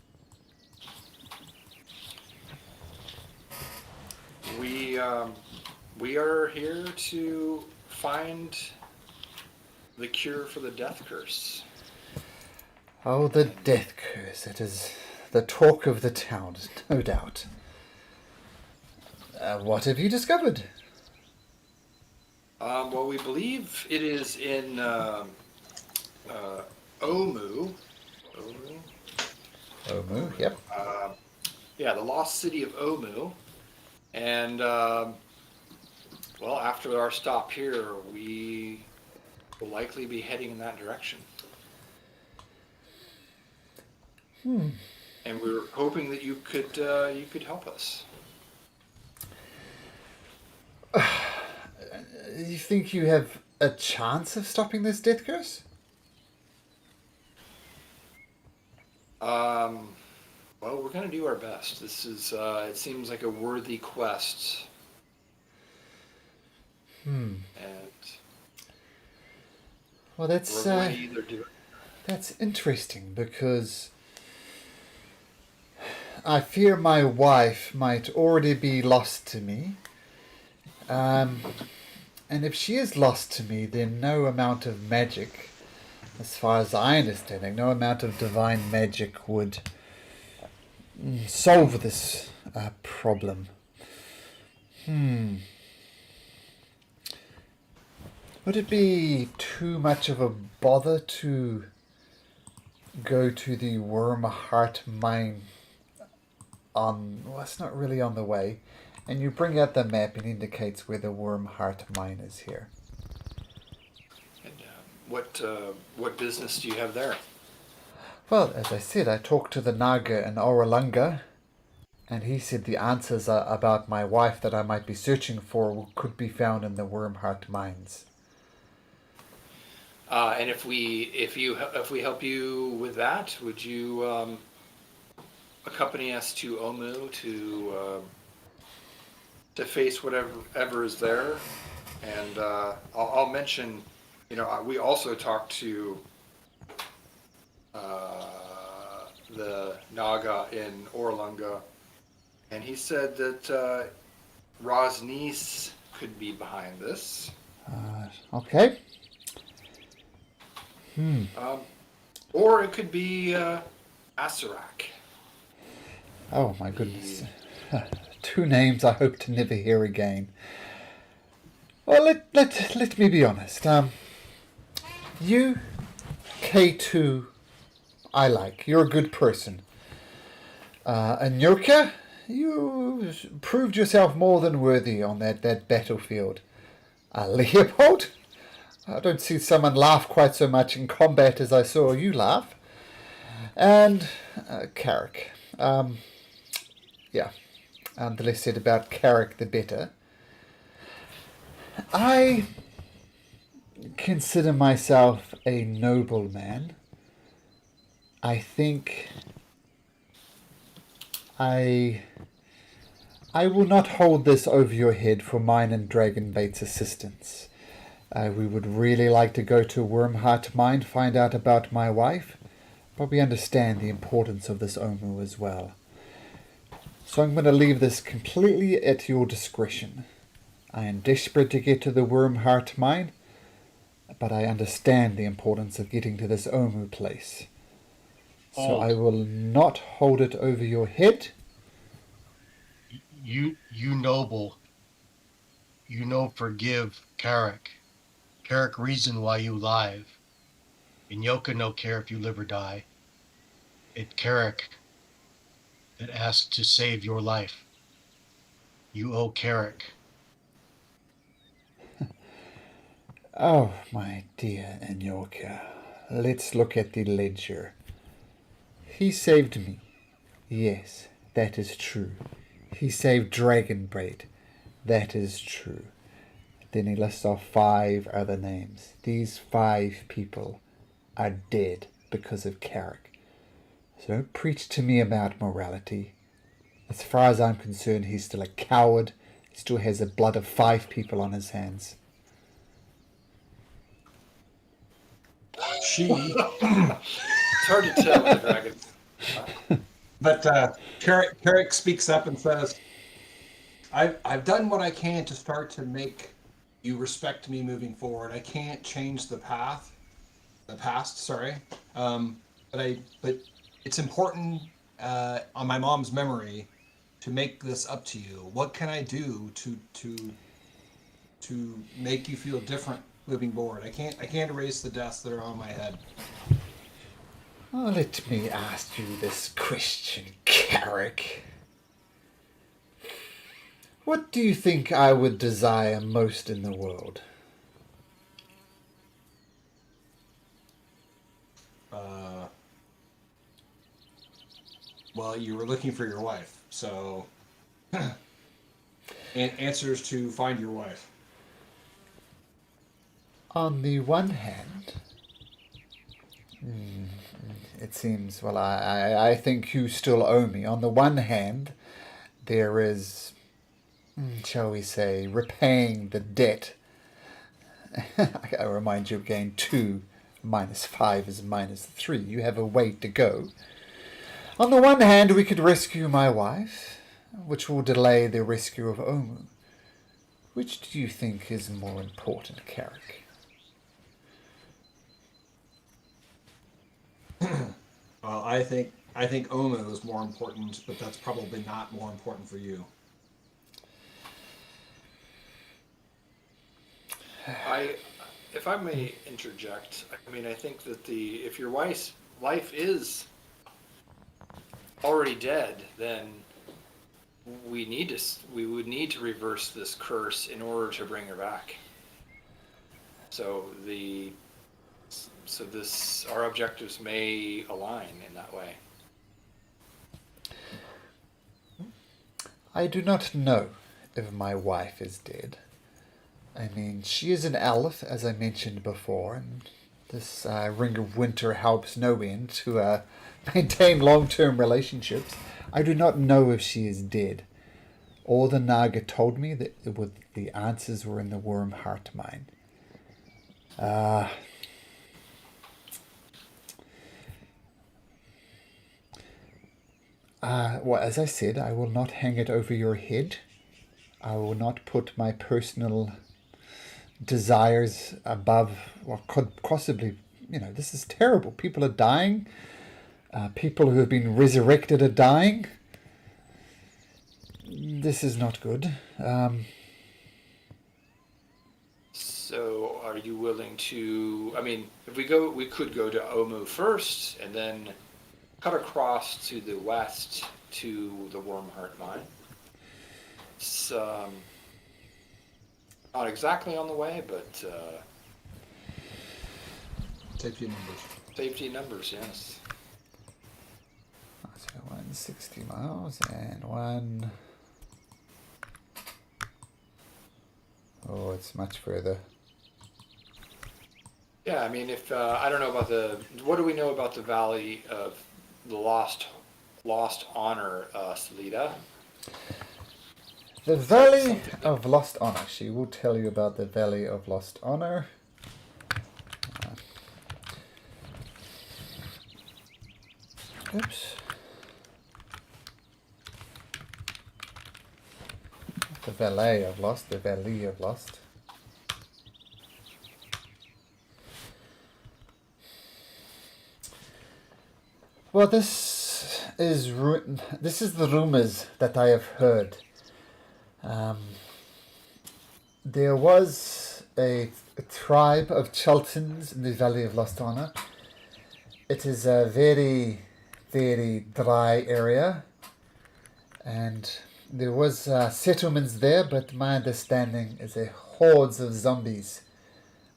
We are here to find the cure for the death curse. Oh, the death curse. It is the talk of the town, no doubt. What have you discovered? Well, we believe it is in Omu. Omu? Omu, yep. Yeah, the lost city of Omu. And, well, after our stop here, we will likely be heading in that direction. And we were hoping that you could help us. You think you have a chance of stopping this death curse? Well, we're going to do our best. This is, it seems like a worthy quest. And Well, we're going to either do it. that's interesting because I fear my wife might already be lost to me. And if she is lost to me, then no amount of magic, as far as I understand it, no amount of divine magic would solve this problem. Would it be too much of a bother to go to the Worm Heart mine well, it's not really on the way, and you bring out the map and indicates where the Worm Heart mine is here? And what business do you have there? Well, as I said, I talked to the Naga in Oralunga, and he said the answers about my wife that I might be searching for could be found in the Worm Heart mines. And if we help you with that, would you accompany us to Omu to face whatever is there? And I'll mention, we also talked to the Naga in Orlunga, and he said that Rosnice could be behind this. Okay. Or it could be Asarak. Oh my goodness. Two names I hope to never hear again. Well, let me be honest. You, K2, I like. You're a good person. And Nurka, you proved yourself more than worthy on that battlefield. Leopold, I don't see someone laugh quite so much in combat as I saw you laugh. And Carrick. The less said about Carrick, the better. I consider myself a noble man. I think I will not hold this over your head for mine and Dragonbait's assistance. We would really like to go to Wormheart Mine, find out about my wife, but we understand the importance of this Omu as well. So I'm going to leave this completely at your discretion. I am desperate to get to the Wormheart Mine, but I understand the importance of getting to this Omu place. So I Hold. will not hold it over your head. You noble. You know forgive Carrick. Carrick reason why you live. And Yoka no care if you live or die. It Carrick that asked to save your life. You owe Carrick. Oh, my dear Anyoka, let's look at the ledger. He saved me. Yes, that is true. He saved Dragonbraid. That is true. Then he lists off 5 other names. These 5 people are dead because of Carrick. So don't preach to me about morality. As far as I'm concerned, he's still a coward. He still has the blood of 5 people on his hands. She, It's hard to tell with the dragon. but Carrick speaks up and says, I've done what I can to start to make you respect me moving forward. I can't change the past, sorry. But it's important on my mom's memory to make this up to you. What can I do to make you feel different moving forward? I can't erase the deaths that are on my head. Oh, let me ask you this question, Carrick. What do you think I would desire most in the world? Well, you were looking for your wife, so answers to find your wife. On the one hand, it seems, well, I think you still owe me. On the one hand, there is, shall we say, repaying the debt. I remind you again, 2 minus 5 is minus 3. You have a way to go. On the one hand, we could rescue my wife, which will delay the rescue of Omu. Which do you think is more important, Carrick? Well, I think Omu is more important, but that's probably not more important for you. If I may interject, I mean, I think that if your wife's life is already dead, then we would need to reverse this curse in order to bring her back. So our objectives may align in that way. I do not know if my wife is dead. I mean, she is an elf, as I mentioned before, and this Ring of Winter helps no end to maintain long-term relationships. I do not know if she is dead. All the Naga told me that the answers were in the Worm Heart Mine. Well, as I said, I will not hang it over your head. I will not put my personal desires above what could possibly, this is terrible. People are dying. People who have been resurrected are dying. This is not good. So are you willing to, I mean, if we could go to Omu first and then cut across to the west to the Wormheart Mine. It's not exactly on the way, but Safety numbers. safety numbers, yes. So 160 miles and one. Oh, it's much further. Yeah, I mean, if I don't know about what do we know about the Valley of the Lost Honor, Salida? The Valley of Lost Honor. She will tell you about the Valley of Lost Honor. Oops. The Valley of Lost. The Valley of Lost. Well, this is the rumors that I have heard. There was a tribe of Cheltons in the Valley of Lost Honor. It is a very, very dry area, and there was settlements there, but my understanding is a hordes of zombies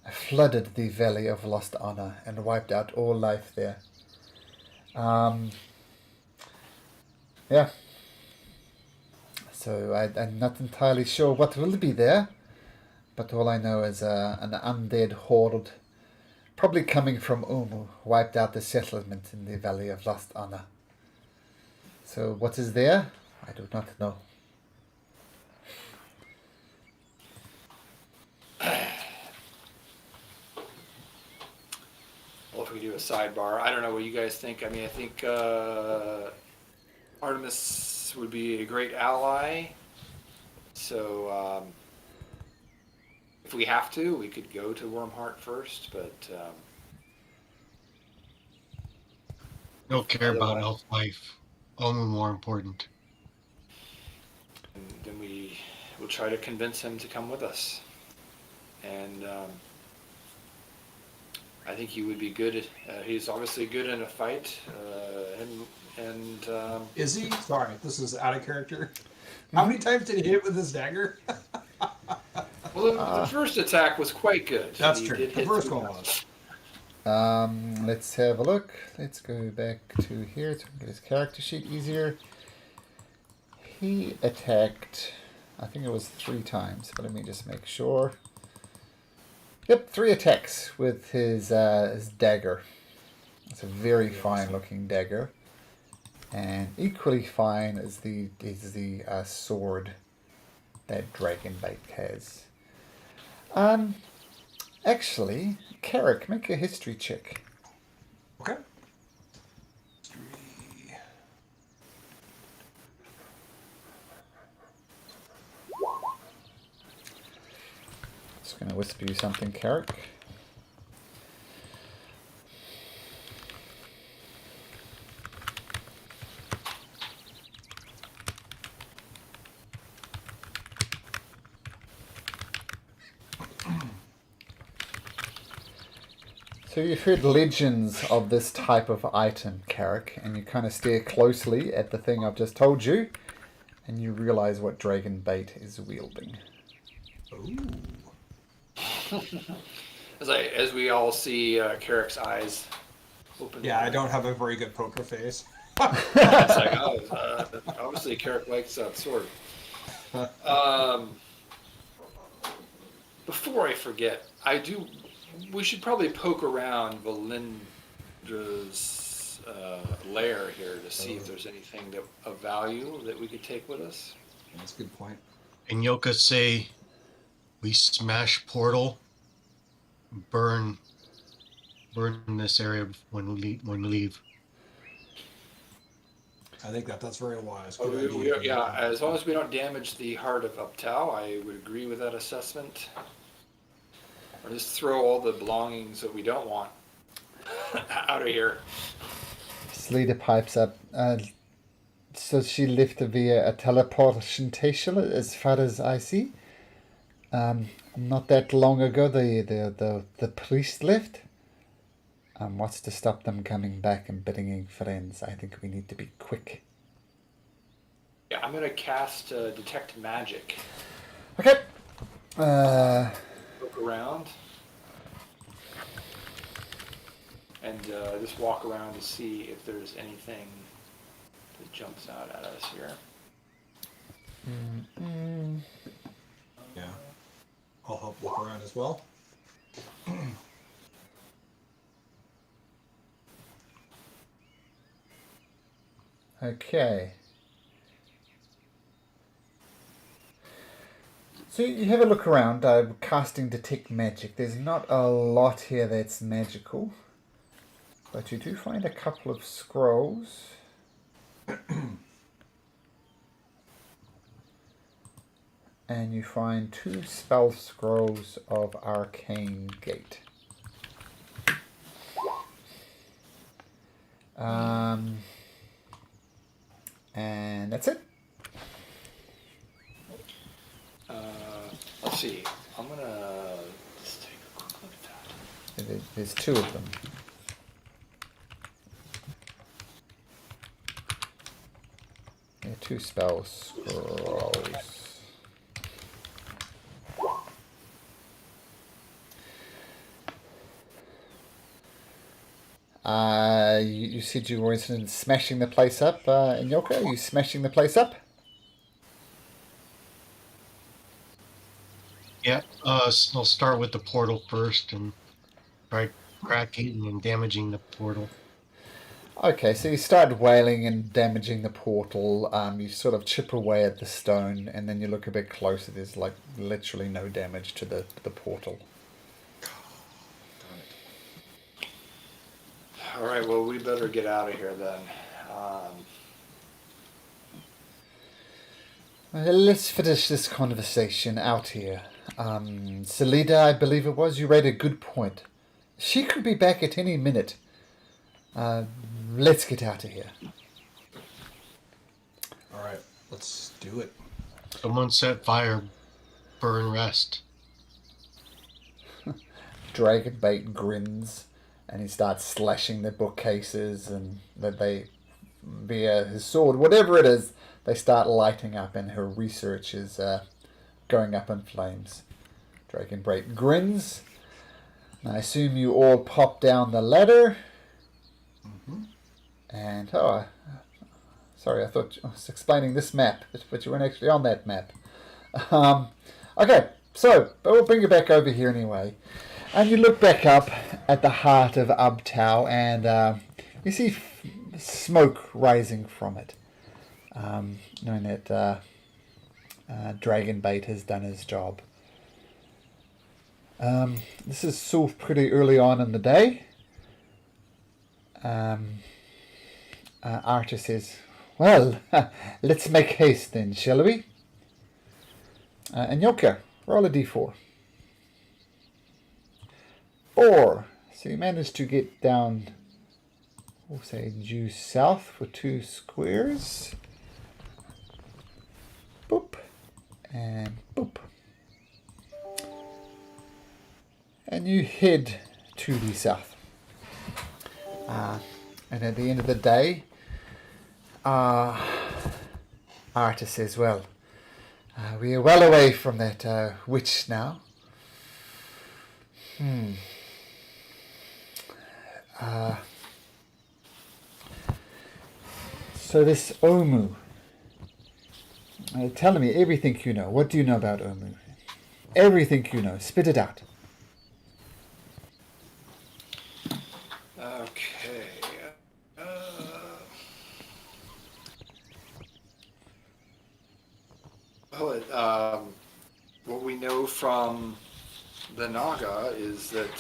flooded the Valley of Lost Honor and wiped out all life there. Yeah. So I'm not entirely sure what will be there, but all I know is an undead horde, probably coming from Umu, wiped out the settlement in the Valley of Lost Honor. So what is there? I do not know. Well, if we do a sidebar, I don't know what you guys think. I mean, I think Artemis would be a great ally. So if we have to, we could go to Wormheart first, but Don't care about otherwise- elf life. Only more important. and then we will try to convince him to come with us. And I think he would be good. He's obviously good in a fight. Is he? Sorry, this is out of character. How many times did he hit with his dagger? Well, the first attack was quite good. That's He true. did The hit first two one times. was. Let's have a look. Let's go back to here so we can get his character sheet easier. He attacked, I think it was 3 times, but let me just make sure. Yep, 3 attacks with his dagger. It's a very fine looking dagger. And equally fine is the sword that Dragonbait has. Actually, Carrick, make a history check. Okay. Just gonna whisper you something, Carrick. So you've heard legends of this type of item, Carrick, and you kind of stare closely at the thing I've just told you, and you realize what Dragonbait is wielding. Ooh. As we all see Carrick's eyes open. Yeah, I don't have a very good poker face. It's like, obviously Carrick likes that sword. Before I forget, we should probably poke around Valindra's lair here to see if there's anything of value that we could take with us. That's a good point. And Yoka say, we smash portal, burn this area when we leave. I think that's very wise. Oh, Good idea. yeah, as long as we don't damage the heart of Uptau, I would agree with that assessment. Or just throw all the belongings that we don't want out of here. Sleater pipes up. So she left via a teleportation, as far as I see. Not that long ago, the priest left. What's to stop them coming back and bringing friends? I think we need to be quick. Yeah, I'm gonna cast Detect Magic. Okay. Look around. And just walk around to see if there's anything that jumps out at us here. Yeah. I'll help look around as well. Okay. So you have a look around. I'm casting Detect Magic. There's not a lot here that's magical. But you do find a couple of scrolls. And you find 2 spell scrolls of Arcane Gate. And that's it. Let's see. I'm gonna just take a quick look at that. There's two of them. Yeah, two spell scrolls. You said you were interested in smashing the place up, Nyoka. Are you smashing the place up? Yeah, I'll start with the portal first and try cracking and damaging the portal. Okay, so you start wailing and damaging the portal. You sort of chip away at the stone, and then you look a bit closer. There's like literally no damage to the portal. All right. Well, we better get out of here then. Well, let's finish this conversation out here. Salida, I believe it was, you made a good point. She could be back at any minute. Let's get out of here. All right, let's do it. Someone set fire, burn, rest. Dragonbait grins, and he starts slashing the bookcases, and that they, via his sword, whatever it is, they start lighting up, and her research is going up in flames. Dragonbait grins. I assume you all pop down the ladder. Mm-hmm. And, sorry, I thought I was explaining this map, but you weren't actually on that map. Okay, so, but we'll bring you back over here anyway. And you look back up at the heart of Ubtao, and you see smoke rising from it. Knowing that Dragonbait has done his job. This is still pretty early on in the day. Artus says, well, let's make haste then, shall we? And Yoka, roll a d4. 4. So you managed to get down, we'll say due south for 2 squares. Boop. And boop. And you head to the south. And at the end of the day, Artus says, well, we are well away from that witch now. So this Omu, tell me everything you know. What do you know about Omu? Everything you know. Spit it out. Okay. What we know from the Naga is that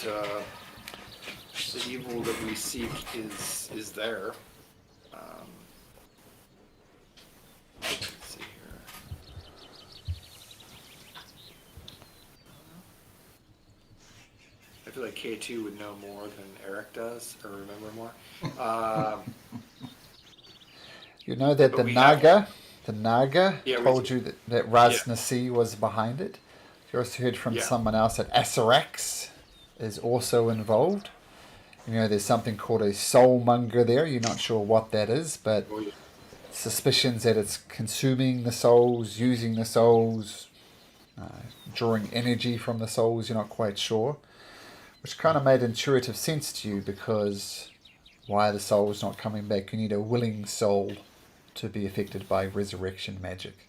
the evil that we seek is there. Let's see here. I feel like K2 would know more than Eric does, or remember more. You know that the Naga Yeah, told you that Raz Nasi was behind it. You also heard from someone else that Asarax is also involved. You know, there's something called a soulmonger there. You're not sure what that is, but suspicions that it's consuming the souls, using the souls, drawing energy from the souls. You're not quite sure, which kind of made intuitive sense to you, because why the soul is not coming back? You need a willing soul to be affected by resurrection magic.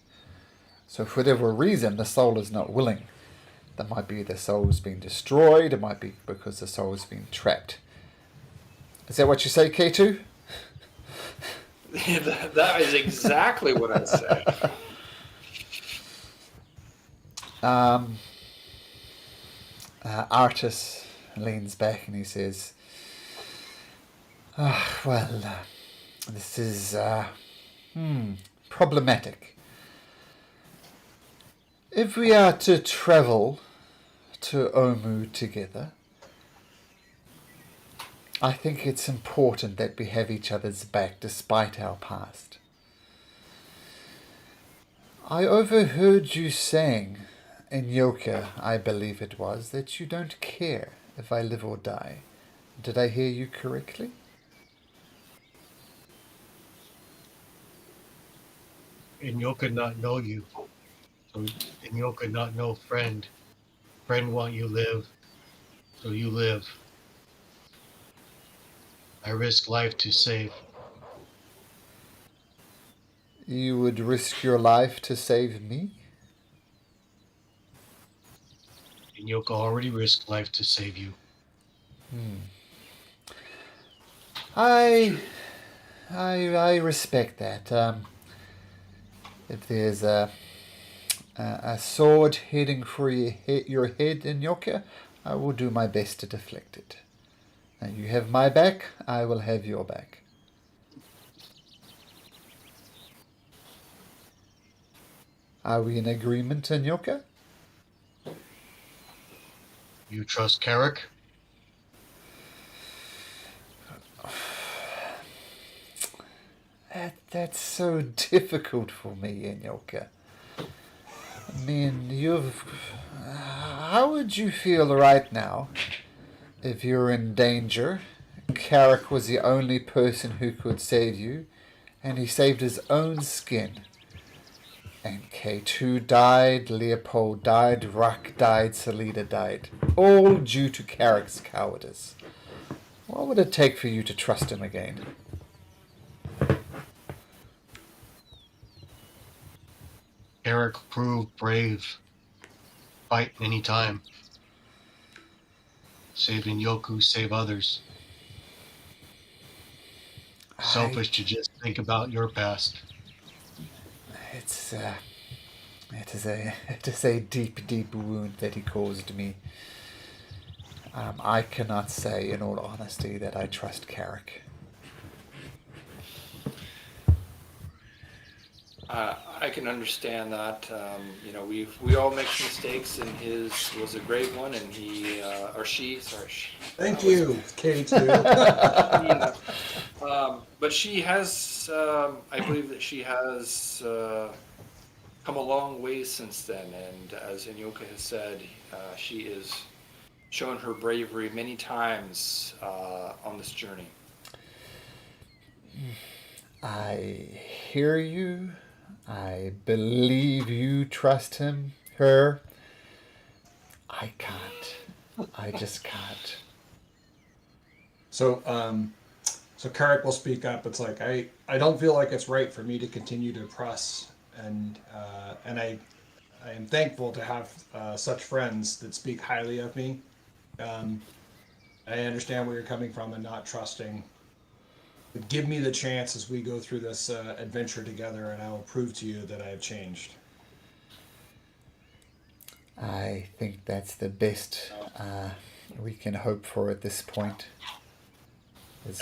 So for whatever reason, the soul is not willing. That might be the soul's been destroyed. It might be because the soul's been trapped. Is that what you say, K2? That is exactly what I said. Artus leans back and he says, this is problematic. If we are to travel to Omu together, I think it's important that we have each other's back despite our past. I overheard you saying, in Yoka, I believe it was, that you don't care if I live or die. Did I hear you correctly? And you could not know you. So, and you could not know friend. Friend want you live, so you live. I risk life to save. You would risk your life to save me? And Yoko already risked life to save you. I respect that. If there's a sword heading for your head in Yoka, I will do my best to deflect it. And you have my back, I will have your back. Are we in agreement, Anyoka? You trust Carrick? That's so difficult for me, Anyoka. I mean, how would you feel right now if you're in danger? Carrick was the only person who could save you, and he saved his own skin. And K2 died, Leopold died, Ruck died, Salida died. All due to Carrick's cowardice. What would it take for you to trust him again? Carrick proved brave. Fight any time. Saving Yoku, save others. Selfish to just think about your past. It is a deep, deep wound that he caused me. I cannot say, in all honesty, that I trust Carrick. I can understand that. We all make mistakes, and his was a great one, and he or she, sorry. Thank you, K2. But she has, I believe that she has come a long way since then, and as Inyoka has said, she has shown her bravery many times on this journey. I hear you. I believe you trust her. I can't. I just can't. So Carrick will speak up. It's like I don't feel like it's right for me to continue to press, and I am thankful to have such friends that speak highly of me. I understand where you're coming from and not trusting. But give me the chance as we go through this adventure together, and I will prove to you that I have changed. I think that's the best we can hope for at this point.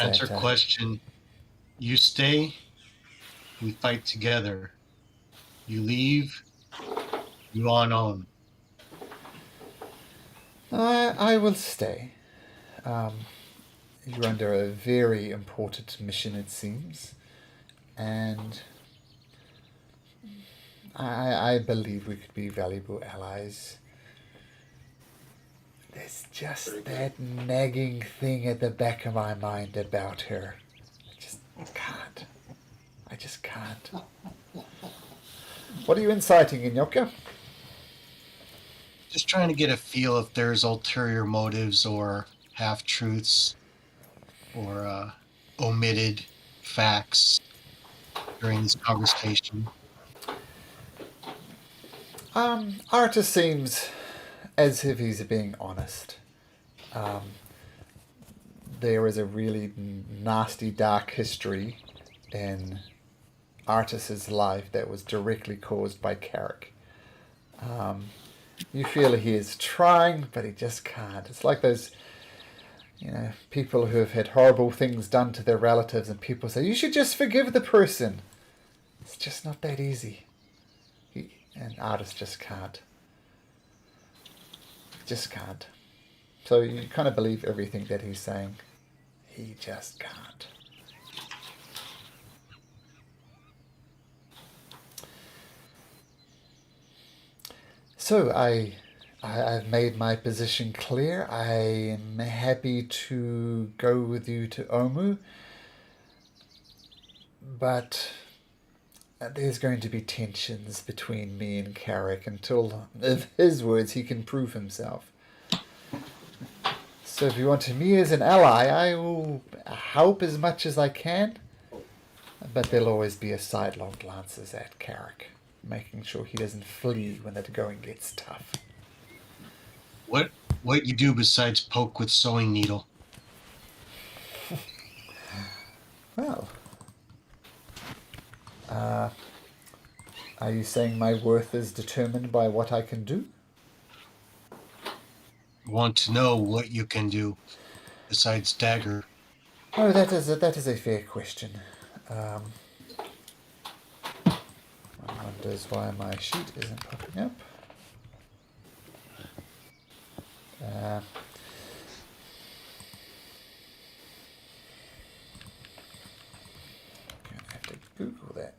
Answer question. You stay, we fight together. You leave, you on own. I will stay. You're under a very important mission, it seems. And I believe we could be valuable allies. There's just that nagging thing at the back of my mind about her. I just can't. What are you inciting, Inyoka? Just trying to get a feel if there's ulterior motives or half-truths or omitted facts during this conversation. Artus seems as if he's being honest. There is a really nasty, dark history in Artus's life that was directly caused by Carrick. You feel he is trying, but he just can't. It's like those, people who have had horrible things done to their relatives, and people say, you should just forgive the person. It's just not that easy. And Artus just can't. Just can't. So you kind of believe everything that he's saying. he just can't. So I've made my position clear. I am happy to go with you to Omu, but there's going to be tensions between me and Carrick until, in his words, he can prove himself. So if you want me as an ally, I will help as much as I can, but there'll always be a sidelong glances at Carrick, making sure he doesn't flee when the going gets tough. What you do besides poke with sewing needle? Well, are you saying my worth is determined by what I can do? Want to know what you can do besides dagger? Oh, that is a fair question. One wonders why my sheet isn't popping up. Gonna have to Google that.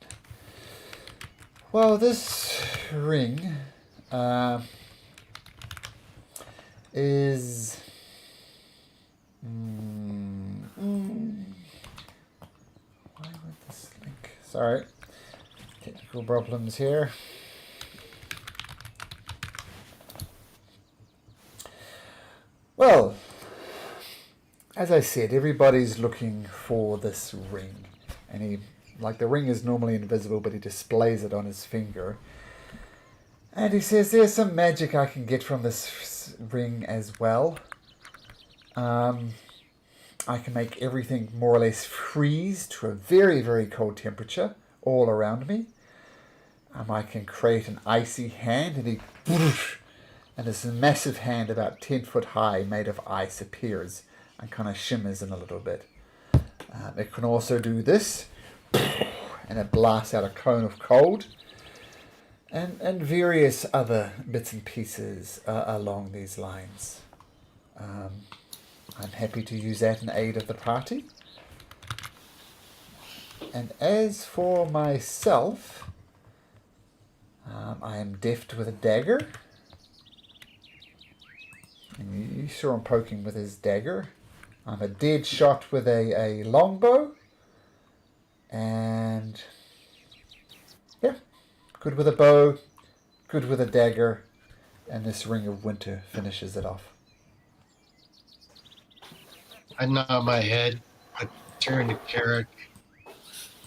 Well, this ring is why would this link? Sorry, technical problems here. Well, as I said, everybody's looking for this ring, and the ring is normally invisible, but he displays it on his finger. And he says, there's some magic I can get from this ring as well. I can make everything more or less freeze to a very, very cold temperature all around me. I can create an icy hand, and this massive hand about 10 foot high made of ice appears and kind of shimmers in a little bit. It can also do this, and it blasts out a cone of cold, and various other bits and pieces along these lines. I'm happy to use that in aid of the party. And as for myself, I am deft with a dagger. And you saw him poking with his dagger. I'm a dead shot with a longbow. And yeah, good with a bow, good with a dagger, and this ring of winter finishes it off. I nod my head, I turn to Carrick,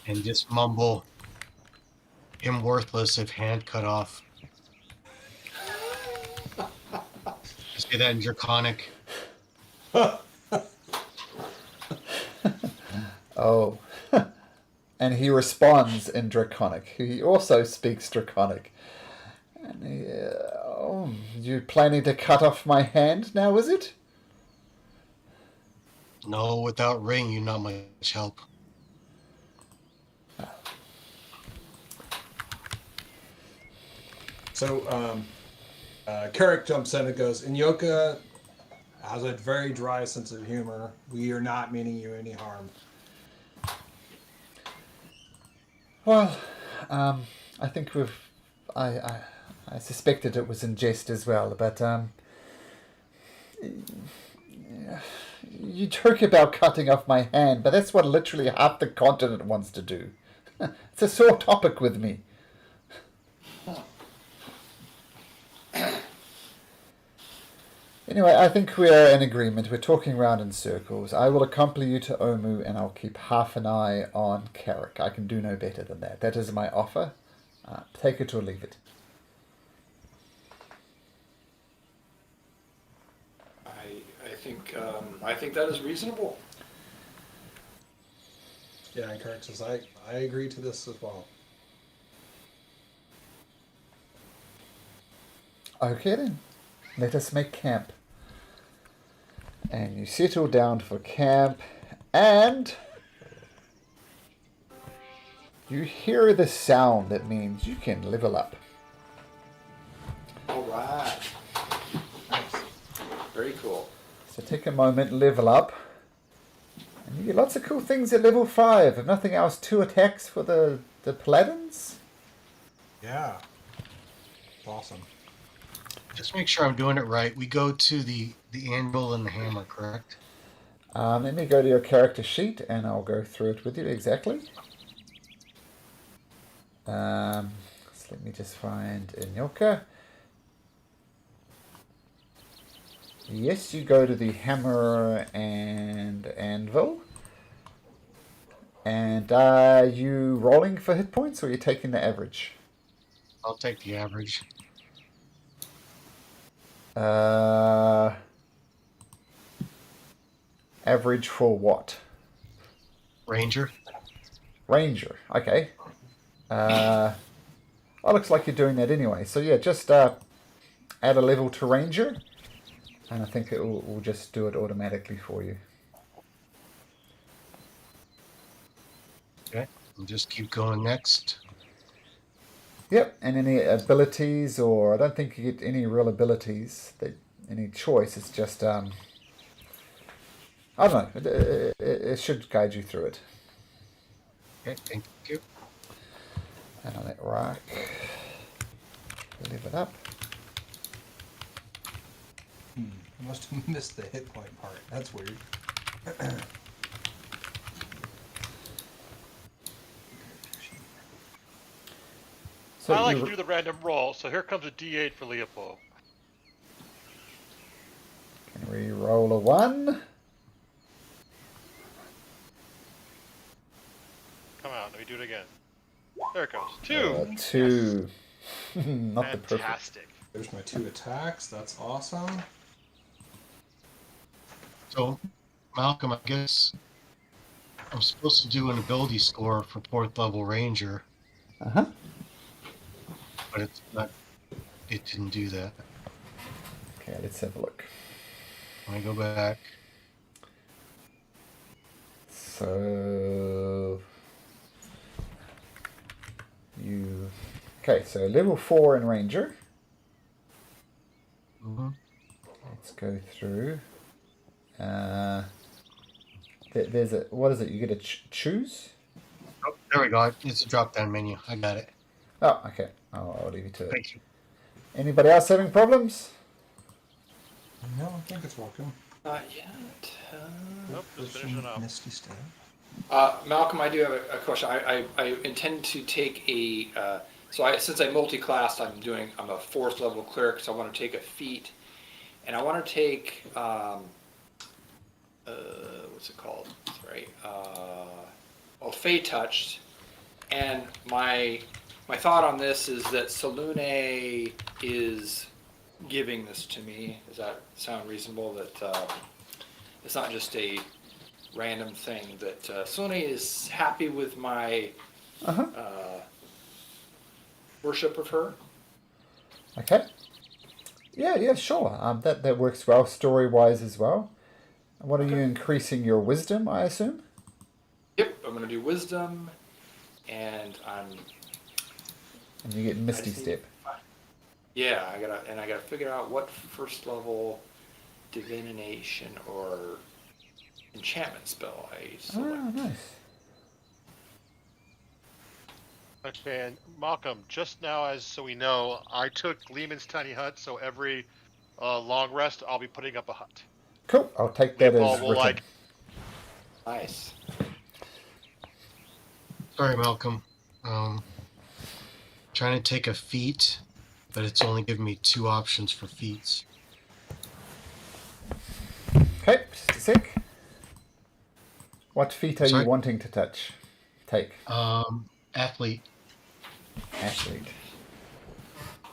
and just mumble, "Him worthless if hand cut off." Say that in Draconic. Oh. And he responds in Draconic. He also speaks Draconic. And you planning to cut off my hand now, is it? No, without ring, you're not much help. So, Carrick jumps in and goes, Inyoka has a very dry sense of humor. We are not meaning you any harm. Well, I think I suspected it was in jest as well, but you joke about cutting off my hand, but that's what literally half the continent wants to do. It's a sore topic with me. Anyway, I think we're in agreement. We're talking round in circles. I will accompany you to Omu, and I'll keep half an eye on Carrick. I can do no better than that. That is my offer. Take it or leave it. I think that is reasonable. Yeah, and Carrick says, I agree to this as well. Okay then. Let us make camp. And you settle down for camp, and you hear the sound that means you can level up. All right. Nice. Very cool. So take a moment, level up, You get lots of cool things at level 5. If nothing else, 2 attacks for the paladins. Yeah. Awesome. Just make sure I'm doing it right. We go to the anvil and the hammer, correct? Let me go to your character sheet and I'll go through it with you exactly. So let me just find Inyoka. Yes, you go to the hammer and anvil. And are you rolling for hit points or are you taking the average? I'll take the average. Average for what? Ranger. Ranger. Okay. Well, looks like you're doing that anyway. So yeah, just add a level to Ranger. And I think it will just do it automatically for you. Okay. And just keep going next. Yep, and any abilities, or I don't think you get any real abilities, any choice. It's just, I don't know, it should guide you through it. Okay, thank you. And I'll let Rock leave it up. I must have missed the hit point part. That's weird. I like to do the random roll, so here comes a D8 for Leopold. Can we roll a 1? Come on, let me do it again. There it goes. 2. 2. Not the perfect. Fantastic. There's my 2 attacks. That's awesome. So, Malcolm, I guess I'm supposed to do an ability score for 4th level Ranger, Uh-huh. but it's not. It didn't do that. Okay, let's have a look. When I go back, So okay, so level 4 in Ranger. Let's go through. There's a, what is it? You get to choose? oh, there we go. It's a drop-down menu. I got it. Oh, okay. I'll leave you to it. Thank you. Anybody else having problems? No, I think it's working. Not yet. Nope, just finishing up. Misty step. Malcolm, I do have a question. I intend to take a since I multi-classed, I'm a 4th level cleric, so I want to take a feat, and I want to take what's it called? Sorry, Fey touched, and my thought on this is that Salune is giving this to me. Does that sound reasonable? That it's not just a random thing, that Salune is happy with my worship of her. Okay. Yeah, sure. That works well story-wise as well. What are you increasing your wisdom, I assume? Yep, I'm gonna do wisdom, and And you get Misty Step. yeah, I gotta figure out what 1st level divination or enchantment spell I select. Oh, nice. Okay, and Malcolm, just now, as so we know, I took Lehman's tiny hut, so every long rest, I'll be putting up a hut. Cool. I'll take that Leopold as will written. Nice. Sorry, Malcolm. Trying to take a feat, but it's only giving me 2 options for feats. Okay, just a sec. What feat are Sorry? you wanting to take? Athlete. Athlete.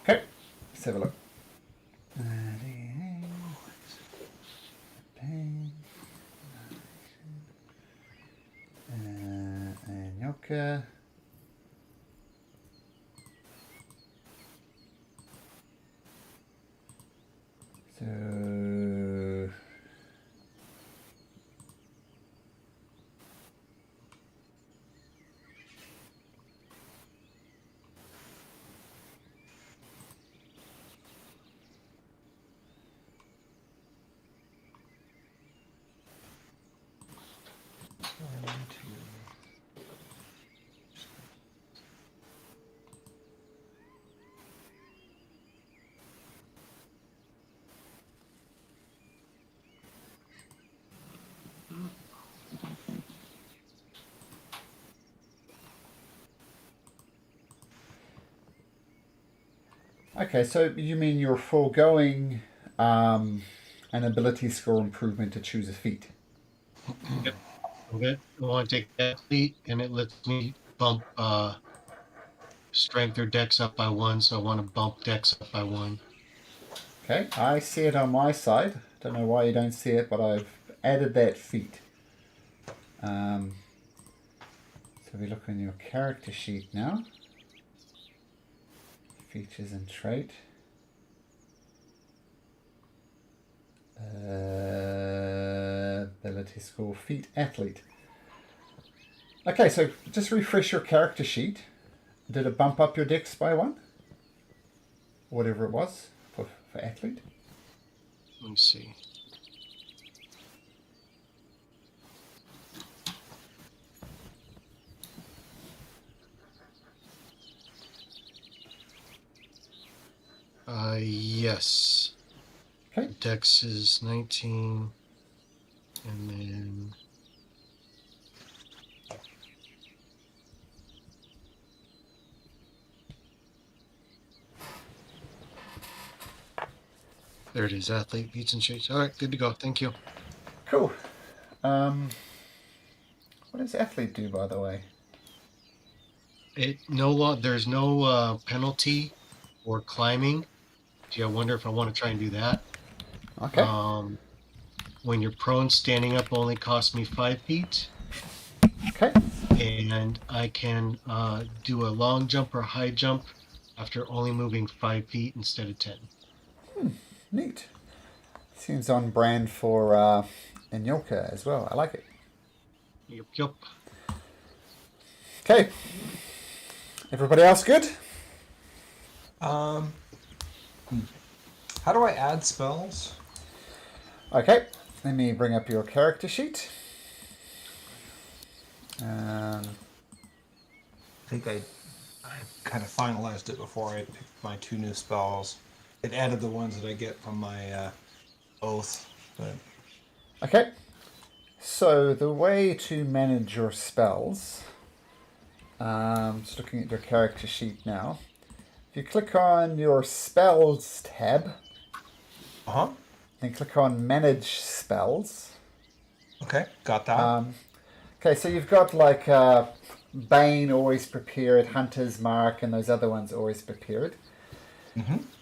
Okay, let's have a look. And Yoka. So Okay, so you mean you're foregoing an ability score improvement to choose a feat? Okay. I want to take athlete, and it lets me bump strength or dex up by 1, so I want to bump dex up by 1. Okay, I see it on my side. Don't know why you don't see it, but I've added that feat. So we look on your character sheet now. Features and trait. Ability score, feat, athlete. Okay, so just refresh your character sheet. Did it bump up your dex by 1? Whatever it was for athlete. Let me see. Yes. Okay. Dex is 19, and then there it is. Athlete, beats and shades. All right, good to go. Thank you. Cool. What does athlete do, by the way? There's no penalty or climbing. Gee, I wonder if I want to try and do that. Okay. When you're prone, standing up only costs me 5 feet. Okay. And I can do a long jump or high jump after only moving 5 feet instead of 10. Neat. Seems on brand for Inyoka as well. I like it. Yup. Okay. Everybody else good? How do I add spells? Okay. Let me bring up your character sheet. I think I kind of finalized it before I picked my 2 new spells. It added the ones that I get from my oath. But Okay. So the way to manage your spells, just looking at your character sheet now. If you click on your spells tab, then click on manage spells. Okay, got that. Okay, so you've got like Bane always prepared, Hunter's Mark, and those other ones always prepared.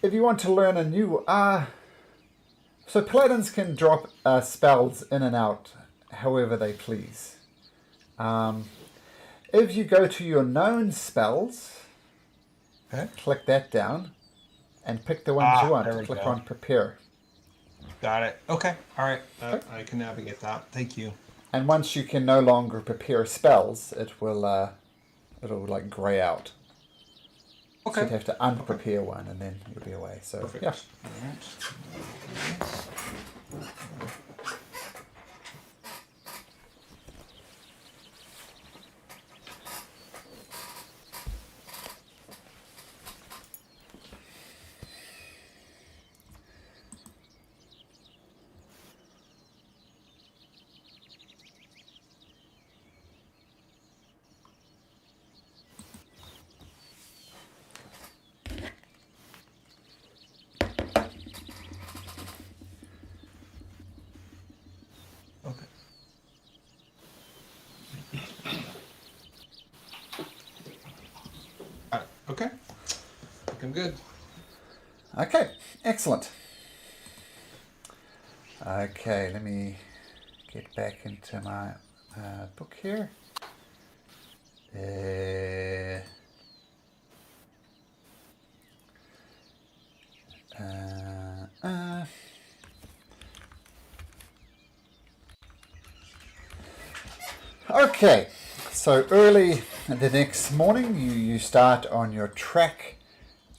If you want to learn a new, so paladins can drop spells in and out however they please. If you go to your known spells, click that down, and pick the ones you want. Click on prepare. Got it. Okay. All right. I can navigate that. Thank you. And once you can no longer prepare spells, it will it'll like grey out. Okay. So you'd have to unprepare one, and then you'll be away. So Perfect. yeah. Okay. Looking good. Okay, excellent. Okay, let me get back into my book here. Okay, so early the next morning you start on your track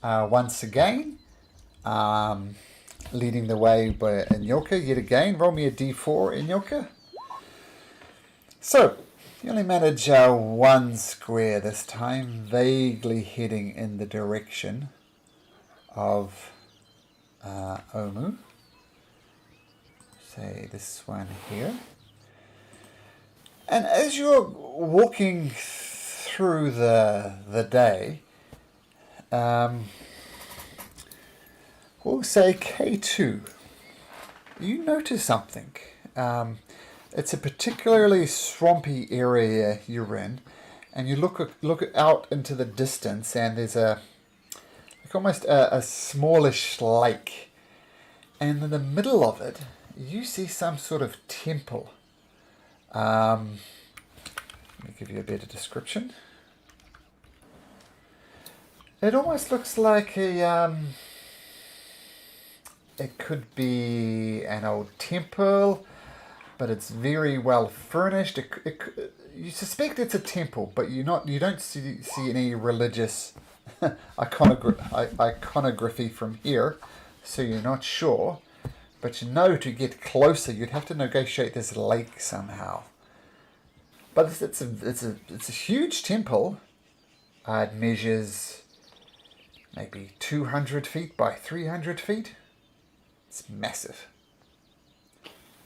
once again, leading the way by Inyoka yet again. Roll me a d4, Inyoka. So, you only manage 1 square this time, vaguely heading in the direction of Omu. Say this one here. And as you're walking through the day, We'll say K2. You notice something. It's a particularly swampy area you're in, and you look out into the distance, and there's almost a smallish lake, and in the middle of it, you see some sort of temple. Let me give you a better description. It almost looks like it could be an old temple, but it's very well furnished. You suspect it's a temple, but you don't see any religious iconography from here, so you're not sure. But you know to get closer, you'd have to negotiate this lake somehow. But it's a huge temple. It measures maybe 200 feet by 300 feet. It's massive.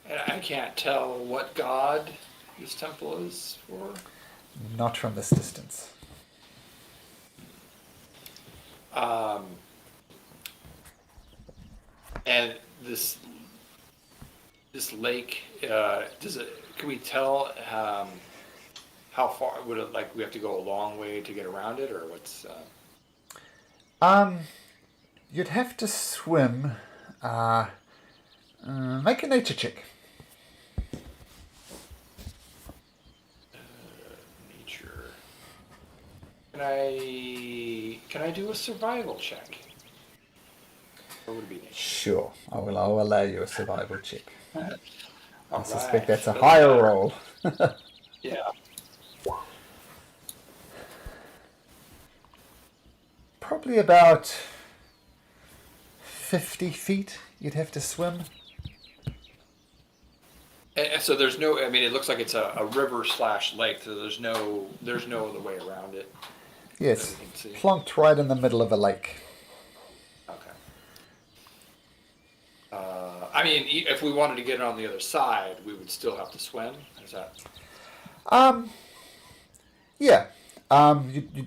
And I can't tell what god this temple is for. Not from this distance. And this lake, can we tell how far would it, like, we have to go a long way to get around it, or what's? You'd have to swim. Make a nature check. Nature. Can I do a survival check? Or would it be nature? Sure, I'll allow you a survival check. I All suspect right. that's a higher roll. Yeah. Probably about 50 feet you'd have to swim. And so there's no. I mean, it looks like it's a river / lake. So there's no other way around it. Yes, that we can see. plonked right in the middle of a lake. Okay. I mean, if we wanted to get it on the other side, we would still have to swim. Is that Yeah. on the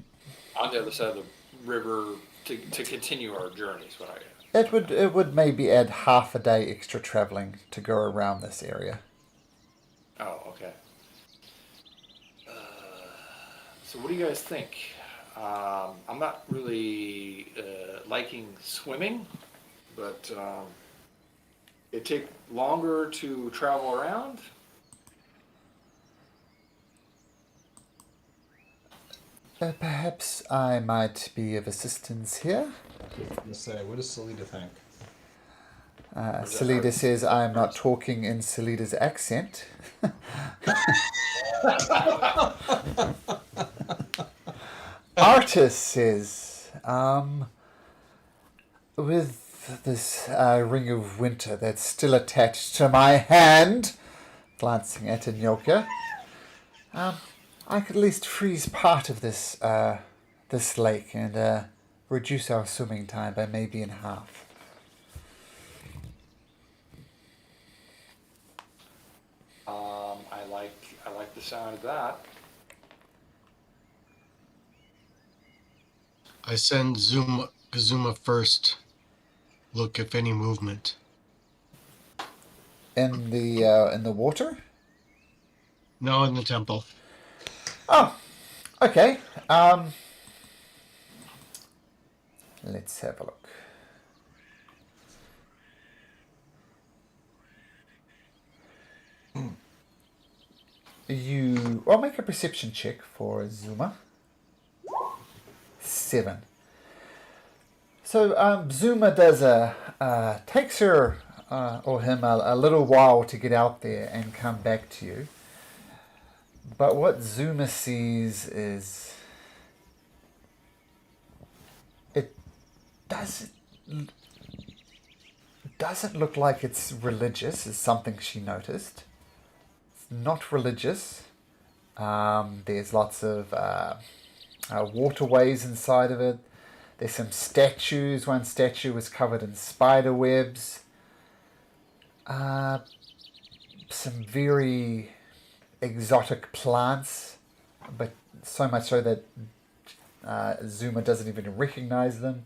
other side of the river to continue our journey? Is what I. It would maybe add half a day extra traveling to go around this area. Oh, okay. So what do you guys think? I'm not really liking swimming, but it take longer to travel around. Perhaps I might be of assistance here. I'm say, what does Salida think? Salida says I am not talking in Salida's accent. Artus says, with this ring of winter that's still attached to my hand, glancing at Anyoka, I could at least freeze part of this lake and reduce our swimming time by maybe in half. I like the sound of that. I send Kazuma first. Look if any movement. In the water? No, in the temple. Oh, okay. Let's have a look. I'll make a perception check for Zuma. 7. So Zuma does takes her or him a little while to get out there and come back to you. But what Zuma sees is it doesn't look like it's religious. Is something she noticed. It's not religious. There's lots of waterways inside of it. There's some statues. One statue was covered in spider webs. Some very exotic plants, but so much so that Zuma doesn't even recognize them.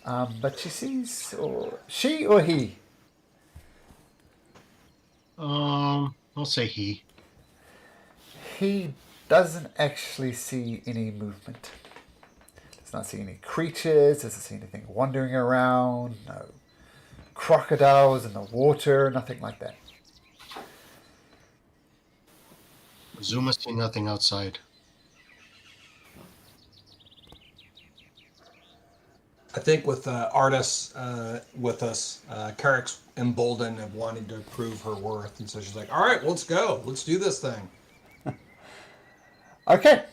But she sees, or she or he. I'll say he. He doesn't actually see any movement. Does not see any creatures. Doesn't see anything wandering around. No crocodiles in the water. Nothing like that. Zuma see nothing outside. I think with Artus with us, Carrick's emboldened of wanting to prove her worth, and so she's like, "All right, let's go. Let's do this thing." Okay.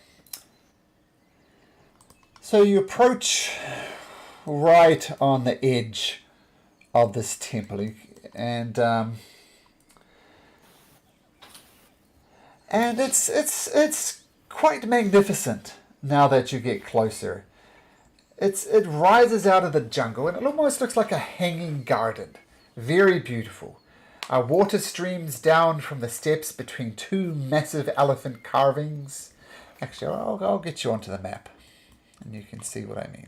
So you approach right on the edge of this temple, and it's quite magnificent now that you get closer. It rises out of the jungle and it almost looks like a hanging garden. Very beautiful. Water streams down from the steps between two massive elephant carvings. Actually, I'll get you onto the map and you can see what I mean.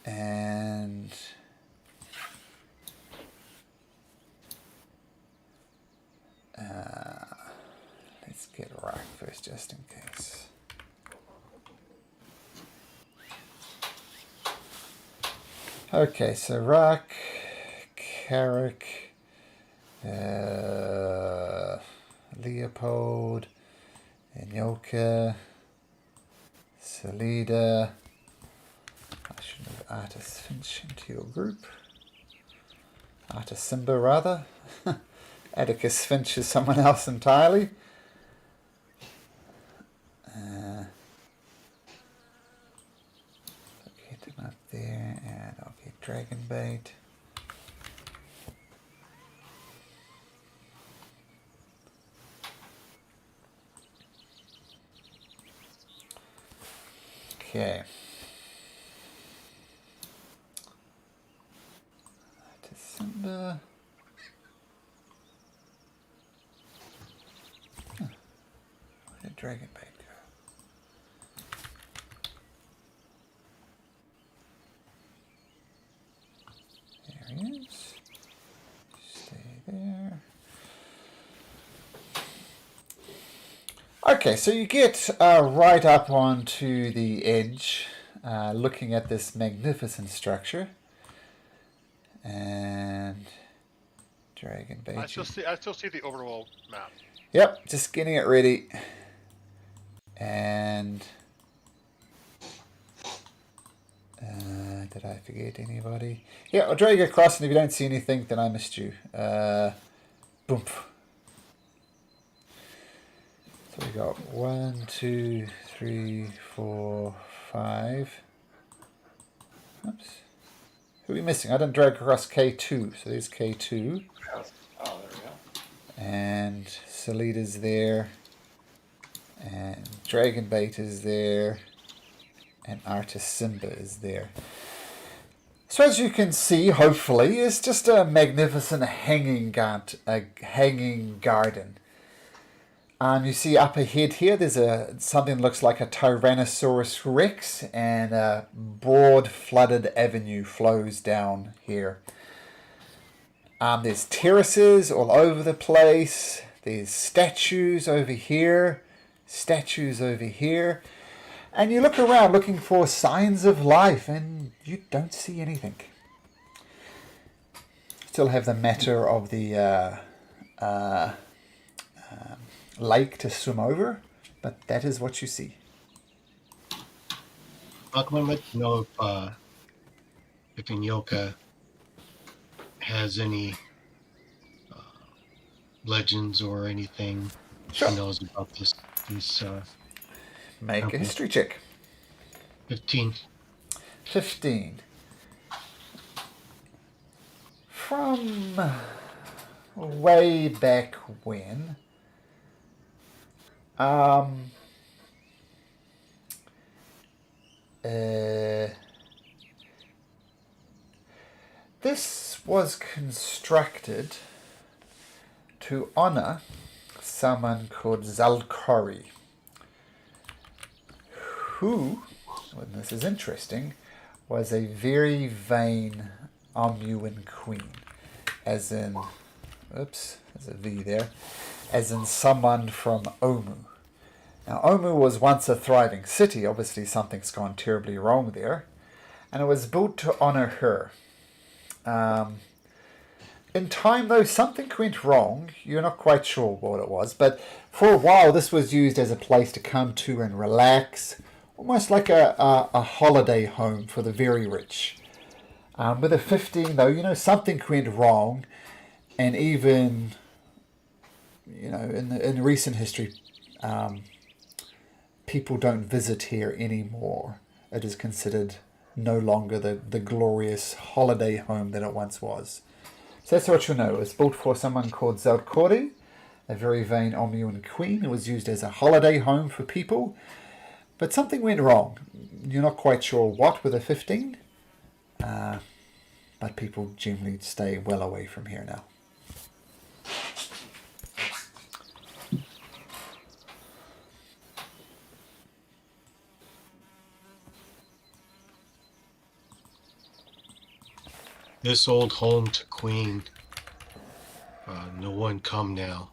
And let's get Rock first, just in case. Okay, so Rock, Carrick, Leopold, Enyoka, Salida. I should move Artus Finch into your group. Artus Cimber, rather. Atticus Finch is someone else entirely. I'll get him up there, and I'll get Dragonbait. Okay. December. Where did Dragonbait go? There he is. Stay there. Okay, so you get right up onto the edge, looking at this magnificent structure, and Dragonbait. I still see the overall map. Yep, just getting it ready, and did I forget anybody? Yeah, I'll drag you across, and if you don't see anything, then I missed you. Boom. So we got 1, 2, 3, 4, 5. Oops. Who are we missing? I didn't drag across K2, so there's K2. Oh, there we go. And Salida's there. And Dragonbait is there. And Artus Cimber is there. So as you can see, hopefully, it's just a magnificent hanging garden. You see up ahead here, there's something that looks like a Tyrannosaurus Rex, and a broad flooded avenue flows down here. There's terraces all over the place. There's statues over here, and you look around looking for signs of life, and you don't see anything. Still have the matter of the lake to swim over, but that is what you see. I'm going to let you know if Inyoka has any legends or anything Sure. she knows about this. Make Okay. a history check. 15. 15. From way back when, this was constructed to honor someone called Zalkori, who, and this is interesting, was a very vain Omuan queen, as in, oops, there's a V there, as in someone from Omu. Now, Omu was once a thriving city. Obviously, something's gone terribly wrong there, and it was built to honor her. In time, though, something went wrong. You're not quite sure what it was, but for a while, this was used as a place to come to and relax, almost like a holiday home for the very rich. With the 15, though, something went wrong, and even, in recent history, people don't visit here anymore. It is considered no longer the glorious holiday home that it once was. So that's what you know. It was built for someone called Zalkori, a very vain Omuan queen. It was used as a holiday home for people. But something went wrong. You're not quite sure what with a 15. But people generally stay well away from here now. This old home to Queen. No one come now.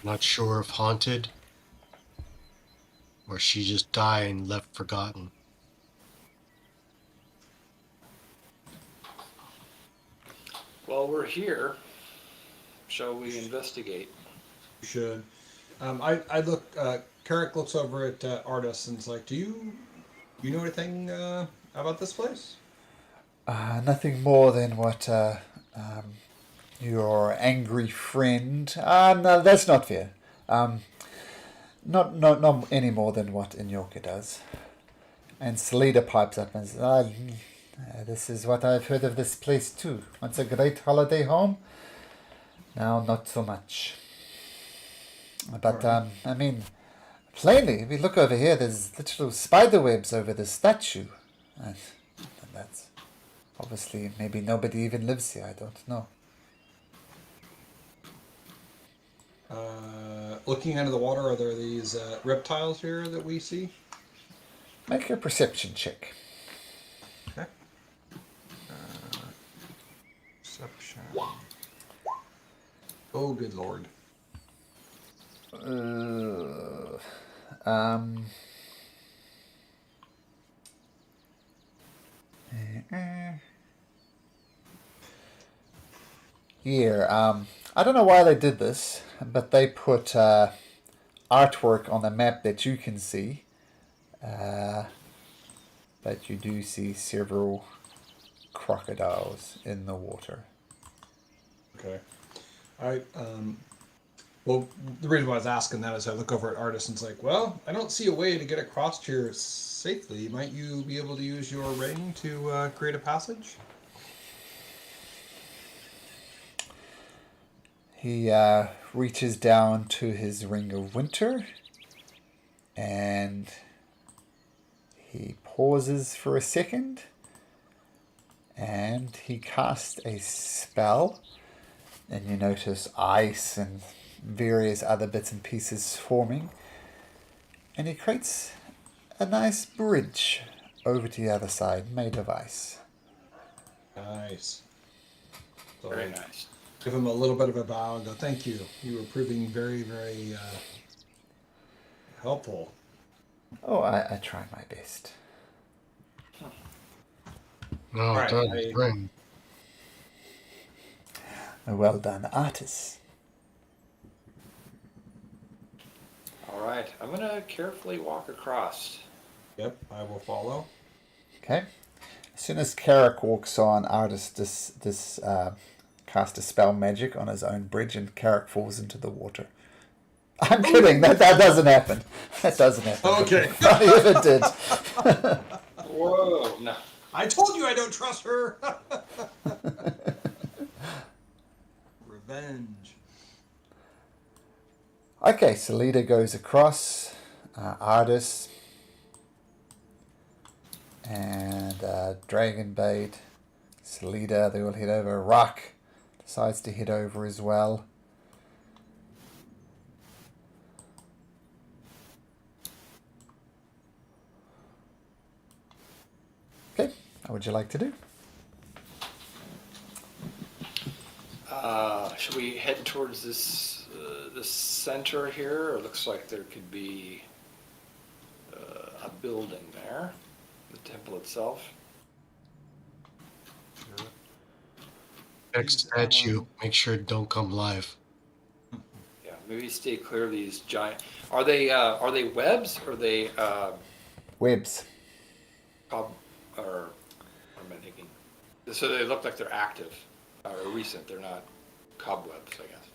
Not sure if haunted or she just died and left forgotten. Well, we're here. Shall we investigate? You should. I look. Carrick looks over at Artus and is like, "Do you know anything about this place?" Nothing more than what your angry friend. No, that's not fair. Not any more than what Inyoka does. And Salida pipes up and says, this is what I've heard of this place too. Once a great holiday home, now not so much. But, plainly, if we look over here, there's literal spider webs over the statue. And that's obviously, maybe nobody even lives here, I don't know. Looking under the water, are there these reptiles here that we see? Make a perception check. Okay. Perception. Oh, good lord. Here, I don't know why they did this, but they put artwork on the map that you can see. But you do see several crocodiles in the water. Okay. Well, the reason why I was asking that is I look over at Artis and it's like, well, I don't see a way to get across here safely. Might you be able to use your ring to create a passage? He reaches down to his Ring of Winter and he pauses for a second and he casts a spell, and you notice ice and various other bits and pieces forming, and he creates a nice bridge over to the other side made of ice. Nice. So Very nice. give him a little bit of a bow and go, thank you. You were proving very, very helpful. Oh, I try my best. No, Right, done. Ring. Well done, Artus. All right, I'm gonna carefully walk across. Yep, I will follow. Okay. As soon as Carrick walks on, Artus cast a spell magic on his own bridge, and Carrick falls into the water. I'm kidding. That doesn't happen. That doesn't happen. Okay. If it did. Whoa! No. I told you I don't trust her. Revenge. Okay, so Lita goes across, Artus, and Dragonbait, Salida, they will head over a rock to decides to head over as well. Okay, what would you like to do? Should we head towards this center here? It looks like there could be a building there, the temple itself. Next statue, make sure it don't come live. Yeah, maybe stay clear of these giant. Are they webs or are they Webs. or what am I thinking? So they look like they're active or recent. They're not cobwebs, I guess.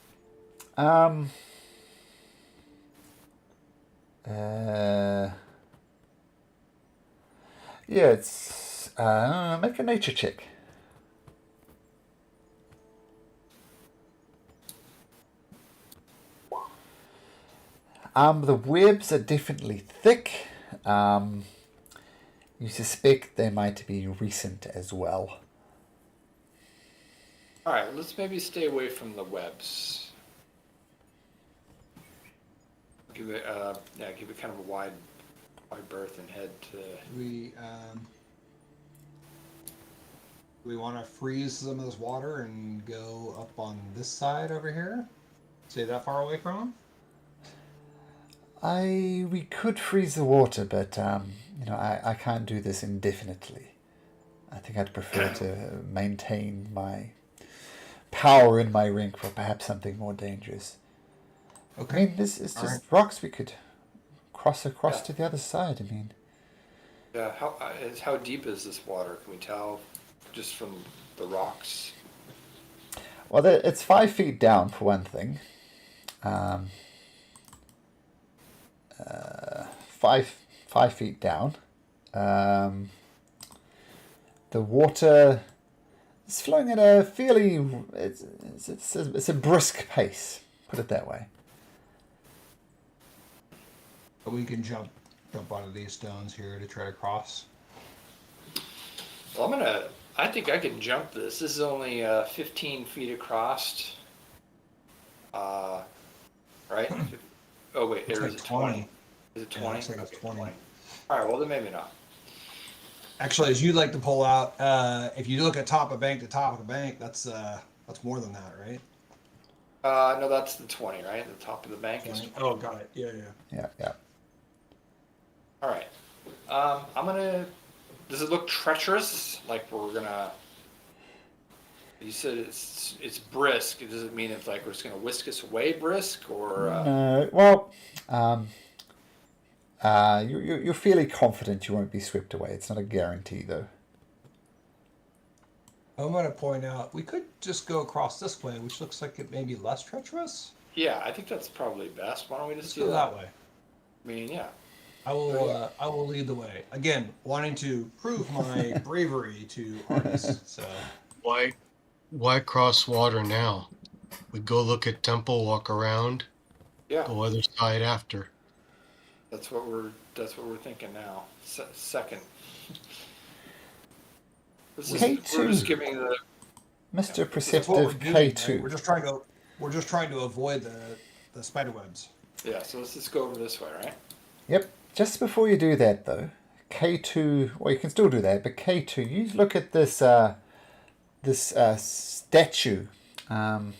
Yeah, it's make a nature check. The webs are definitely thick. You suspect they might be recent as well. All right, let's maybe stay away from the webs. Give it kind of a wide berth and head to. We want to freeze some of this water and go up on this side over here. Stay that far away from them. We could freeze the water, but I can't do this indefinitely. I think I'd prefer to maintain my power in my ring for perhaps something more dangerous. Okay. I mean, this is just rocks. We could cross across to the other side. I mean, Yeah, how deep is this water? Can we tell just from the rocks? well, it's 5 feet down for one thing. 5 feet down. The water is flowing at a fairly it's a brisk pace. Put it that way. We can jump onto these stones here to try to cross. Well, I think I can jump this. This is only 15 feet across. Right? Oh wait, Looks there like is 20. Is it Yeah, 20? looks like it's 20. All right, well then maybe not. Actually, as you like to pull out, if you look at top of bank to top of the bank, that's more than that, right? No, that's the 20, right? The top of the bank is 20. Oh, got it. Yeah. Yeah. All right. Does it look treacherous? Like we're gonna? You said it's brisk. Does it mean it's like we're just gonna whisk us away brisk, or? No. Well, you're fairly confident you won't be swept away. It's not a guarantee, though. I'm going to point out we could just go across this way, which looks like it may be less treacherous. Yeah, I think that's probably best. Why don't we just Let's go that way. I mean, yeah. I will lead the way. Again, wanting to prove my bravery to Artus. So Why cross water now? We go look at temple, walk around, Yeah, go other side after. that's what we're thinking now. Second. We're just giving the. Mr. That's what we're Perceptive doing, K2. right? We're just trying to avoid the spider webs. Yeah, so let's just go over this way, right? Yep. Just before you do that, though, K2. Well, you can still do that, but K2. You look at this statue on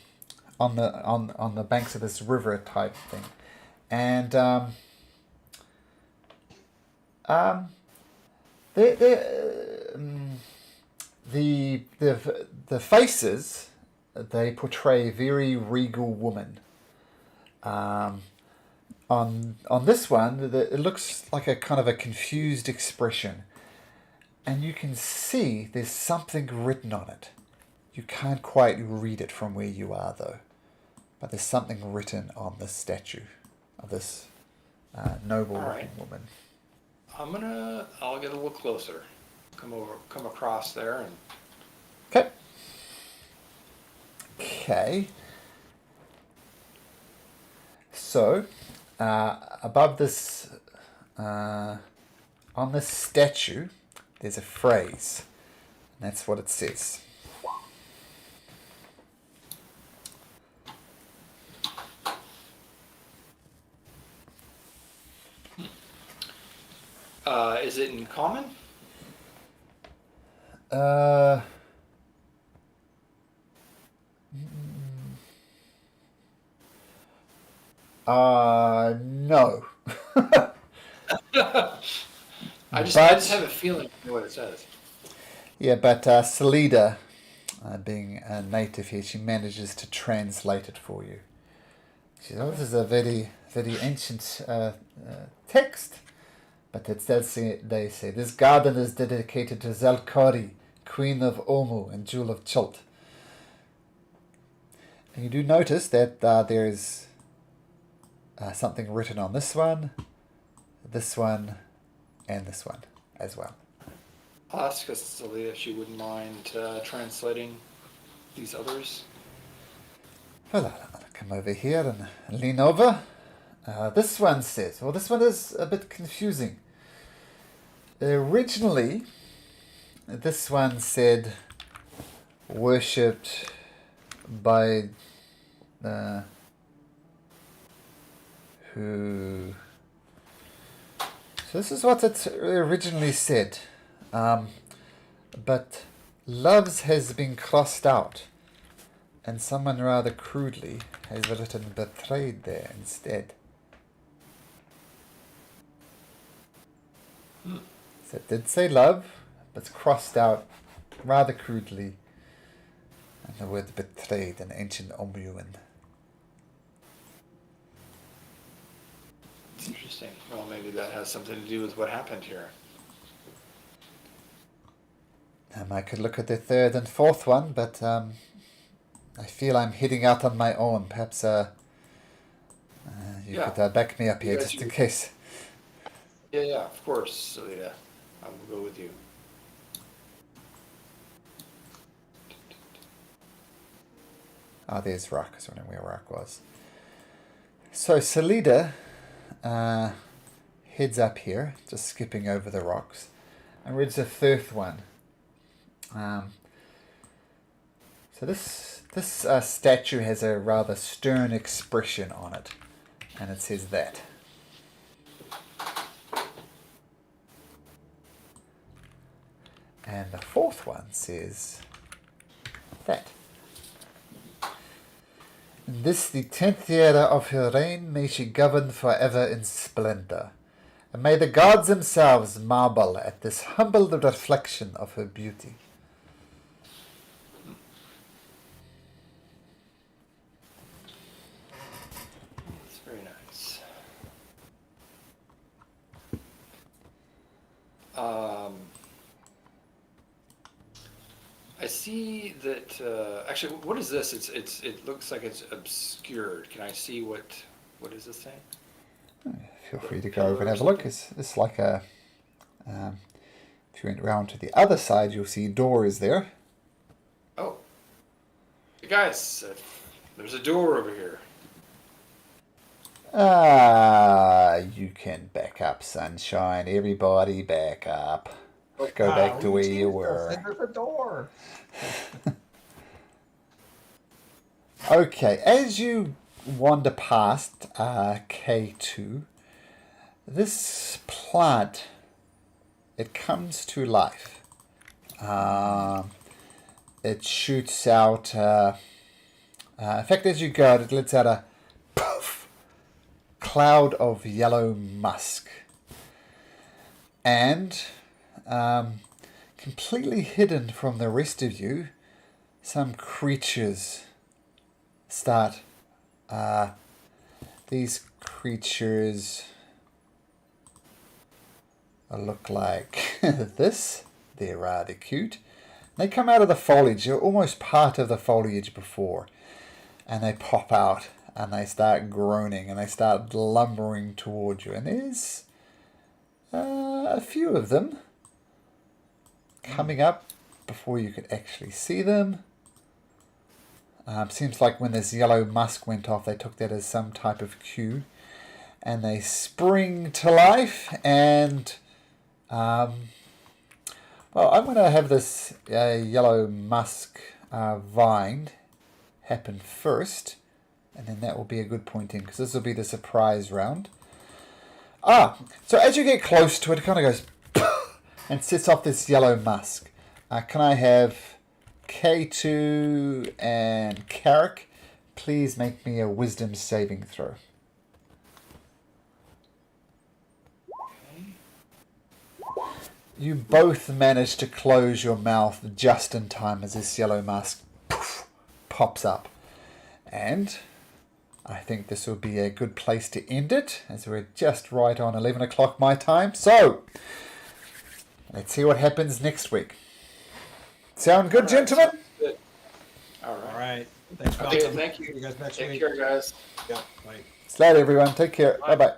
the banks of this river type thing, and the faces, they portray very regal women. On this one, it looks like a kind of a confused expression, and you can see there's something written on it. You can't quite read it from where you are, though, but there's something written on the statue of this noble looking woman. I'll get a little closer. Come across there and. Okay. So, above this, on this statue, there's a phrase. And that's what it says. Is it in common? No. I just have a feeling I know what it says. Yeah, but Salida, being a native here, she manages to translate it for you. She says, "Oh, this is a very, very ancient text." But it does say, they say, "This garden is dedicated to Zelkori, Queen of Omu and Jewel of Chult." And you do notice that there's something written on this one, and this one as well. I'll ask Cecilia if she wouldn't mind translating these others. Well, I'll come over here and lean over. This one says, well, this one is a bit confusing. Originally, this one said, worshipped by who... So this is what it originally said. But loves has been crossed out. And someone rather crudely has written betrayed there instead. So it did say love, but it's crossed out rather crudely. And the word betrayed in ancient Omuan. It's interesting. Well, maybe that has something to do with what happened here. I could look at the third and fourth one, but I feel I'm heading out on my own. Perhaps you could back me up here just in case. Yeah, of course, Selena. I will go with you. Oh, there's Rock. I was wondering where Rock was. So Salida heads up here, just skipping over the rocks, and reads the third one. So this statue has a rather stern expression on it, and it says that. And the fourth one says that. In this, the 10th year of her reign, may she govern forever in splendor. And may the gods themselves marvel at this humble reflection of her beauty. That's very nice. I see that. Actually, what is this? It looks like it's obscured. Can I see what is this thing? Feel free to go over and have a look. It's like a. If you went round to the other side, you'll see doors there. Oh, hey guys, there's a door over here. You can back up, sunshine. Everybody back up. Go back to where you were. There's a door. Okay, as you wander past K2, this plant, it comes to life. It shoots out, in fact, as you go, it lets out a poof cloud of yellow musk. And completely hidden from the rest of you, some creatures start. These creatures look like this. They're rather cute. They come out of the foliage. They're almost part of the foliage before. And they pop out and they start groaning and they start lumbering towards you. And there's a few of them coming up before you could actually see them. Seems like when this yellow musk went off, they took that as some type of cue. And they spring to life and... well, I'm going to have this yellow musk vine happen first. And then that will be a good point in, because this will be the surprise round. So as you get close to it, it kind of goes and sets off this yellow musk. Can I have K2 and Carrick? Please make me a wisdom saving throw. You both manage to close your mouth just in time as this yellow mask pops up. And I think this will be a good place to end it, as we're just right on 11 o'clock my time. So, let's see what happens next week. Sound good, gentlemen? Good. All right. Thanks, Okay, Malcolm. thank you. See you guys next Take week. care, guys. Yeah. Bye. Slide everyone. Take care. Bye-bye.